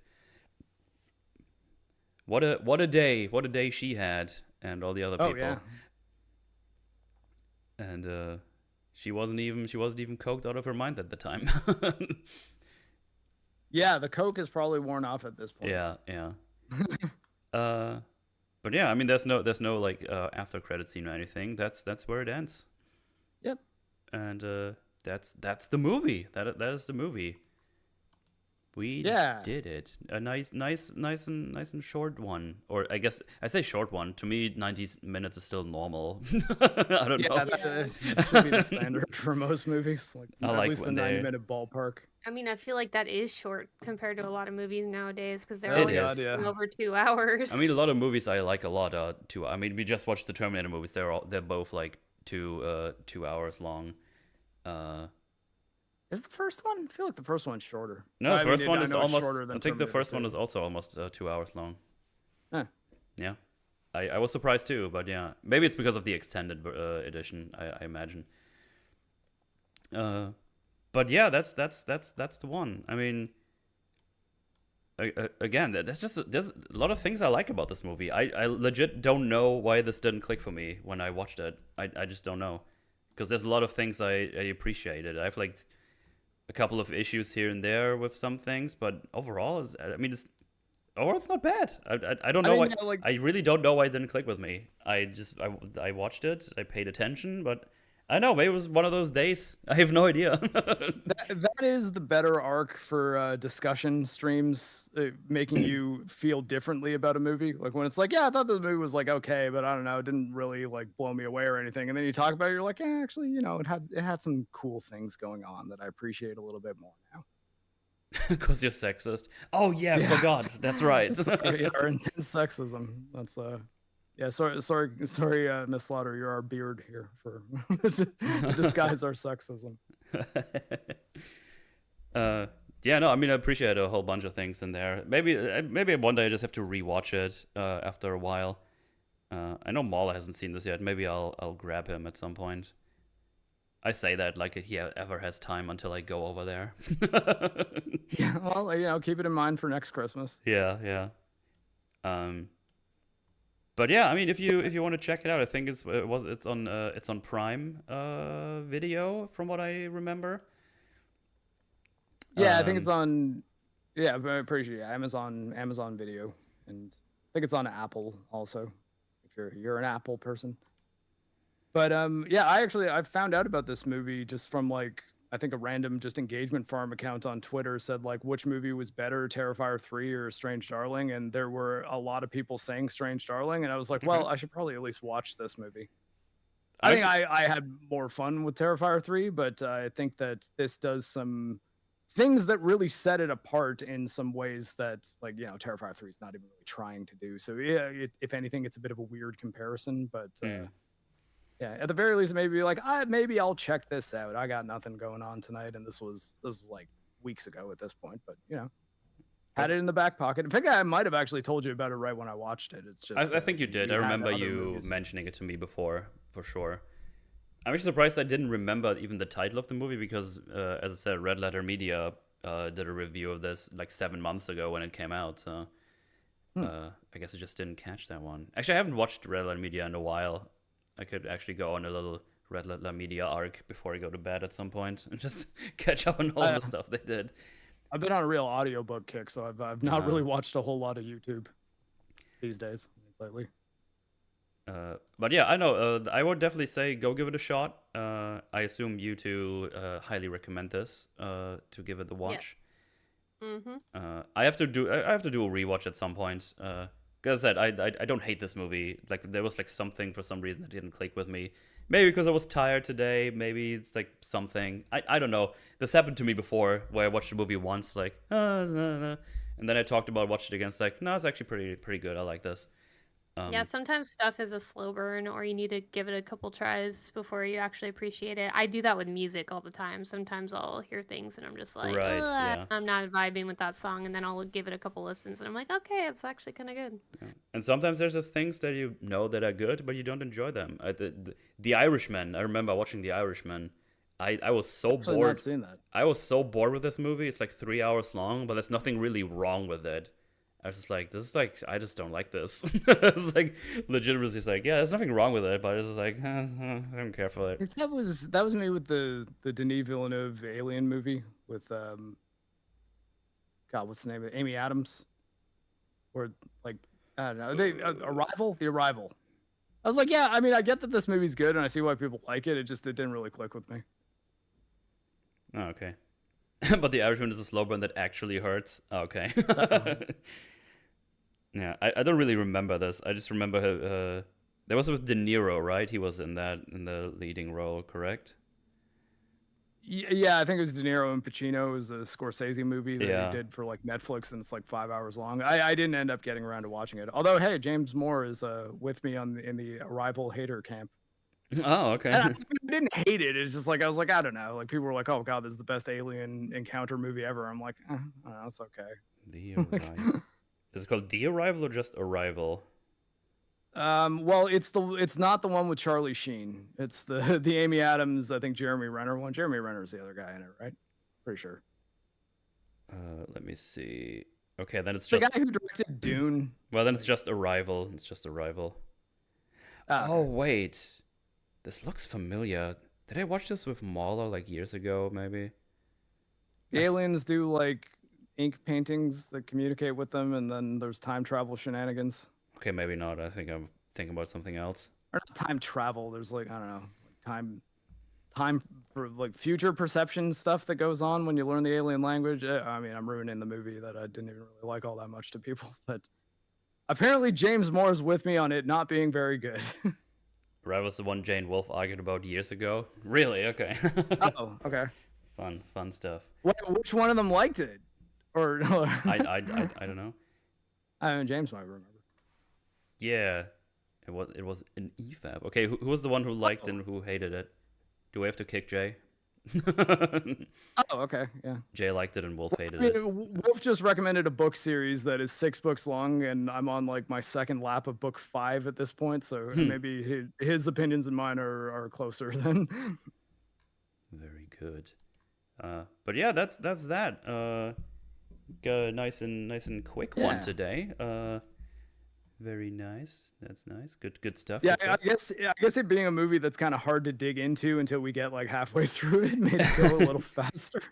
What a day! What a day she had, and all the other Oh people. yeah, And she wasn't even coked out of her mind at the time. yeah. The coke is probably worn off at this point. Yeah, yeah. uh, but yeah, I mean, there's no like after credit scene or anything. That's where it ends. Yep. And that's the movie. That is the movie. We Yeah. did it. A nice and short one. Or I guess I say short one. To me, 90 minutes is still normal. I don't Yeah, know. that should be the standard for most movies. Like I at like least the when they- 90-minute ballpark. I mean, I feel like that is short compared to a lot of movies nowadays because they're Oh, always God, yeah. over 2 hours. I mean, a lot of movies I like a lot. Too. I mean, we just watched the Terminator movies. They're both like 2 hours long. Is the first one? I feel like the first one's shorter. No, I the mean, first one I is know it's almost. shorter than I think the Terminator first 2. one is also almost 2 hours long. Huh. Yeah, I was surprised too, but yeah, maybe it's because of the extended edition. I imagine. But yeah, that's the one. I mean, again, there's a lot of things I like about this movie. I legit don't know why this didn't click for me when I watched it. I just don't know, because there's a lot of things I appreciated. I have like a couple of issues here and there with some things, but overall, it's not bad. I don't know I why. mean, like- I really don't know why it didn't click with me. I watched it. I paid attention, but I know maybe it was one of those days. I have no idea. That is the better arc for discussion streams, making you feel differently about a movie. Like when it's like, yeah, I thought the movie was like okay, but I don't know, it didn't really like blow me away or anything. And then you talk about it, you're like, yeah, actually, it had some cool things going on that I appreciate a little bit more now. Because you're sexist. Oh yeah, I forgot. That's right. Yeah, our intense sexism. That's yeah. Sorry, Miss Slaughter. You're our beard here for to disguise our sexism. Yeah, no, I mean, I appreciate a whole bunch of things in there. Maybe one day I just have to rewatch it after a while. I know Mala hasn't seen this yet. Maybe I'll grab him at some point. I say that like he ever has time until I go over there. Yeah, well, keep it in mind for next Christmas. Yeah. But yeah, I mean, if you want to check it out, I think it's on Prime Video from what I remember. Yeah, I think it's on. Yeah, I'm pretty sure. Yeah, Amazon Video, and I think it's on Apple also. If you're an Apple person. But yeah, I found out about this movie just from like I think a random just engagement farm account on Twitter said like which movie was better, Terrifier 3 or Strange Darling, and there were a lot of people saying Strange Darling, and I was like, well, I should probably at least watch this movie. I think I had more fun with Terrifier 3, but I think that this does some things that really set it apart in some ways that like Terrifier 3 is not even really trying to do. So yeah, if anything, it's a bit of a weird comparison, but. Yeah, at the very least, maybe like maybe I'll check this out. I got nothing going on tonight, and this was like weeks ago at this point, but had it in the back pocket. In fact, I might have actually told you about it right when I watched it. It's just I think you did. I remember you mentioning it to me before, for sure. I'm actually surprised I didn't remember even the title of the movie because, as I said, Red Letter Media did a review of this like 7 months ago when it came out. So I guess I just didn't catch that one. Actually, I haven't watched Red Letter Media in a while. I could actually go on a little Red Letter Media arc before I go to bed at some point and just catch up on all the stuff they did. I've been on a real audiobook kick, so I've not really watched a whole lot of YouTube these days lately. But yeah, I know. I would definitely say go give it a shot. I assume you two highly recommend this to give it the watch. Yeah. Mm-hmm. I have to do a rewatch at some point. Because I said, I don't hate this movie. Like, there was like something for some reason that didn't click with me. Maybe because I was tired today. Maybe it's like something. I don't know. This happened to me before, where I watched the movie once, like, and then I talked about watching it again. It's like, no, it's actually pretty good. I like this. Yeah, sometimes stuff is a slow burn, or you need to give it a couple tries before you actually appreciate it. I do that with music all the time. Sometimes I'll hear things and I'm just like, Right, "Ugh," yeah. I'm not vibing with that song, and then I'll give it a couple listens, and I'm like, okay, it's actually kind of good. And sometimes there's just things that you know that are good, but you don't enjoy them. The Irishman. I remember watching The Irishman. I was so Actually, bored. not seen that. I was so bored with this movie. It's like 3 hours long, but there's nothing really wrong with it. I was just like, this is like, I just don't like this. It's like legitimately just like, yeah, there's nothing wrong with it, but it's just like, I don't care for it. That was me with the Denis Villeneuve Alien movie with God, what's the name of it? Amy Adams, or like I don't know, Arrival, The Arrival. I was like, yeah, I mean, I get that this movie's good and I see why people like it. It didn't really click with me. Oh, okay. But The Irishman is a slow burn that actually hurts. Oh, okay. Yeah, I don't really remember this. I just remember that was with De Niro, right? He was in the leading role, correct? Yeah, I think it was De Niro and Pacino. It was a Scorsese movie that Yeah. he did for like Netflix, and it's like 5 hours long. I didn't end up getting around to watching it. Although, hey, James Moore is with me in the Arrival hater camp. Oh, okay. And I didn't hate it. It's just like I was like, I don't know. Like people were like, "Oh God, this is the best alien encounter movie ever." I'm like, I don't know, it's okay. The Arrival. Is it called The Arrival or just Arrival? Well, it's not the one with Charlie Sheen. It's the Amy Adams, I think Jeremy Renner one. Jeremy Renner is the other guy in it, right? Pretty sure. Let me see. Okay, then it's The just guy who directed Dune. well, then it's just Arrival. It's just Arrival. Ah, Oh okay. wait, this looks familiar. Did I watch this with Mauler like years ago? Maybe. The aliens do like ink paintings that communicate with them, and then there's time travel shenanigans. Okay, maybe not. I think I'm thinking about something else. Or not time travel. There's like I don't know, time for like future perception stuff that goes on when you learn the alien language. I mean, I'm ruining the movie that I didn't even really like all that much to people, but apparently James Moore is with me on it not being very good. Arrival was the one Jane Wolfe argued about years ago. Really? Okay. Oh, okay. Fun stuff. Which one of them liked it? Or I don't know. I mean, James might remember. Yeah, it was an EFAB. Okay, who was the one who liked and who hated it? Do we have to kick Jay? Oh, okay, yeah. Jay liked it and Wolf hated I mean, it. Wolf just recommended a book series that is 6 books long, and I'm on like my second lap of book 5 at this point. So maybe his opinions and mine are closer than. Very good. But yeah, that's that. Nice and quick one Yeah. today. Very nice. That's nice. Good stuff. Yeah, good I stuff. guess it being a movie that's kind of hard to dig into until we get like halfway through it made it go a little faster.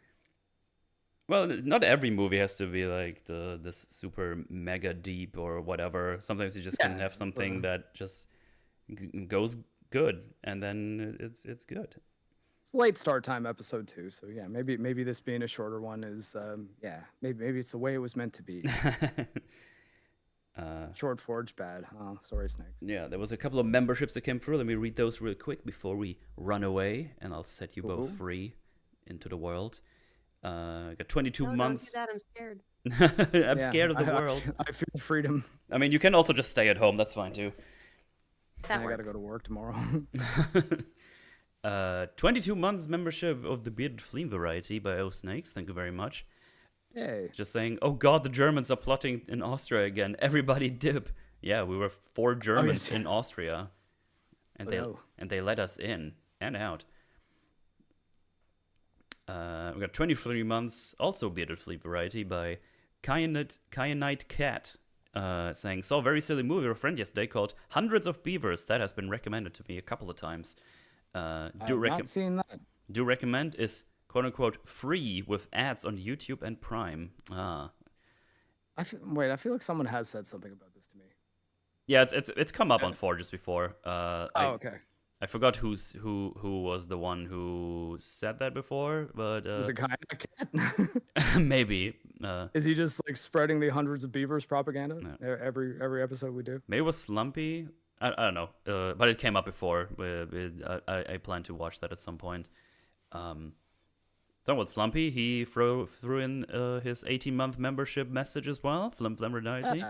Well, not every movie has to be like this super mega deep or whatever. Sometimes you just can Yeah, have something that just goes good, and then it's good. It's late start time episode 2, so yeah, maybe this being a shorter one is maybe it's the way it was meant to be. Short forge bad. Oh, sorry, Snakes. Yeah, there was a couple of memberships that came through. Let me read those real quick before we run away, and I'll set you both free into the world. I got 22 No, months. don't do that. I'm scared. I'm scared of the world. I feel freedom. I mean, you can also just stay at home. That's fine too. That I works. gotta go to work tomorrow. 22 months membership of the Bearded Flea variety by O Snakes. Thank you very much. Yay. Just saying, oh god, the Germans are plotting in Austria again. Everybody dip. Yeah, we were 4 Germans in Austria, and they let us in and out. We got 23 months, also Bearded Flea variety by Kyanite Cat. Saying, saw a very silly movie with a friend yesterday called Hundreds of Beavers. That has been recommended to me a couple of times. Not seen that. Do recommend is quote unquote free with ads on YouTube and Prime. I feel like someone has said something about this to me. Yeah, it's come up on Forges before. Okay. I forgot who was the one who said that before, but Was it Kayak Cat? maybe Is he just like spreading the hundreds of beavers propaganda No. every episode we do? maybe it was Slumpy. I don't know, but it came up before. I plan to watch that at some point. Talking about Slumpy, he threw in his 18-month membership message as well. Flim Reality.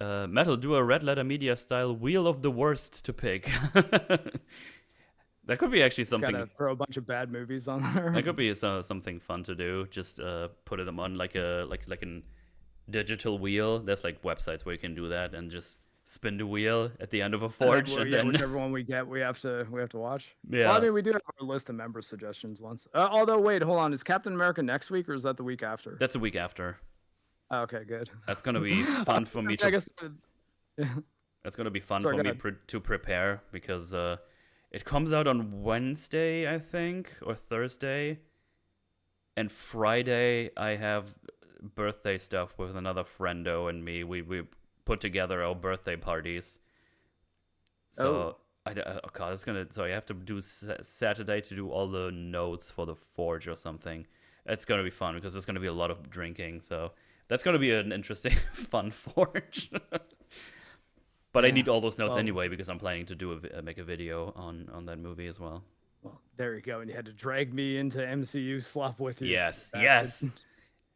Metal, do a Red Letter Media style Wheel of the Worst to pick. That could be actually something. Gotta throw a bunch of bad movies on there. That could be something fun to do. Just put them on like a digital wheel. There's like websites where you can do that and just spin the wheel at the end of a forge. And then whichever one we get, we have to watch. Yeah. Well, I mean, we do have our list of member suggestions once. Although, wait, hold on. Is Captain America next week or is that the week after? That's a week after. Okay, good. That's gonna be fun for me. I guess. That's gonna be fun Sorry, for go me to prepare because it comes out on Wednesday, I think, or Thursday, and Friday I have birthday stuff with another friendo and me. We put together our birthday parties. So God, it's gonna. So I have to do Saturday to do all the notes for the forge or something. It's gonna be fun because there's gonna be a lot of drinking. So that's gonna be an interesting, fun forge. But I need all those notes anyway because I'm planning to make a video on that movie as well. Well, there you go. And you had to drag me into MCU slop with you. Yes, bastard. yes.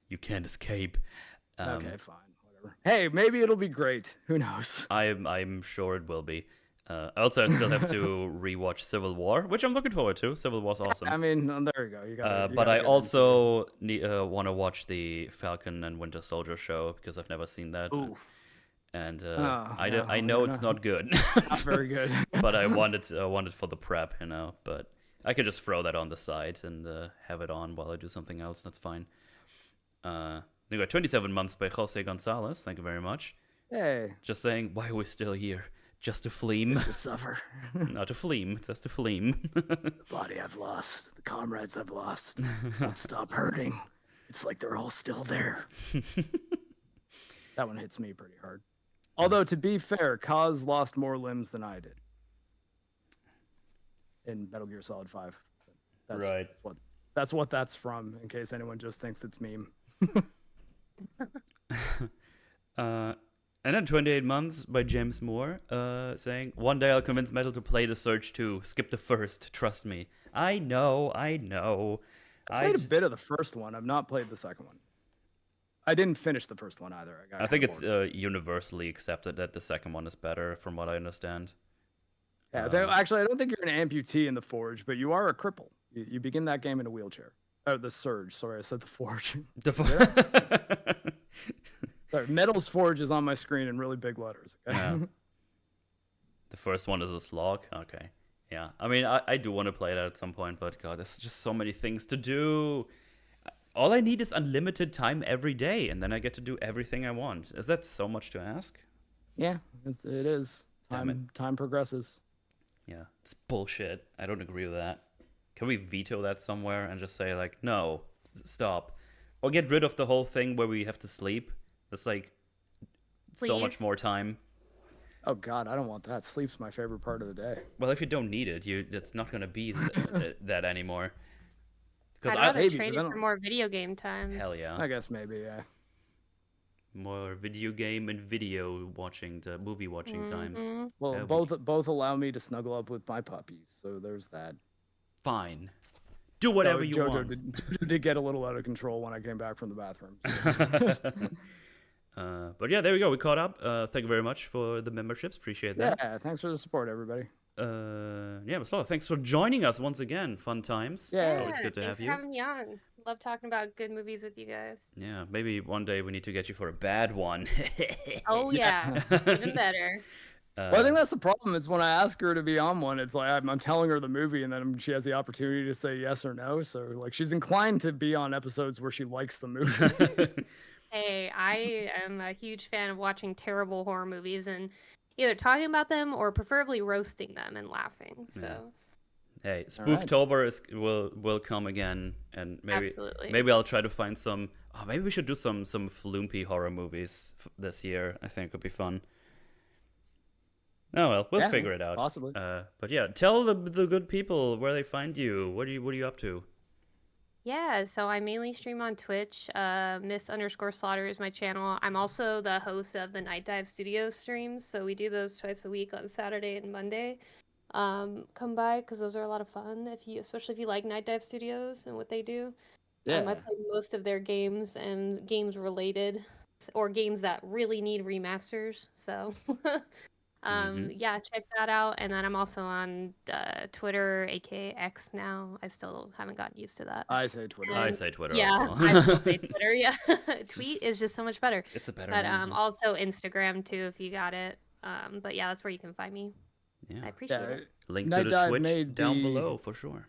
You can't escape. Okay, fine, whatever. Hey, maybe it'll be great. Who knows? I'm sure it will be. I also still have to rewatch Civil War, which I'm looking forward to. Civil War's awesome. I mean, there you go. You got. But I also want to watch the Falcon and Winter Soldier show because I've never seen that. Ooh. And I know it's not good. Not very good. But I want it for the prep, But I could just throw that on the side and have it on while I do something else. That's fine. We got 27 months by Jose Gonzalez. Thank you very much. Hey. Just saying, why are we still here? Just to fleam? Just to suffer. Not to fleam, just to fleam. The body I've lost, the comrades I've lost, won't stop hurting. It's like they're all still there. That one hits me pretty hard. Although, to be fair, Kaz lost more limbs than I did in Metal Gear Solid 5. Right. That's what that's from, in case anyone just thinks it's meme. And then 28 Months by James Moore, saying, one day I'll convince Metal to play The Surge 2. Skip the first, trust me. I know. I played a bit of the first one. I've not played the second one. I didn't finish the first one either. I think it's universally accepted that the second one is better, from what I understand. Yeah, actually, I don't think you're an amputee in the Forge, but you are a cripple. You begin that game in a wheelchair. Oh, the Surge. Sorry, I said the Forge. Sorry, Metal's Forge is on my screen in really big letters. Okay? Yeah. The first one is a slog? Okay. Yeah. I mean, I do want to play that at some point, but God, there's just so many things to do. All I need is unlimited time every day, and then I get to do everything I want. Is that so much to ask? Yeah, it is. Time progresses. Yeah, it's bullshit. I don't agree with that. Can we veto that somewhere and just say, like, no, stop? Or get rid of the whole thing where we have to sleep. That's like so much more time. Oh God, I don't want that. Sleep's my favorite part of the day. Well, if you don't need it, it's not gonna be that anymore. I'd rather trade it for more video game time. Hell yeah. I guess maybe, yeah. More video game and movie watching times. Well, both allow me to snuggle up with my puppies, so there's that. Fine. Do whatever you want. Jojo did get a little out of control when I came back from the bathroom. So. But yeah, there we go. We caught up. Thank you very much for the memberships. Appreciate that. Yeah, thanks for the support, everybody. Slow. Thanks for joining us once again. Fun times. Yeah, always good to have you. Thanks for having me on. Love talking about good movies with you guys. Yeah, maybe one day we need to get you for a bad one. Oh yeah, even better. Well, I think that's the problem is when I ask her to be on one, it's like I'm telling her the movie and then she has the opportunity to say yes or no. So like she's inclined to be on episodes where she likes the movie. Hey, I am a huge fan of watching terrible horror movies and either talking about them or preferably roasting them and laughing. So. Yeah. Hey, Spooktober will come again, and maybe I'll try to find some. Oh, maybe we should do some floompy horror movies this year. I think it would be fun. Oh well, we'll Yeah, figure it out. possibly. But yeah, tell the good people where they find you. What are you up to? Yeah, so I mainly stream on Twitch. Miss_Slaughter is my channel. I'm also the host of the Night Dive Studios streams, so we do those twice a week on Saturday and Monday. Come by because those are a lot of fun. Especially if you like Night Dive Studios and what they do. I Yeah. play most of their games and games related, or games that really need remasters. So. Yeah, check that out. And then I'm also on Twitter, aka X now. I still haven't gotten used to that. I say Twitter. I say Twitter. Yeah, as I well. still say Twitter. Yeah, tweet is just so much better. It's a better But name. also Instagram too, if you got it. But yeah, that's where you can find me. Yeah. I appreciate it. Link Night to the Dive Twitch made down the- below for sure.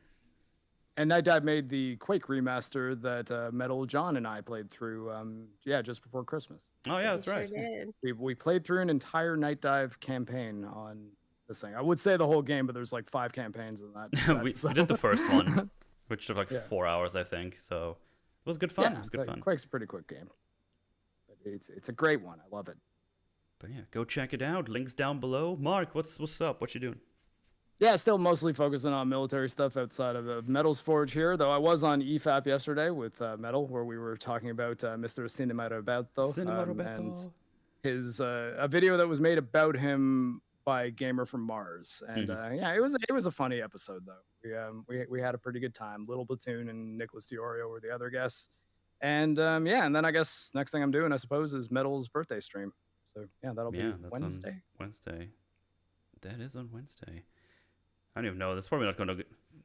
And Night Dive made the Quake remaster that Metal John and I played through, just before Christmas. Oh yeah, that's Sure right. did. We played through an entire Night Dive campaign on this thing. I would say the whole game, but there's like 5 campaigns in that. Set, we so. did the first one, which took like Yeah. 4 hours, I think. So it was good fun. Yeah, It was it's good like- fun. Quake's a pretty quick game. But it's a great one. I love it. But yeah, go check it out. Links down below. Mark, what's up? What you doing? Yeah, still mostly focusing on military stuff outside of Metal's Forge here, though I was on EFAP yesterday with Metal, where we were talking about Mr. Cinema Roberto. And his a video that was made about him by a gamer from Mars, and it was a funny episode though. We had a pretty good time. Little Platoon and Nicholas Diorio were the other guests, and and then I guess next thing I'm doing, I suppose, is Metal's birthday stream. So yeah, that'll be that's Wednesday. on Wednesday. That is on Wednesday. I don't even know. That's probably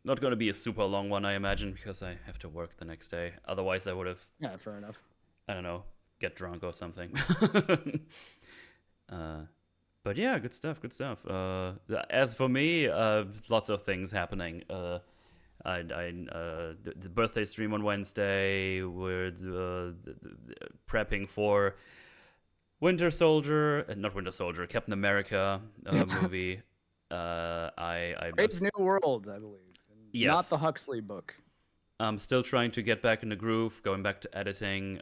not gonna be a super long one, I imagine, because I have to work the next day. Otherwise, I would have. Yeah, fair enough. I don't know, get drunk or something. But yeah, good stuff. Good stuff. As for me, lots of things happening. The birthday stream on Wednesday. We're prepping for Winter Soldier, not Winter Soldier, Captain America movie. Brave New World, I believe. Yes. Not the Huxley book. I'm still trying to get back in the groove, going back to editing.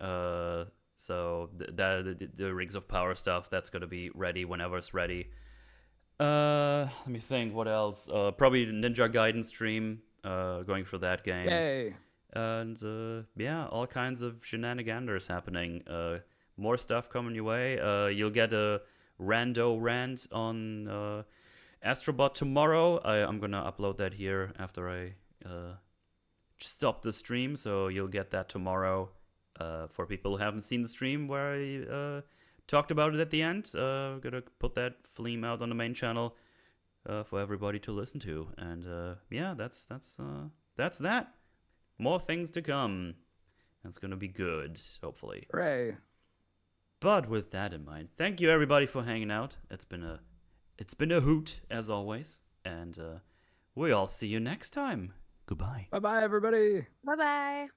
So the Rings of Power stuff, that's gonna be ready whenever it's ready. Let me think. What else? Probably the Ninja Gaiden stream. Going for that game. Yay! And all kinds of shenanigans happening. More stuff coming your way. You'll get a rando rant on Astrobot tomorrow. I'm gonna upload that here after I stop the stream, so you'll get that tomorrow. For people who haven't seen the stream where I talked about it at the end, I'm gonna put that flame out on the main channel for everybody to listen to. And that's that. More things to come. That's gonna be good, hopefully. Hooray! But with that in mind, thank you everybody for hanging out. It's been a hoot as always, and we all see you next time. Goodbye. Bye bye, everybody. Bye bye.